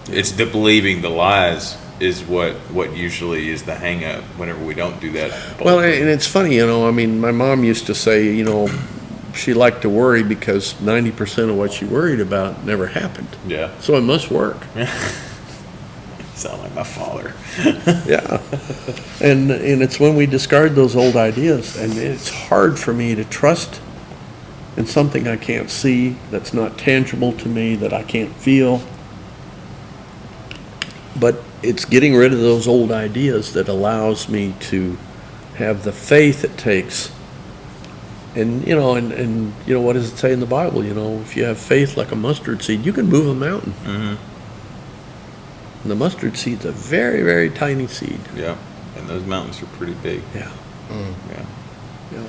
it's the believing the lies is what usually is the hang up whenever we don't do that.
Well, and it's funny, my mom used to say, she liked to worry because 90% of what she worried about never happened.
Yeah.
So it must work.
Sound like my father.
Yeah. And it's when we discard those old ideas, and it's hard for me to trust in something I can't see, that's not tangible to me, that I can't feel. But it's getting rid of those old ideas that allows me to have the faith it takes. And what does it say in the Bible? If you have faith like a mustard seed, you can move a mountain.
Mm-hmm.
And the mustard seed's a very, very tiny seed.
Yeah, and those mountains are pretty big.
Yeah.
Yeah.
Yeah.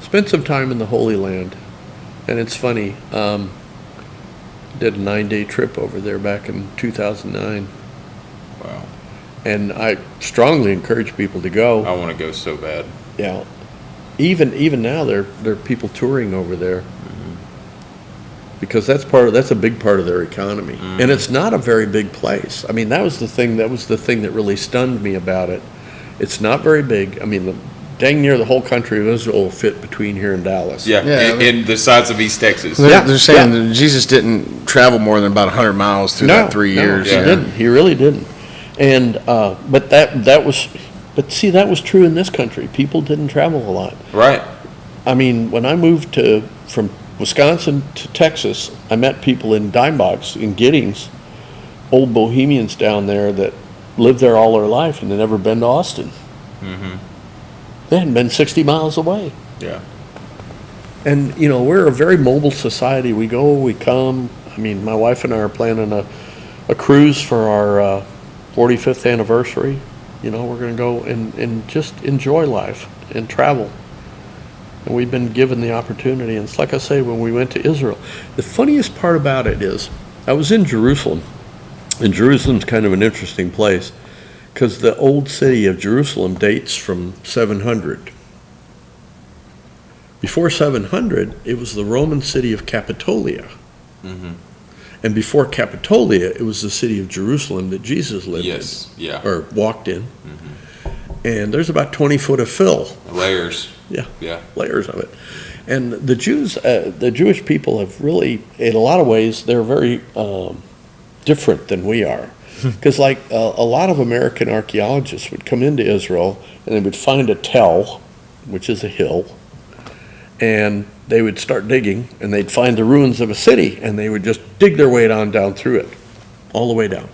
Spent some time in the Holy Land, and it's funny. Did a 9-day trip over there back in 2009.
Wow.
And I strongly encourage people to go.
I want to go so bad.
Yeah. Even now, there are people touring over there. Because that's a big part of their economy. And it's not a very big place. I mean, that was the thing that really stunned me about it. It's not very big. I mean, dang near the whole country of Israel will fit between here and Dallas.
Yeah, in the sides of East Texas.
They're saying that Jesus didn't travel more than about 100 miles through that 3 years.
No, he didn't. He really didn't. And but that was true in this country. People didn't travel a lot.
Right.
I mean, when I moved from Wisconsin to Texas, I met people in Dimebox, in Giddings, old Bohemians down there that lived there all their life and had never been to Austin.
Mm-hmm.
They hadn't been 60 miles away.
Yeah.
And, we're a very mobile society. We go, we come. I mean, my wife and I are planning a cruise for our 45th anniversary. We're going to go and just enjoy life and travel. And we've been given the opportunity. And it's like I say, when we went to Israel, the funniest part about it is I was in Jerusalem. And Jerusalem's kind of an interesting place because the old city of Jerusalem dates from 700. Before 700, it was the Roman city of Capitolia.
Mm-hmm.
And before Capitolia, it was the city of Jerusalem that Jesus lived in. Or walked in.
Mm-hmm.
And there's about 20 foot of fill.
Layers.
Yeah, layers of it. And the Jewish people have really, in a lot of ways, they're very different than we are. Because a lot of American archaeologists would come into Israel and they would find a tell, which is a hill, and they would start digging and they'd find the ruins of a city and they would just dig their way down through it, all the way down.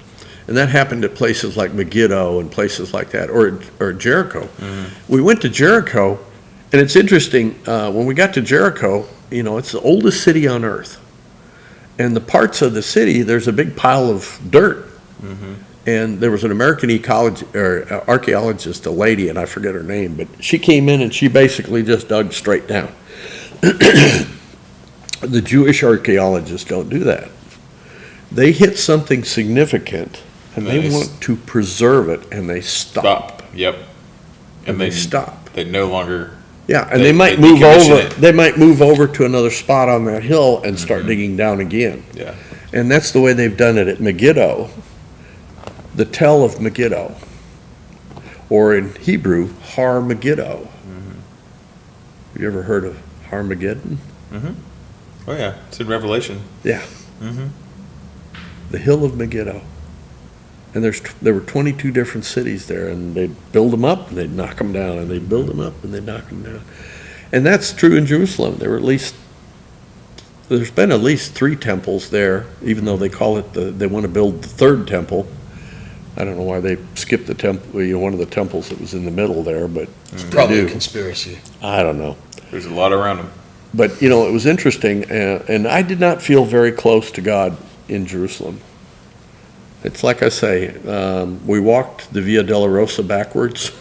And that happened at places like Megiddo and places like that, or Jericho. We went to Jericho, and it's interesting, when we got to Jericho, it's the oldest city on earth. And the parts of the city, there's a big pile of dirt. And there was an American archaeologist, a lady, and I forget her name, but she came in and she basically just dug straight down. The Jewish archaeologists don't do that. They hit something significant, and they want to preserve it, and they stop.
Yep.
And they stop.
They no longer.
Yeah, and they might move over. They might move over to another spot on that hill and start digging down again.
Yeah.
And that's the way they've done it at Megiddo, the Tell of Megiddo, or in Hebrew, Har Megiddo. Have you ever heard of Harmageddon?
Oh yeah, it's in Revelation.
Yeah. The hill of Megiddo. And there were 22 different cities there, and they'd build them up and they'd knock them down, and they'd build them up and they'd knock them down. And that's true in Jerusalem. There's been at least 3 temples there, even though they call it they want to build the 3rd temple. I don't know why they skipped the temple, one of the temples that was in the middle there, but
It's probably a conspiracy.
I don't know.
There's a lot around them.
But, it was interesting, and I did not feel very close to God in Jerusalem. It's like I say, we walked the Via Dolorosa backwards.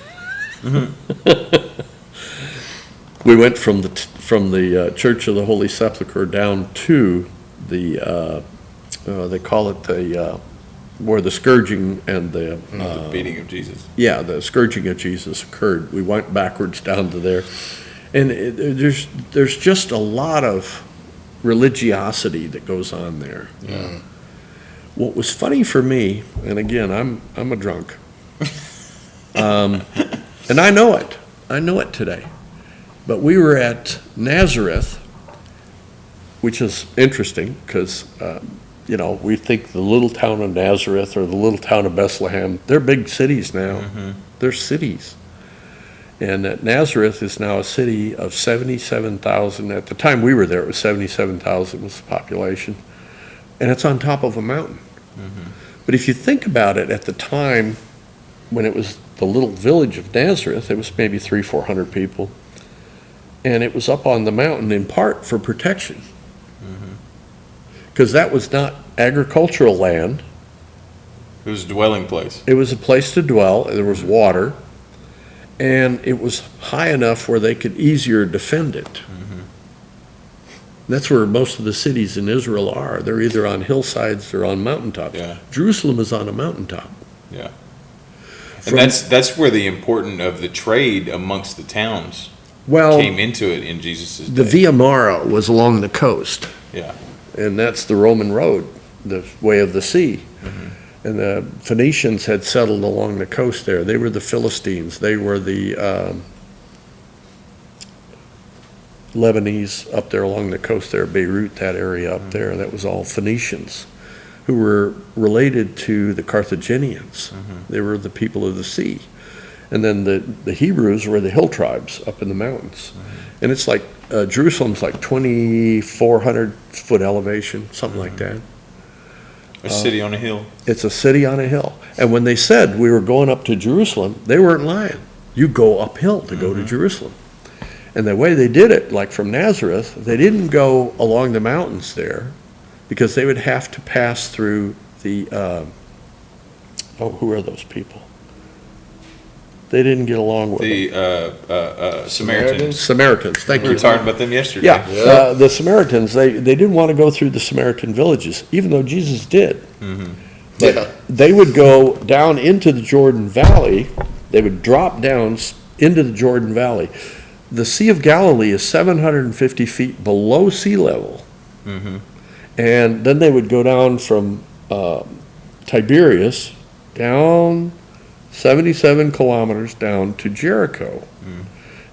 We went from the Church of the Holy Sepulchre down to the, they call it where the scourging and the
beating of Jesus.
Yeah, the scourging of Jesus occurred. We went backwards down to there. And there's just a lot of religiosity that goes on there. What was funny for me, and again, I'm a drunk, and I know it today, but we were at Nazareth, which is interesting because, we think the little town of Nazareth or the little town of Bethlehem, they're big cities now. They're cities. And Nazareth is now a city of 77,000. At the time we were there, it was 77,000 was the population. And it's on top of a mountain. But if you think about it, at the time when it was the little village of Nazareth, it was maybe 300-400 people. And it was up on the mountain in part for protection. Because that was not agricultural land.
It was a dwelling place.
It was a place to dwell. There was water. And it was high enough where they could easier defend it. That's where most of the cities in Israel are. They're either on hillsides or on mountaintops.
Yeah.
Jerusalem is on a mountaintop.
Yeah. And that's where the importance of the trade amongst the towns came into it in Jesus' day.
The Via Mara was along the coast.
Yeah.
And that's the Roman road, the way of the sea. And the Phoenicians had settled along the coast there. They were the Philistines. They were the Lebanese up there along the coast there, Beirut, that area up there. That was all Phoenicians who were related to the Carthaginians. They were the people of the sea. And then the Hebrews were the hill tribes up in the mountains. And it's like, Jerusalem's like 2,400 foot elevation, something like that.
A city on a hill.
It's a city on a hill. And when they said we were going up to Jerusalem, they weren't lying. You go uphill to go to Jerusalem. And the way they did it, like from Nazareth, they didn't go along the mountains there because they would have to pass through the, who are those people? They didn't get along with
The Samaritans.
Samaritans, thank
We
you.
were talking about them yesterday.
Yeah, the Samaritans, they didn't want to go through the Samaritan villages, even though Jesus did. But they would go down into the Jordan Valley. They would drop down into the Jordan Valley. The Sea of Galilee is 750 feet below sea level. And then they would go down from Tiberias down 77 kilometers down to Jericho.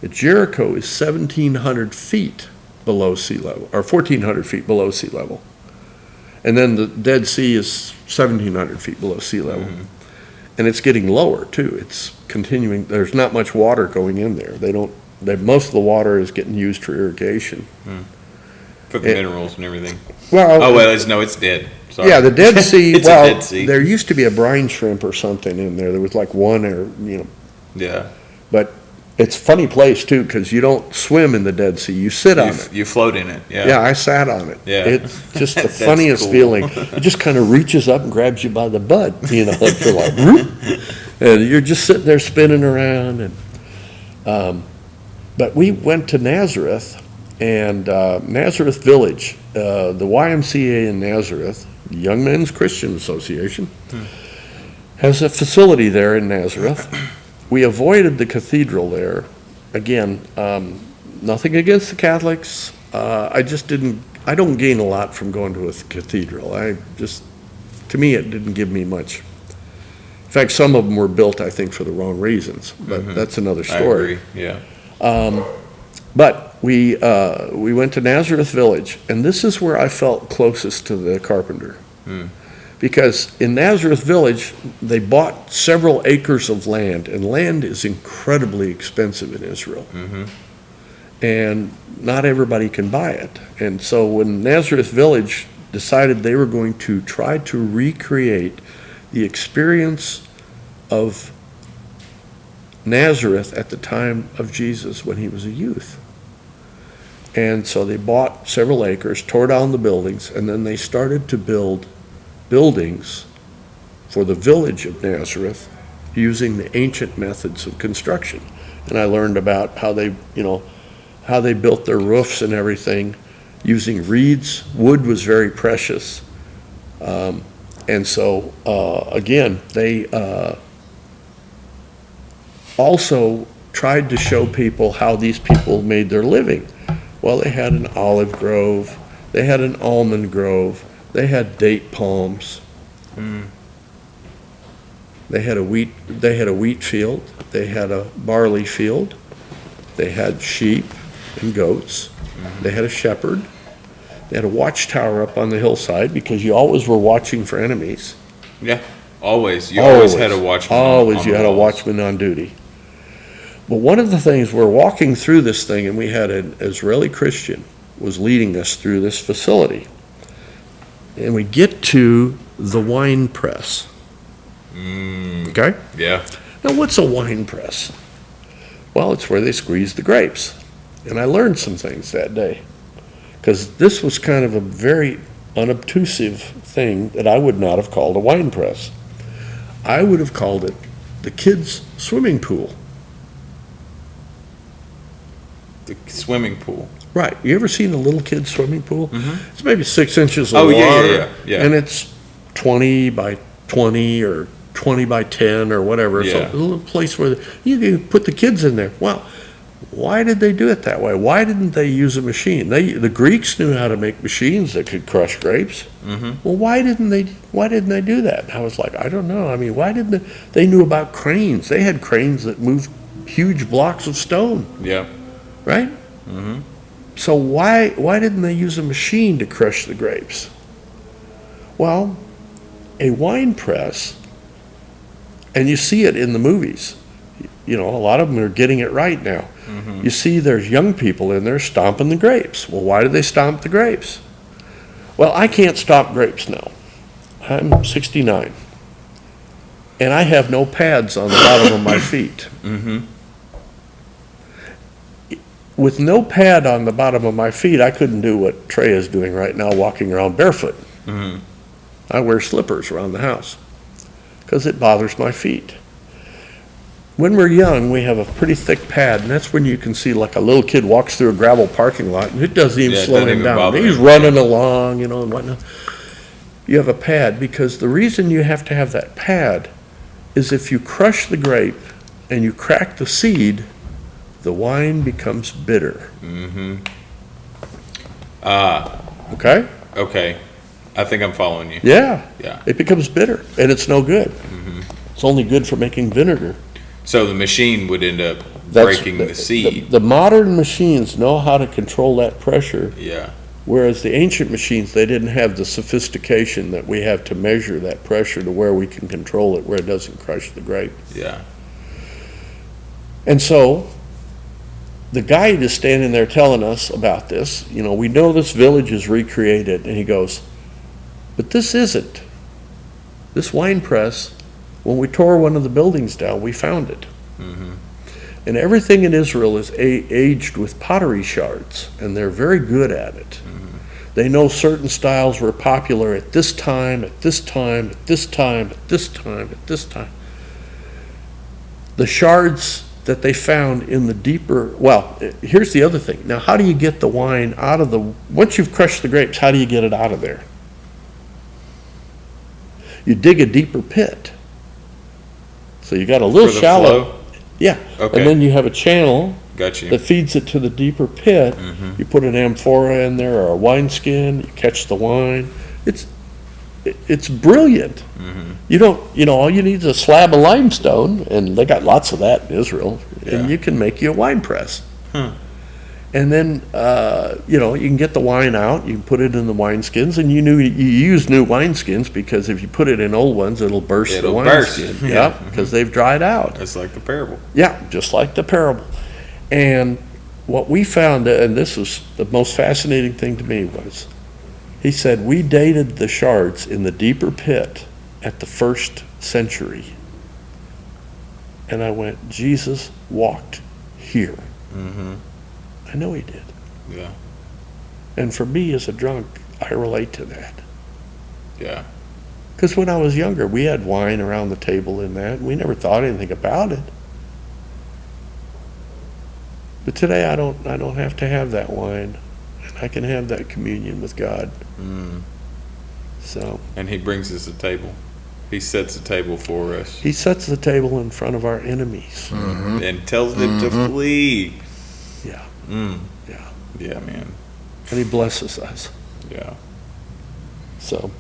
Jericho is 1,700 feet below sea level, or 1,400 feet below sea level. And then the Dead Sea is 1,700 feet below sea level. And it's getting lower too. It's continuing, there's not much water going in there. Most of the water is getting used for irrigation.
For the minerals and everything.
Well,
Oh, well, it's dead. Sorry.
yeah, the Dead Sea,
It's a
well,
Dead Sea.
there used to be a brine shrimp or something in there. There was like one
Yeah.
but it's a funny place too, because you don't swim in the Dead Sea, you sit on it.
You float in it. Yeah.
Yeah, I sat on it.
Yeah.
It's just the
That's
funniest
cool.
feeling. It just kind of reaches up and grabs you by the butt, like you're like, whoop, and you're just sitting there spinning around. And but we went to Nazareth, and Nazareth Village, the YMCA in Nazareth, Young Men's Christian Association, has a facility there in Nazareth. We avoided the cathedral there. Again, nothing against the Catholics. I don't gain a lot from going to a cathedral. To me, it didn't give me much. In fact, some of them were built, I think, for the wrong reasons, but that's another
I
story.
agree. Yeah.
But we went to Nazareth Village, and this is where I felt closest to the carpenter. Because in Nazareth Village, they bought several acres of land, and land is incredibly expensive in Israel. And not everybody can buy it. And so when Nazareth Village decided they were going to try to recreate the experience of Nazareth at the time of Jesus when he was a youth. And so they bought several acres, tore down the buildings, and then they started to build buildings for the village of Nazareth using the ancient methods of construction. And I learned about how they built their roofs and everything using reeds. Wood was very precious. And so, again, they also tried to show people how these people made their living. Well, they had an olive grove, they had an almond grove, they had date palms. They had a wheat field, they had a barley field, they had sheep and goats, they had a shepherd, they had a watchtower up on the hillside because you always were watching for enemies.
Yeah. Always. You always had a watchman.
Always, you
the
had a
walls.
watchman on duty. But one of the things, we're walking through this thing, and we had an Israeli Christian was leading us through this facility. And we get to the wine press. Okay?
Yeah.
Now, what's a wine press? Well, it's where they squeeze the grapes. And I learned some things that day. Because this was kind of a very unobtrusive thing that I would not have called a wine press. I would have called it the kids' swimming pool.
The swimming pool.
Right. You ever seen a little kid's swimming pool? It's maybe 6 inches of
Oh,
water.
yeah.
And it's 20 by 20 or 20 by 10 or whatever.
Yeah.
So a little place where you can put the kids in there. Well, why did they do it that way? Why didn't they use a machine? The Greeks knew how to make machines that could crush grapes. Well, why didn't they do that? And I was like, I don't know. I mean, why didn't they knew about cranes? They had cranes that moved huge blocks of stone,
Yeah.
right? So why didn't they use a machine to crush the grapes? Well, a wine press, and you see it in the movies. A lot of them are getting it right now. You see there's young people in there stomping the grapes. Well, why do they stomp the grapes? Well, I can't stomp grapes now. I'm 69. And I have no pads on the bottom of my feet. With no pad on the bottom of my feet, I couldn't do what Trey is doing right now, walking around barefoot. I wear slippers around the house because it bothers my feet. When we're young, we have a pretty thick pad, and that's when you can see like a little kid walks through a gravel parking lot, and it doesn't even
Yeah, it
slow
doesn't
him
even
down.
bother
He's
him.
running along, and whatnot. You have a pad because the reason you have to have that pad is if you crush the grape and you crack the seed, the wine becomes bitter. Okay?
Okay. I think I'm following you.
Yeah.
Yeah.
It becomes bitter, and it's no good. It's only good for making vinegar.
So the machine would end up
That's-
breaking the seed.
The modern machines know how to control that pressure,
Yeah.
whereas the ancient machines, they didn't have the sophistication that we have to measure that pressure to where we can control it, where it doesn't crush the grape.
Yeah.
And so, the guide is standing there telling us about this. We know this village is recreated. And he goes, but this isn't. This wine press, when we tore one of the buildings down, we found it. And everything in Israel is aged with pottery shards, and they're very good at it. They know certain styles were popular at this time, at this time, at this time, at this time, at this time. The shards that they found in the deeper, here's the other thing. Now, how do you get the wine out of once you've crushed the grapes, how do you get it out of there? You dig a deeper pit. So you got a little shallow.
Flow?
Yeah.
Okay.
And then you have a channel
Got you.
that feeds it to the deeper pit. You put an amphora in there or a wineskin, you catch the wine. It's brilliant. You don't, all you need is a slab of limestone, and they got lots of that in Israel, and you can make you a wine press. And then, you can get the wine out, you can put it in the wineskins, and you use new wineskins because if you put it in old ones, it'll burst the wineskin. Yeah, because they've dried out.
That's like the parable.
Yeah, just like the parable. And what we found, and this was the most fascinating thing to me, was he said, we dated the shards in the deeper pit at the 1st century. And I went, Jesus walked here. I know he did.
Yeah.
And for me as a drunk, I relate to that.
Yeah.
Because when I was younger, we had wine around the table in that. We never thought anything about it. But today I don't have to have that wine. And I can have that communion with God. So.
And he brings us a table. He sets a table for us.
He sets the table in front of our enemies.
And tells them to flee.
Yeah. Yeah.
Yeah, man.
And he blesses us.
Yeah.
So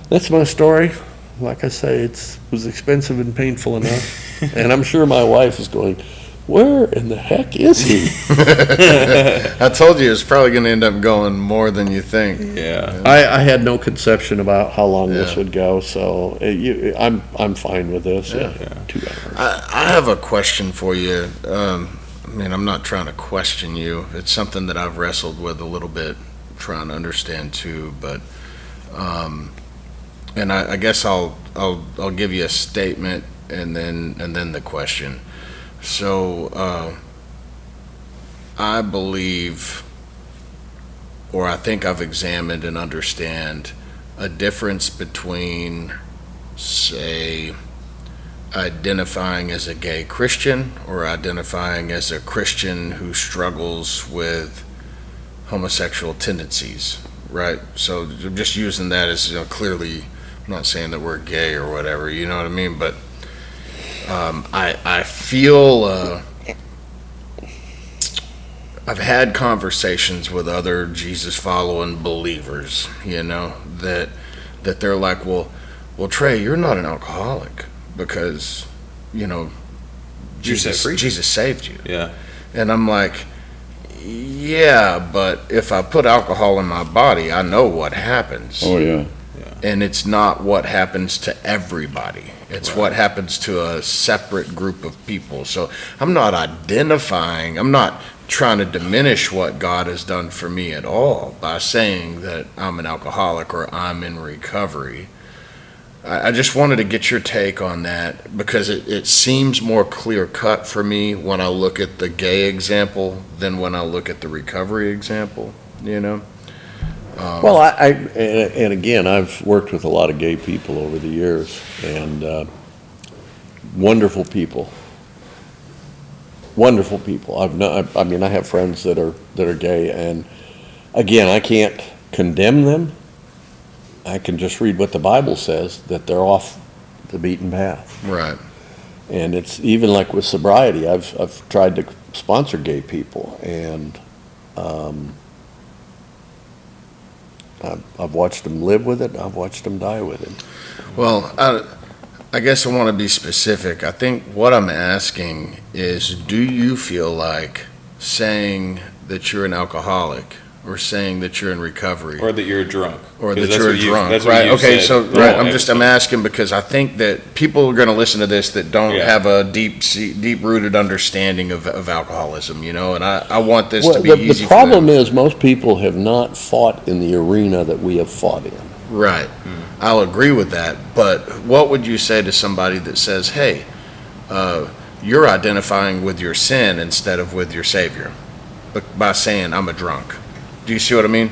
that's my story. Like I say, it was expensive and painful enough. And I'm sure my wife is going, where in the heck is he?
I told you it's probably going to end up going more than you think.
Yeah.
I had no conception about how long this would go, so I'm fine with this. 2 hours.
I have a question for you. I'm not trying to question you. It's something that I've wrestled with a little bit, trying to understand too. But, and I guess I'll give you a statement and then the question. So, I believe, or I think I've examined and understand a difference between, say, identifying as a gay Christian or identifying as a Christian who struggles with homosexual tendencies, right? So I'm just using that as, clearly, I'm not saying that we're gay or whatever, you know what I mean? But I feel I've had conversations with other Jesus following believers, that they're like, well, Trey, you're not an alcoholic because, Jesus saved you.
Yeah.
And I'm like, yeah, but if I put alcohol in my body, I know what happens.
Oh, yeah.
And it's not what happens to everybody. It's what happens to a separate group of people. So I'm not trying to diminish what God has done for me at all by saying that I'm an alcoholic or I'm in recovery. I just wanted to get your take on that because it seems more clear cut for me when I look at the gay example than when I look at the recovery example,
Well, and again, I've worked with a lot of gay people over the years, and wonderful people. Wonderful people. I have friends that are gay, and again, I can't condemn them. I can just read what the Bible says, that they're off the beaten path.
Right.
And it's even like with sobriety. I've tried to sponsor gay people, and I've watched them live with it. I've watched them die with it.
Well, I guess I want to be specific. I think what I'm asking is, do you feel like saying that you're an alcoholic or saying that you're in recovery.
Or that you're a drunk.
Or
'Cause
that
that's
you're
what
a
you-
drunk,
that's what
right?
you
Okay,
said
so,
the
right,
whole
I'm asking because I think that people are gonna listen to this that don't
Yeah.
have a deep-rooted understanding of alcoholism, you know, and I want this to
Well,
be
the
easy for
problem
them.
is, most people have not fought in the arena that we have fought in.
Right, I'll agree with that, but what would you say to somebody that says, hey, you're identifying with your sin instead of with your Savior, by saying, I'm a drunk? Do you see what I mean?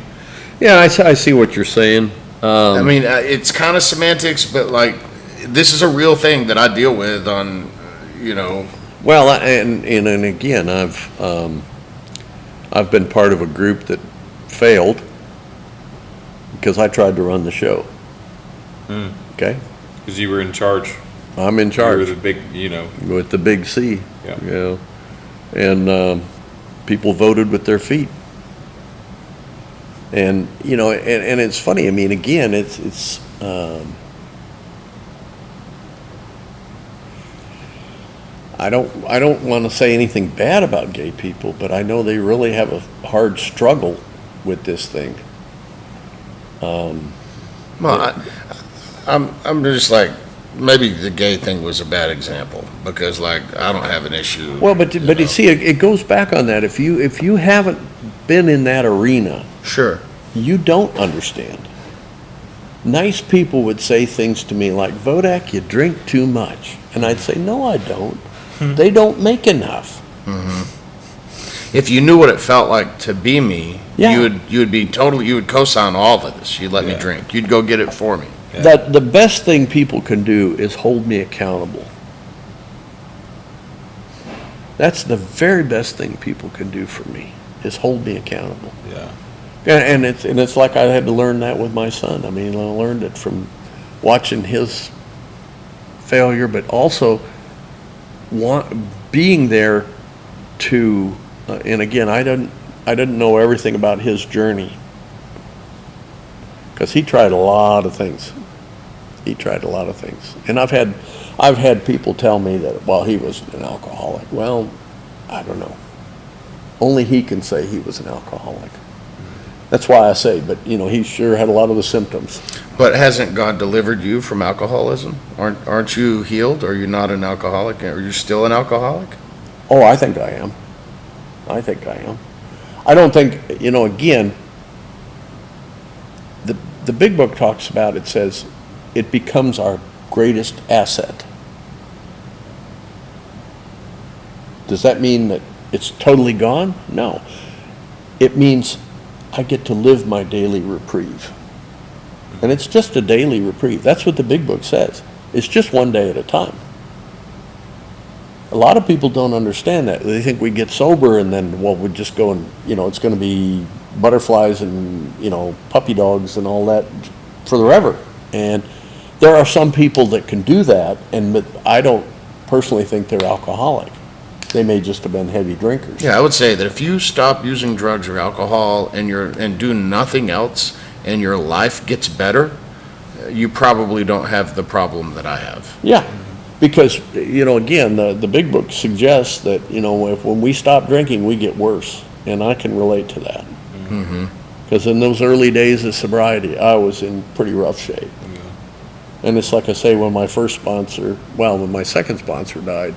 Yeah, I see what you're saying.
I mean, it's kind of semantics, but like, this is a real thing that I deal with on, you know.
Well, and again, I've been part of a group that failed because I tried to run the show. Okay?
Because you were in charge.
I'm in
You were
charge
the big,
with the big C.
Yeah.
You know, and people voted with their feet. And, you know, and it's funny, I mean, again, it's I don't want to say anything bad about gay people, but I know they really have a hard struggle with this thing.
Well, I'm just like, maybe the gay thing was a bad example because, like, I don't have an issue.
Well, but you see, it goes back on that. If you haven't been in that arena,
Sure.
you don't understand. Nice people would say things to me like, Vodak, you drink too much. And I'd say, no, I don't. They don't make enough.
If you knew what it felt like to be me,
Yeah.
you would co-sign all of this. You'd let me
Yeah.
drink. You'd go get it for me.
Yeah.
That the best thing people can do is hold me accountable. That's the very best thing people can do for me, is hold me accountable.
Yeah.
And it's like I had to learn that with my son. I mean, I learned it from watching his failure, but also being there to, and again, I didn't know everything about his journey, because he tried a lot of things. And I've had people tell me that, well, he was an alcoholic. Well, I don't know. Only he can say he was an alcoholic. That's why I say, but you know, he sure had a lot of the symptoms.
But hasn't God delivered you from alcoholism? Aren't you healed? Are you not an alcoholic? Are you still an alcoholic?
Oh, I think I am. I don't think, you know, again, the big book talks about, it says, it becomes our greatest asset. Does that mean that it's totally gone? No. It means I get to live my daily reprieve. And it's just a daily reprieve. That's what the big book says. It's just one day at a time. A lot of people don't understand that. They think we get sober and then, well, we just go and, you know, it's going to be butterflies and, you know, puppy dogs and all that forever. And there are some people that can do that, but I don't personally think they're alcoholic. They may just have been heavy drinkers.
Yeah, I would say that if you stop using drugs or alcohol and do nothing else and your life gets better, you probably don't have the problem that I have.
Yeah, because, you know, again, the big book suggests that, you know, when we stop drinking, we get worse. And I can relate to that. Because in those early days of sobriety, I was in pretty rough shape. And it's like I say, when my second sponsor died,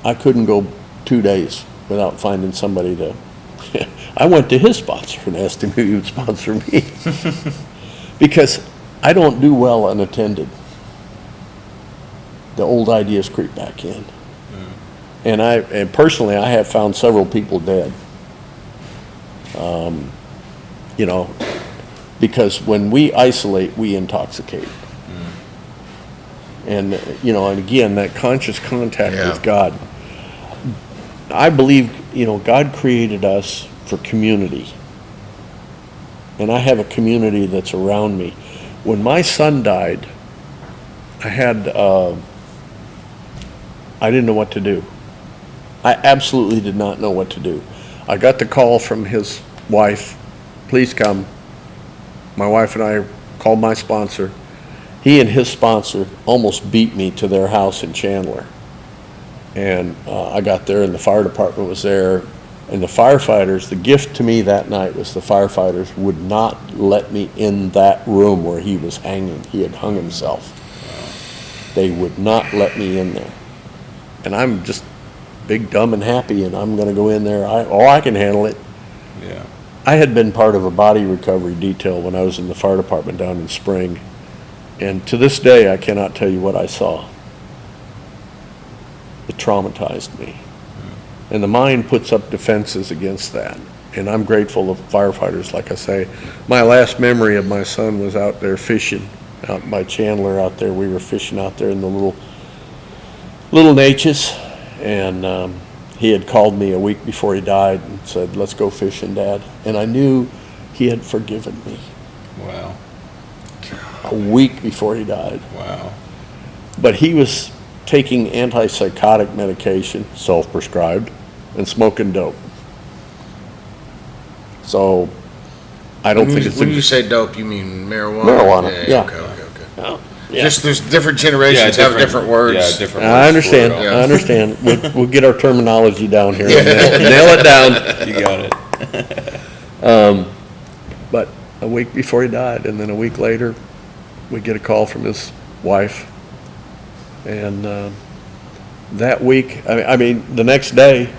I couldn't go 2 days without finding somebody to, I went to his sponsor and asked him if he would sponsor me. Because I don't do well unattended. The old ideas creep back in. And personally, I have found several people dead. You know, because when we isolate, we intoxicate. And, you know, and again, that conscious contact
Yeah.
with God. I believe, you know, God created us for community. And I have a community that's around me. When my son died, I didn't know what to do. I absolutely did not know what to do. I got the call from his wife, please come. My wife and I called my sponsor. He and his sponsor almost beat me to their house in Chandler. And I got there and the fire department was there.
And the firefighters, the gift to me that night was the firefighters would not let me in that room where he was hanging. He had hung himself. They would not let me in there. And I'm just big, dumb, and happy, and I'm gonna go in there. I can handle it.
Yeah.
I had been part of a body recovery detail when I was in the fire department down in Spring. And to this day, I cannot tell you what I saw. It traumatized me. And the mind puts up defenses against that. And I'm grateful to firefighters, like I say. My last memory of my son was out there fishing, out by Chandler out there. We were fishing out there in the little Natchez. And he had called me a week before he died and said, let's go fishing, Dad. And I knew he had forgiven me.
Wow.
A week before he died.
Wow.
But he was taking antipsychotic medication, self-prescribed, and smoking dope. So I don't think it's
When you say dope, you mean marijuana?
Marijuana, yeah.
Okay.
Yeah.
Just there's different generations have different words.
Yeah, different
I
words for
understand.
it all.
I understand. We'll get our terminology down here. And nail it down.
You got it.
But a week before he died, and then a week later, we get a call from his wife. And that week, I mean, the next day,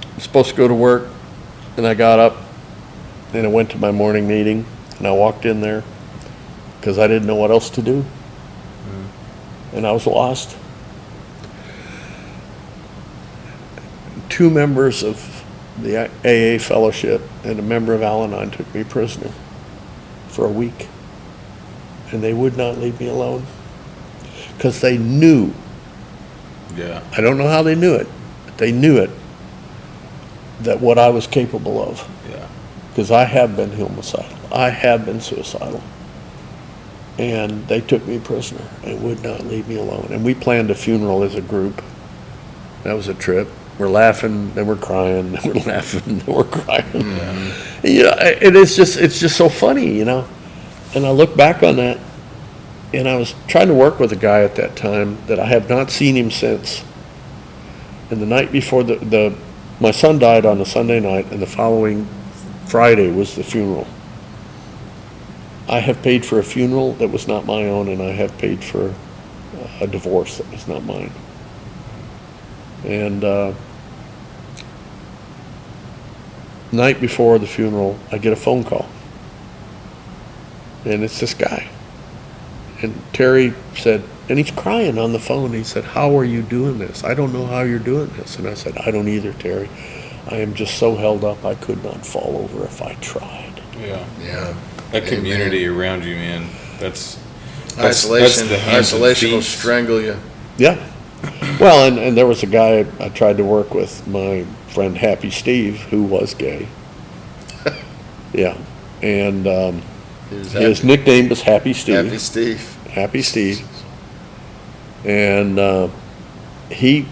I was supposed to go to work, and I got up, and I went to my morning meeting, and I walked in there, because I didn't know what else to do. And I was lost. 2 members of the AA fellowship and a member of Al-Anon took me prisoner for a week. And they would not leave me alone. Because they knew,
Yeah.
I don't know how they knew it, but they knew it, that what I was capable of.
Yeah.
Because I have been homicidal. I have been suicidal. And they took me prisoner and would not leave me alone. And we planned a funeral as a group. That was a trip. We're laughing, then we're crying, then we're laughing, then we're crying.
Mm-hmm.
You know, it's just so funny, you know. And I look back on that, and I was trying to work with a guy at that time that I have not seen him since. And the night before my son died on a Sunday night, and the following Friday was the funeral. I have paid for a funeral that was not my own, and I have paid for a divorce that was not mine. And night before the funeral, I get a phone call. And it's this guy. And Terry said, and he's crying on the phone. He said, how are you doing this? I don't know how you're doing this. And I said, I don't either, Terry. I am just so held up I could not fall over if I tried.
Yeah.
Yeah.
That community around you, man. That's
Isolation.
the hands and
Isolation will
feet.
strangle you.
Yeah. Well, and there was a guy I tried to work with, my friend Happy Steve, who was gay. Yeah. And his nickname was Happy Steve.
Happy Steve.
Happy Steve. And he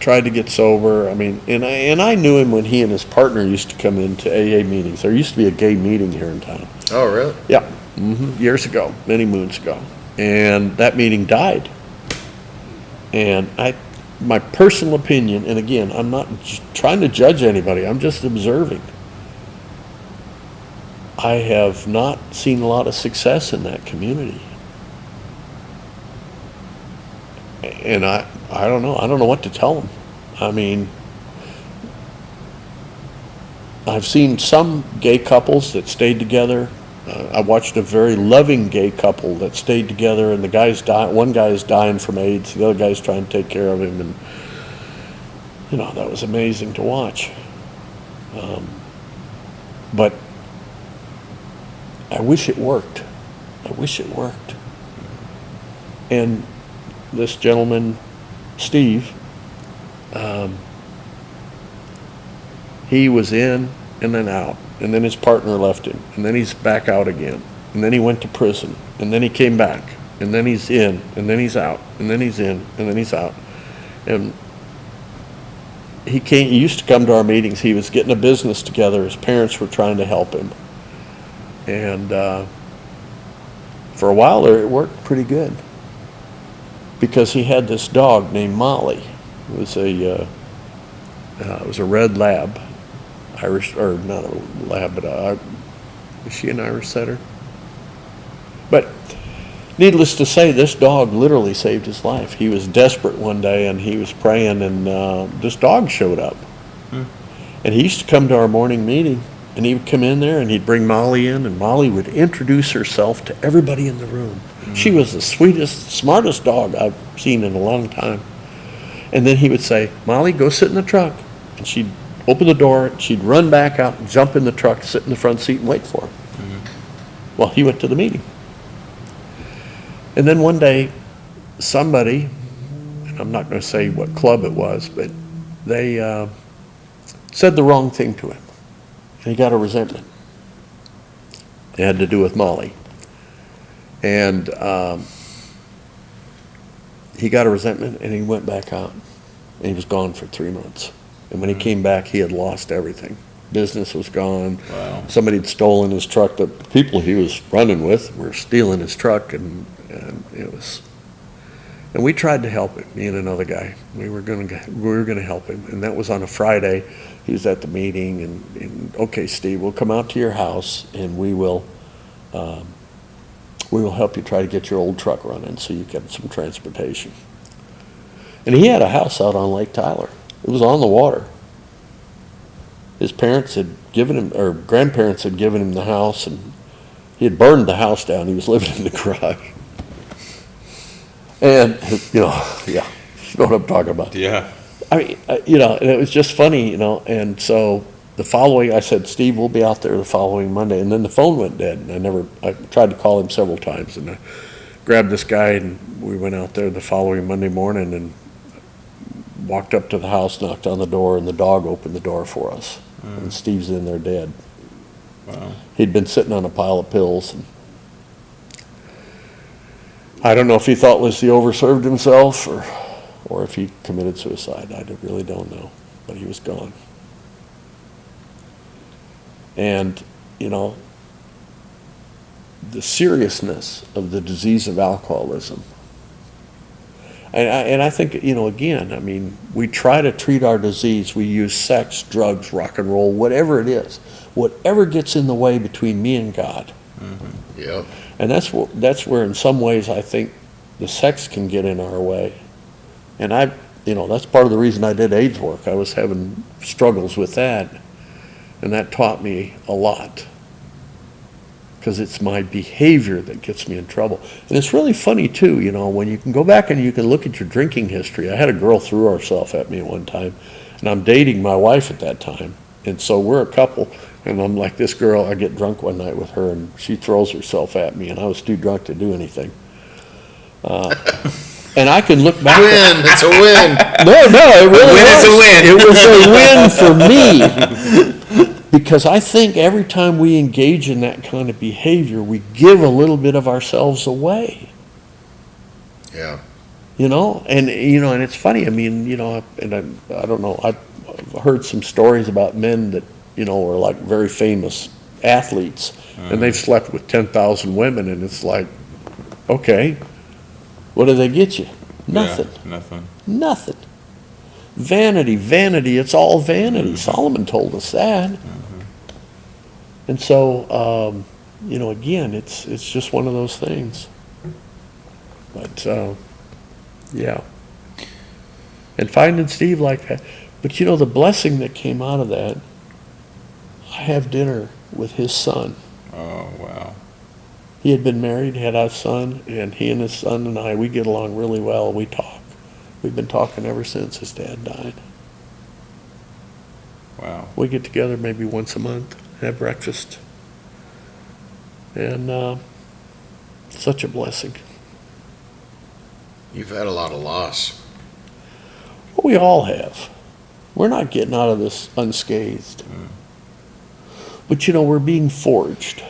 tried to get sober. I mean, and I knew him when he and his partner used to come into AA meetings. There used to be a gay meeting here in town.
Oh, really?
Yeah, years ago, many moons ago. And that meeting died. And my personal opinion, and again, I'm not trying to judge anybody, I'm just observing. I have not seen a lot of success in that community. And I don't know what to tell them. I mean, I've seen some gay couples that stayed together. I watched a very loving gay couple that stayed together, and one guy is dying from AIDS, the other guy's trying to take care of him, and you know, that was amazing to watch. But I wish it worked. I wish it worked. And this gentleman, Steve, he was in and then out, and then his partner left him, and then he's back out again, and then he went to prison, and then he came back, and then he's in, and then he's out, and then he's in, and then he's out. And he used to come to our meetings. He was getting a business together. His parents were trying to help him. And for a while there, it worked pretty good. Because he had this dog named Molly. It was a It was a red lab, Irish, or not a lab, but is she an Irish setter? But needless to say, this dog literally saved his life. He was desperate one day and he was praying, and this dog showed up. And he used to come to our morning meeting, and he would come in there and he'd bring Molly in, and Molly would introduce herself to everybody in the room. She was the sweetest, smartest dog I've seen in a long time. And then he would say, Molly, go sit in the truck. And she'd open the door, she'd run back out and jump in the truck, sit in the front seat and wait for him. Well, he went to the meeting. And then one day, somebody, and I'm not going to say what club it was, but they said the wrong thing to him. And he got a resentment. It had to do with Molly. And he got a resentment, and he went back out. And he was gone for 3 months. And when he came back, he had lost everything. Business was gone.
Wow.
Somebody had stolen his truck. The people he was running with were stealing his truck, and it was. And we tried to help him. Me and another guy. We were going to help him, and that was on a Friday. He was at the meeting, and okay, Steve, we'll come out to your house, and we will help you try to get your old truck running so you get some transportation. And he had a house out on Lake Tyler. It was on the water. His parents had given him, or grandparents had given him the house, and he had burned the house down. He was living in the garage. And, you know what I'm talking about.
Yeah.
I mean, and it was just funny, and so the following, I said, Steve, we'll be out there the following Monday, and then the phone went dead, and I tried to call him several times, and I grabbed this guy, and we went out there the following Monday morning, and walked up to the house, knocked on the door, and the dog opened the door for us, and Steve's in there dead.
Wow.
He'd been sitting on a pile of pills, and I don't know if he thought Lissy overserved himself, or if he committed suicide. I really don't know, but he was gone. And, the seriousness of the disease of alcoholism. And I think, again, I mean, we try to treat our disease. We use sex, drugs, rock and roll, whatever it is. Whatever gets in the way between me and God.
Mm-hmm.
Yep.
And that's where in some ways I think the sex can get in our way. And that's part of the reason I did AIDS work. I was having struggles with that. And that taught me a lot. Because it's my behavior that gets me in trouble. And it's really funny too, when you can go back and you can look at your drinking history. I had a girl throw herself at me one time, and I'm dating my wife at that time. And so we're a couple, and I'm like, this girl, I get drunk one night with her, and she throws herself at me, and I was too drunk to do anything. And I can look back.
Win! It's a win!
No, it really was. It was a win for me. Because I think every time we engage in that kind of behavior, we give a little bit of ourselves away.
Yeah.
And it's funny. I mean, and I don't know. I've heard some stories about men that are like very famous athletes, and they've slept with 10,000 women, and it's like, okay, what do they get you? Nothing.
Yeah,
Nothing. Vanity. It's all vanity. Solomon told us that. And so, again, it's just one of those things. But, yeah. And finding Steve like that. But, the blessing that came out of that, I have dinner with his son.
Oh, wow.
He had been married, had a son, and he and his son and I, we get along really well. We talk. We've been talking ever since his dad died.
Wow.
We get together maybe once a month, have breakfast. And such a blessing.
You've had a lot of loss.
Well, we all have. We're not getting out of this unscathed. But, we're being forged.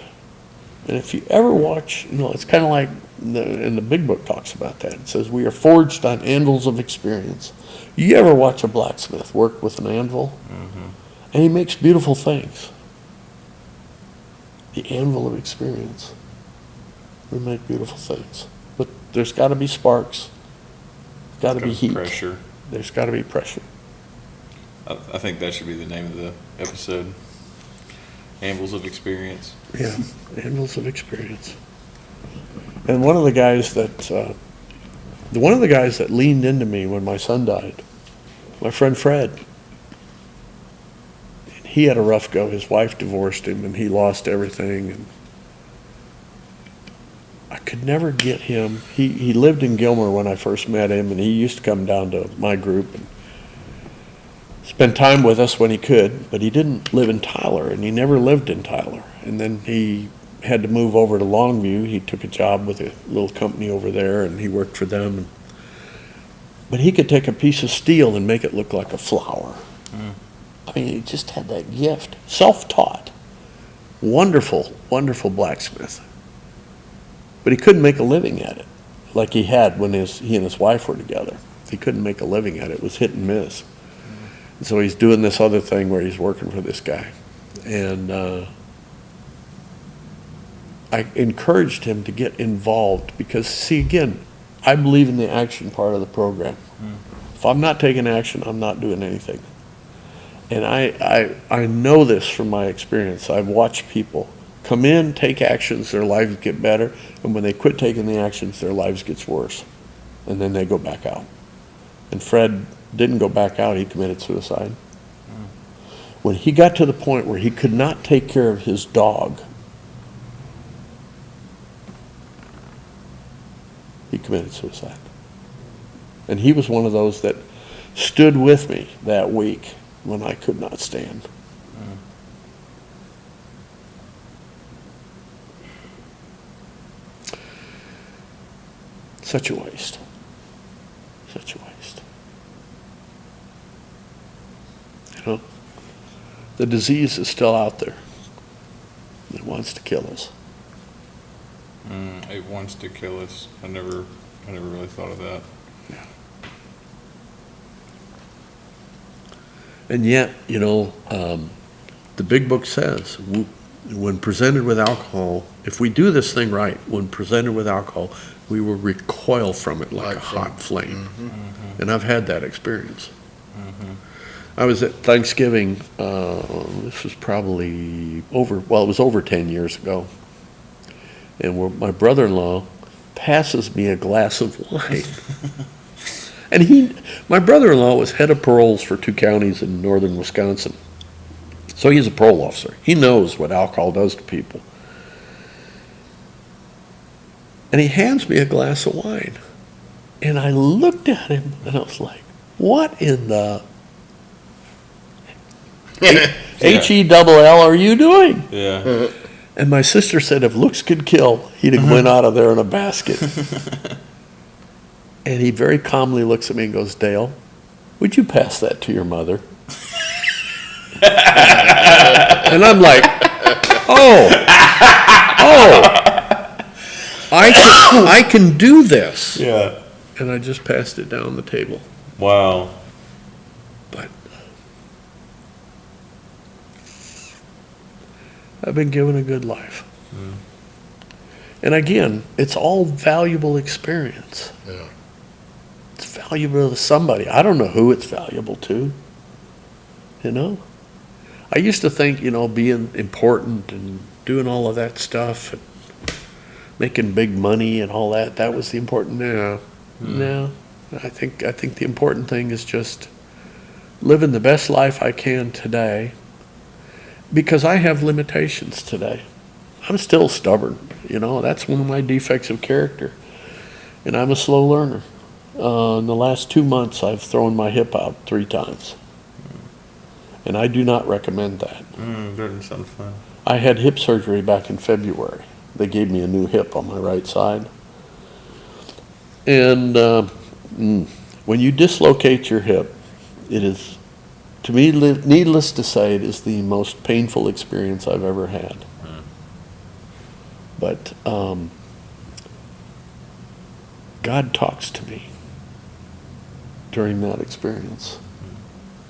And if you ever watch, it's kind of like, and the big book talks about that. It says we are forged on anvils of experience. You ever watch a blacksmith work with an anvil?
Mm-hmm.
And he makes beautiful things. The anvil of experience. We make beautiful things. But there's got to be sparks. There's got to be heat.
Pressure.
There's got to be pressure.
I think that should be the name of the episode. Anvils of experience.
Yeah, anvils of experience. And one of the guys that leaned into me when my son died, my friend Fred. He had a rough go. His wife divorced him, and he lost everything. And I could never get him. He lived in Gilmer when I first met him, and he used to come down to my group and spend time with us when he could, but he didn't live in Tyler, and he never lived in Tyler. And then he had to move over to Longview. He took a job with a little company over there, and he worked for them. But he could take a piece of steel and make it look like a flower. I mean, he just had that gift. Self-taught. Wonderful, wonderful blacksmith. But he couldn't make a living at it like he had when he and his wife were together. He couldn't make a living at it. It was hit and miss. And so he's doing this other thing where he's working for this guy. And I encouraged him to get involved because, see, again, I believe in the action part of the program. If I'm not taking action, I'm not doing anything. And I know this from my experience. I've watched people come in, take actions, their lives get better, and when they quit taking the actions, their lives gets worse. And then they go back out. And Fred didn't go back out, he committed suicide. When he got to the point where he could not take care of his dog, he committed suicide. And he was one of those that stood with me that week when I could not stand. Such a waste. Such a waste. You know, the disease is still out there. It wants to kill us.
It wants to kill us. I never really thought of that.
Yeah. And yet, you know, the big book says, when presented with alcohol, if we do this thing right, when presented with alcohol, we will recoil from it like a hot flame. And I've had that experience. I was at Thanksgiving, this was probably it was over 10 years ago. And my brother-in-law passes me a glass of wine. And my brother-in-law was head of paroles for 2 counties in northern Wisconsin. So he's a parole officer. He knows what alcohol does to people. And he hands me a glass of wine. And I looked at him and I was like, what in the H-E-double-L are you doing?
Yeah.
And my sister said, if looks could kill, he'd have went out of there in a basket. And he very calmly looks at me and goes, Dale, would you pass that to your mother? And I'm like, I can do this.
Yeah.
And I just passed it down the table.
Wow.
But I've been given a good life. And again, it's all valuable experience.
Yeah.
It's valuable to somebody. I don't know who it's valuable to. You know? I used to think, you know, being important and doing all of that stuff and making big money and all that, that was the important. No. I think the important thing is just living the best life I can today, because I have limitations today. I'm still stubborn, you know, that's one of my defects of character. And I'm a slow learner. In the last 2 months, I've thrown my hip out 3 times. And I do not recommend that.
Doesn't sound fun.
I had hip surgery back in February. They gave me a new hip on my right side. And when you dislocate your hip, it is, to me, needless to say, it is the most painful experience I've ever had. But God talks to me during that experience.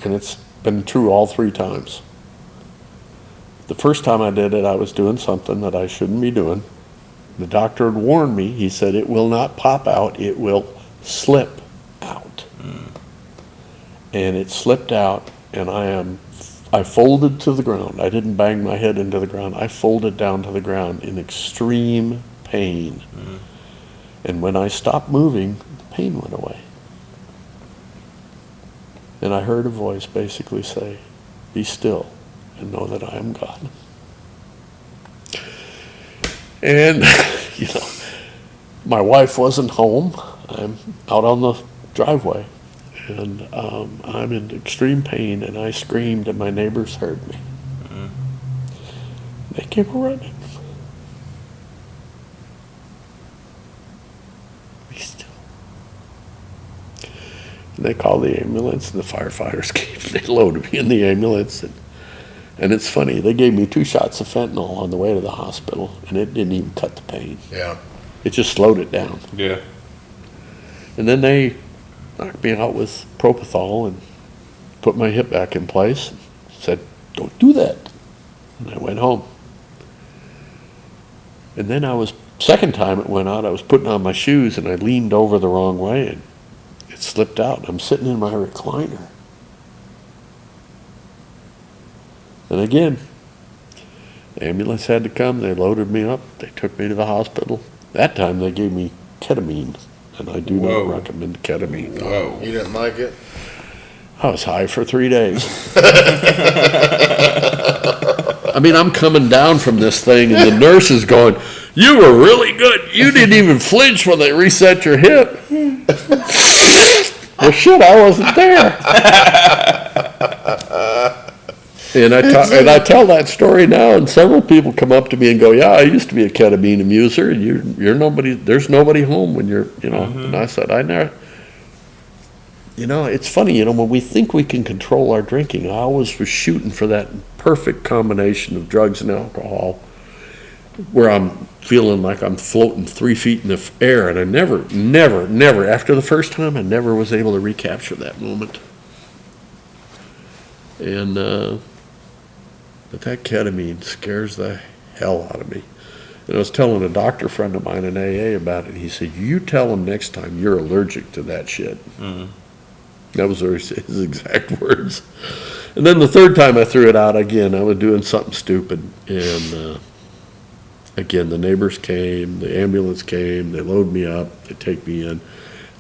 And it's been true all 3 times. The first time I did it, I was doing something that I shouldn't be doing. The doctor had warned me. He said, it will not pop out, it will slip out. And it slipped out, and I folded to the ground. I didn't bang my head into the ground. I folded down to the ground in extreme pain. And when I stopped moving, the pain went away. And I heard a voice basically say, "Be still and know that I am God." And, my wife wasn't home. I'm out on the driveway, and I'm in extreme pain, and I screamed, and my neighbors heard me. They came running. Be still. And they called the ambulance, and the firefighters came. They loaded me in the ambulance, and it's funny. They gave me 2 shots of fentanyl on the way to the hospital, and it didn't even cut the pain.
Yeah.
It just slowed it down.
Yeah.
And then they knocked me out with propofol and put my hip back in place. And said, "Don't do that." And I went home. And then second time it went out, I was putting on my shoes and I leaned over the wrong way and it slipped out. I'm sitting in my recliner. And again, the ambulance had to come. They loaded me up. They took me to the hospital. That time they gave me ketamine, and I do
Whoa.
not recommend ketamine.
Whoa.
You didn't like it?
I was high for 3 days. I mean, I'm coming down from this thing, and the nurse is going, "You were really good. You didn't even flinch when they reset your hip." Well, shit, I wasn't there. And I tell that story now, and several people come up to me and go, "Yeah, I used to be a ketamine abuser, and you're nobody. There's nobody home when you're, And I said, I never. It's funny, when we think we can control our drinking, I always was shooting for that perfect combination of drugs and alcohol, where I'm feeling like I'm floating 3 feet in the air, and I never, after the first time, I never was able to recapture that moment. And but that ketamine scares the hell out of me. And I was telling a doctor friend of mine in AA about it. He said, "You tell them next time you're allergic to that shit." That was his exact words. And then the third time I threw it out again, I was doing something stupid. And again, the neighbors came, the ambulance came, they load me up, they take me in.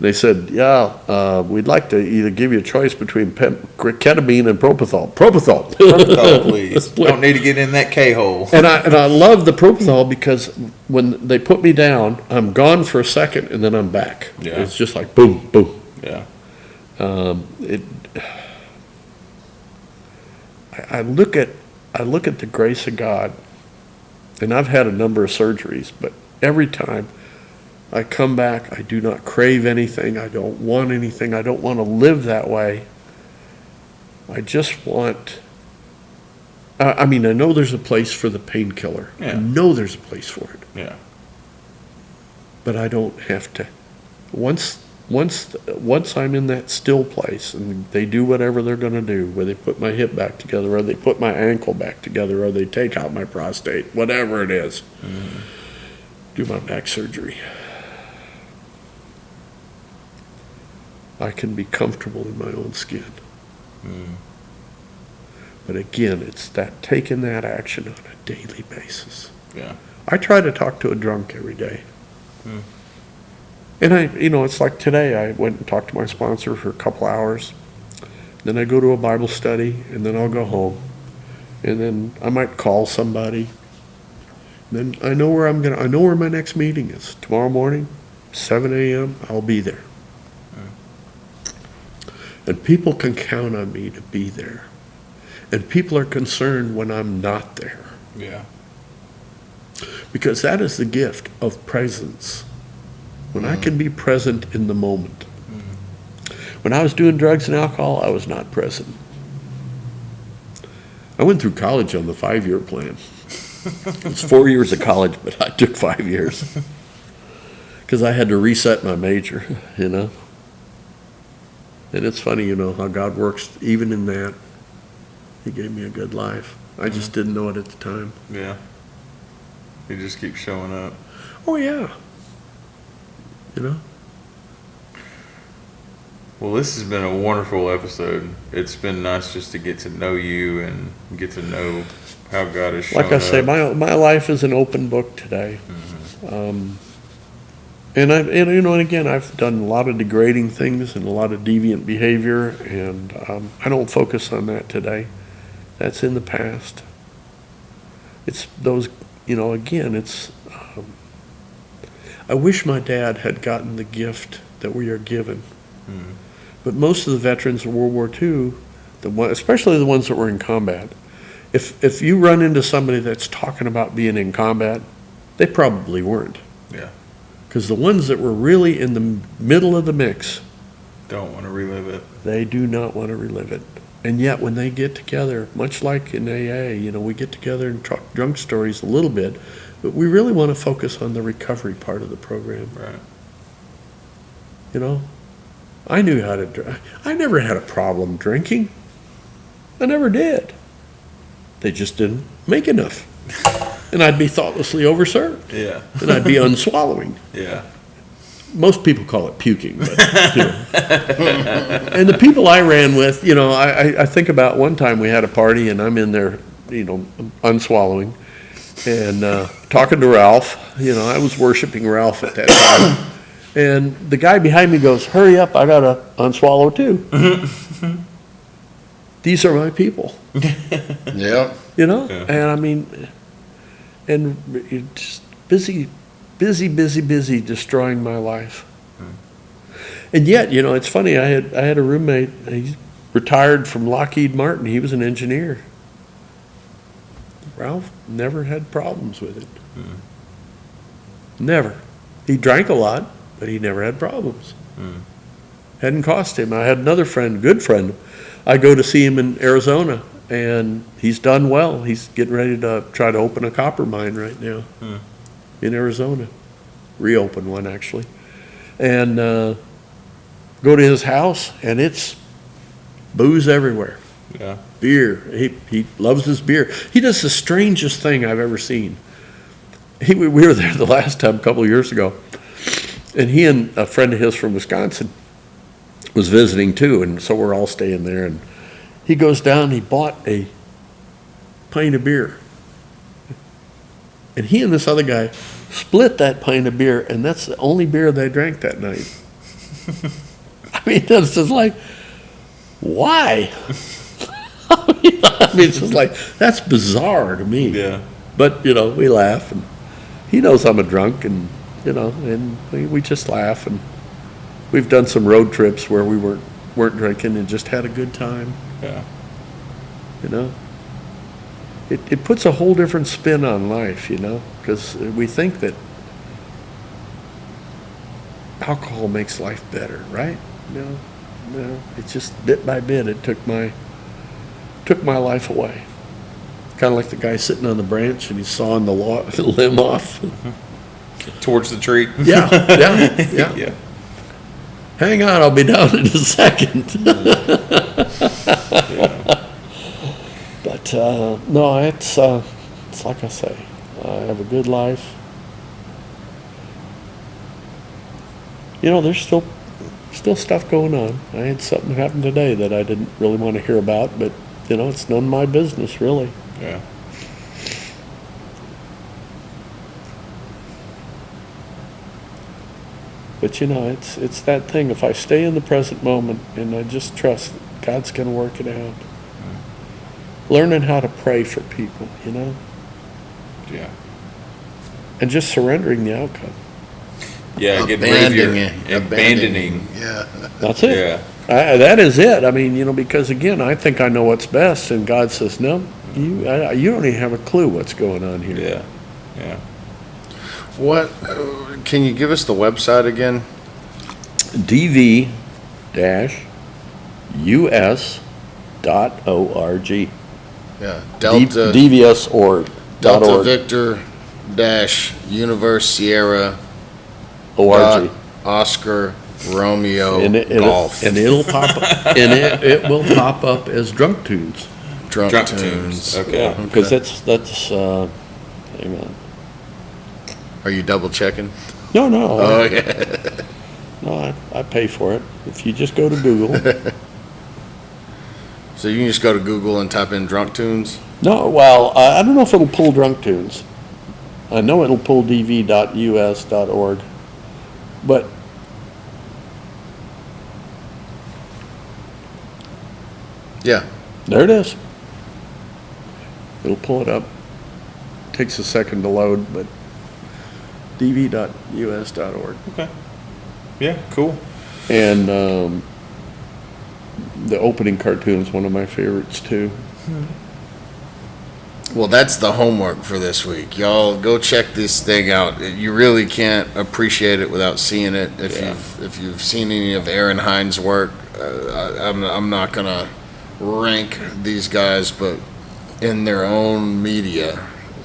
They said, "Yeah, we'd like to either give you a choice between ketamine and propofol." Propofol.
Propofol, please. Don't need to get in that K-hole.
And I love the propofol because when they put me down, I'm gone for a second and then I'm back.
Yeah.
It's just like boom, boom.
Yeah.
I look at the grace of God, and I've had a number of surgeries, but every time I come back, I do not crave anything. I don't want anything. I don't want to live that way. I just want, I know there's a place for the painkiller.
Yeah.
I know there's a place for it.
Yeah.
But I don't have to. Once I'm in that still place and they do whatever they're going to do, where they put my hip back together or they put my ankle back together or they take out my prostate, whatever it is, do my back surgery, I can be comfortable in my own skin. But again, it's that taking that action on a daily basis.
Yeah.
I try to talk to a drunk every day. And it's like today, I went and talked to my sponsor for a couple hours. Then I go to a Bible study, and then I'll go home. And then I might call somebody. Then I know where I know where my next meeting is. Tomorrow morning, 7 a.m., I'll be there. And people can count on me to be there. And people are concerned when I'm not there.
Yeah.
Because that is the gift of presence. When I can be present in the moment. When I was doing drugs and alcohol, I was not present. I went through college on the 5-year plan. It's 4 years of college, but I took 5 years. Because I had to reset my major, And it's funny, how God works even in that. He gave me a good life. I just didn't know it at the time.
Yeah. He just keeps showing up.
Oh, yeah.
Well, this has been a wonderful episode. It's been nice just to get to know you and get to know how God has shown
Like I say,
up.
my life is an open book today. And again, I've done a lot of degrading things and a lot of deviant behavior, and I don't focus on that today. That's in the past. It's those, again, it's, I wish my dad had gotten the gift that we are given. But most of the veterans of World War II, especially the ones that were in combat, if you run into somebody that's talking about being in combat, they probably weren't.
Yeah.
Because the ones that were really in the middle of the mix,
Don't want to relive it.
they do not want to relive it. And yet, when they get together, much like in AA, we get together and talk drunk stories a little bit, but we really want to focus on the recovery part of the program.
Right.
I knew how to drink. I never had a problem drinking. I never did. They just didn't make enough. And I'd be thoughtlessly overserved.
Yeah.
And I'd be unswallowing.
Yeah.
Most people call it puking, but, And the people I ran with, I think about one time we had a party and I'm in there, unswallowing and talking to Ralph. I was worshiping Ralph at that time. And the guy behind me goes, "Hurry up, I gotta unswallow too." These are my people,
Yeah.
And I mean, and just busy destroying my life. And yet, it's funny, I had a roommate, he retired from Lockheed Martin, he was an engineer. Ralph never had problems with it. Never. He drank a lot, but he never had problems. Hadn't cost him. I had another friend, good friend. I go to see him in Arizona, and he's done well. He's getting ready to try to open a copper mine right now in Arizona. Reopen one, actually. And go to his house, and it's booze everywhere.
Yeah.
Beer. He loves his beer. He does the strangest thing I've ever seen. We were there the last time, a couple of years ago, and he and a friend of his from Wisconsin was visiting too, and so we're all staying there, and he goes down, he bought a pint of beer. And he and this other guy split that pint of beer, and that's the only beer they drank that night. I mean, it's just like, why? I mean, it's just like, that's bizarre to me.
Yeah.
But, we laugh, and he knows I'm a drunk, and, and we just laugh, and we've done some road trips where we weren't drinking and just had a good time.
Yeah.
It puts a whole different spin on life, because we think that alcohol makes life better, right? No, it's just bit by bit, it took my life away. Kind of like the guy sitting on the branch and he's sawing the limb off.
Towards the tree.
Yeah.
Yeah.
Hang on, I'll be down in a second. But no, it's like I say, I have a good life. There's still stuff going on. I had something happen today that I didn't really want to hear about, but it's none of my business really.
Yeah.
But it's that thing. If I stay in the present moment and I just trust that God's going to work it out. Learning how to pray for people,
Yeah.
and just surrendering the outcome.
Yeah. Get rid of your
Abandoning. Yeah.
That's it.
Yeah.
That is it. I mean, because again, I think I know what's best, and God says, no, you don't even have a clue what's going on here.
Yeah. Yeah.
What? Can you give us the website again?
dv-us.org.
Yeah. Delta.
DVS.org.
Delta Victor dash Universe Sierra
ORG.
Oscar Romeo
And
Golf.
it'll pop up, and it will pop up as Drunk Toons.
Drunk
Drunk
Toons.
Toons. Okay.
Because that's hang on.
Are you double checking?
No.
Oh, yeah.
No, I pay for it. If you just go to Google.
So you can just go to Google and type in Drunk Toons?
No, well, I don't know if it'll pull Drunk Toons. I know it'll pull dv.us.org, but
Yeah.
there it is. It'll pull it up. Takes a second to load, but dv.us.org.
Okay. Yeah, cool.
And the opening cartoon is one of my favorites too.
Well, that's the homework for this week. Y'all go check this thing out. You really can't appreciate it without seeing it. If you've seen any of Aaron Hines' work, I'm not gonna rank these guys, but in their own media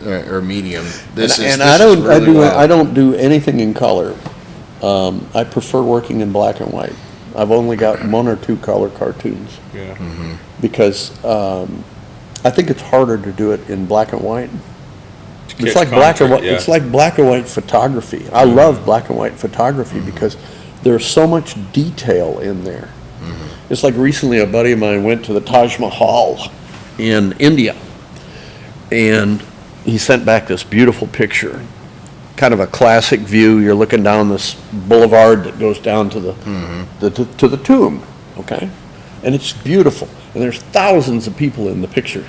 or medium,
I don't do anything in color. I prefer working in black and white. I've only got one or two color cartoons
Yeah.
because I think it's harder to do it in black and white. It's
catch
like black and white.
contrast, yeah.
It's like black and white photography. I love black and white photography because there's so much detail in there. It's like recently a buddy of mine went to the Taj Mahal in India, and he sent back this beautiful picture, kind of a classic view. You're looking down this boulevard that goes down to the tomb, okay? And it's beautiful, and there's thousands of people in the picture.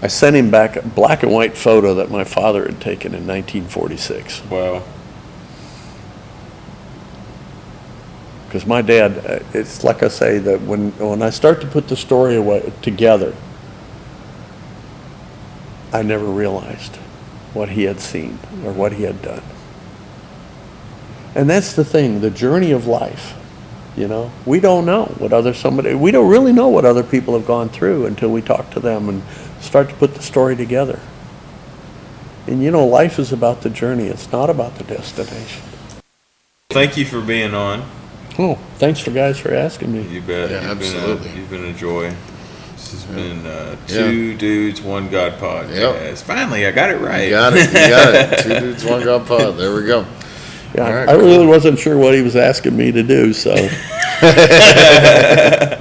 I sent him back a black and white photo that my father had taken in 1946.
Wow.
Because my dad, it's like I say, that when I start to put the story together, I never realized what he had seen or what he had done. And that's the thing, the journey of life, you know? We don't know we don't really know what other people have gone through until we talk to them and start to put the story together. And you know, life is about the journey, it's not about the destination.
Thank you for being on.
Oh, thanks for asking me.
You bet.
Yeah, absolutely.
You've been a joy. This has been Two Dudes, One God podcast.
Yep.
Finally, I got it right.
You got it. Two Dudes, One God Pod. There we go.
Yeah,
All right,
I really wasn't sure what he was asking me to do, so.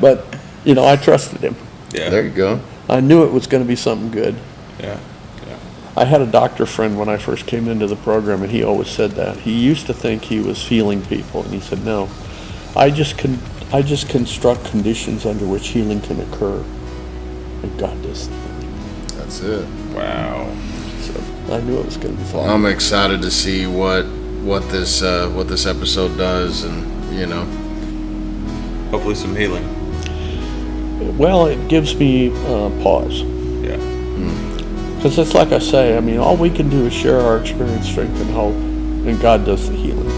But, you know, I trusted him.
Yeah.
There you go.
I knew it was going to be something good.
Yeah.
I had a doctor friend when I first came into the program, and he always said that. He used to think he was feeling people, and he said, no, I just construct conditions under which healing can occur. And God does that.
That's it.
Wow.
So I knew it was going to be fun.
I'm excited to see what this episode does, and you know.
Hopefully some healing.
Well, it gives me pause.
Yeah.
Because it's like I say, I mean, all we can do is share our experience, strength, and hope, and God does the healing.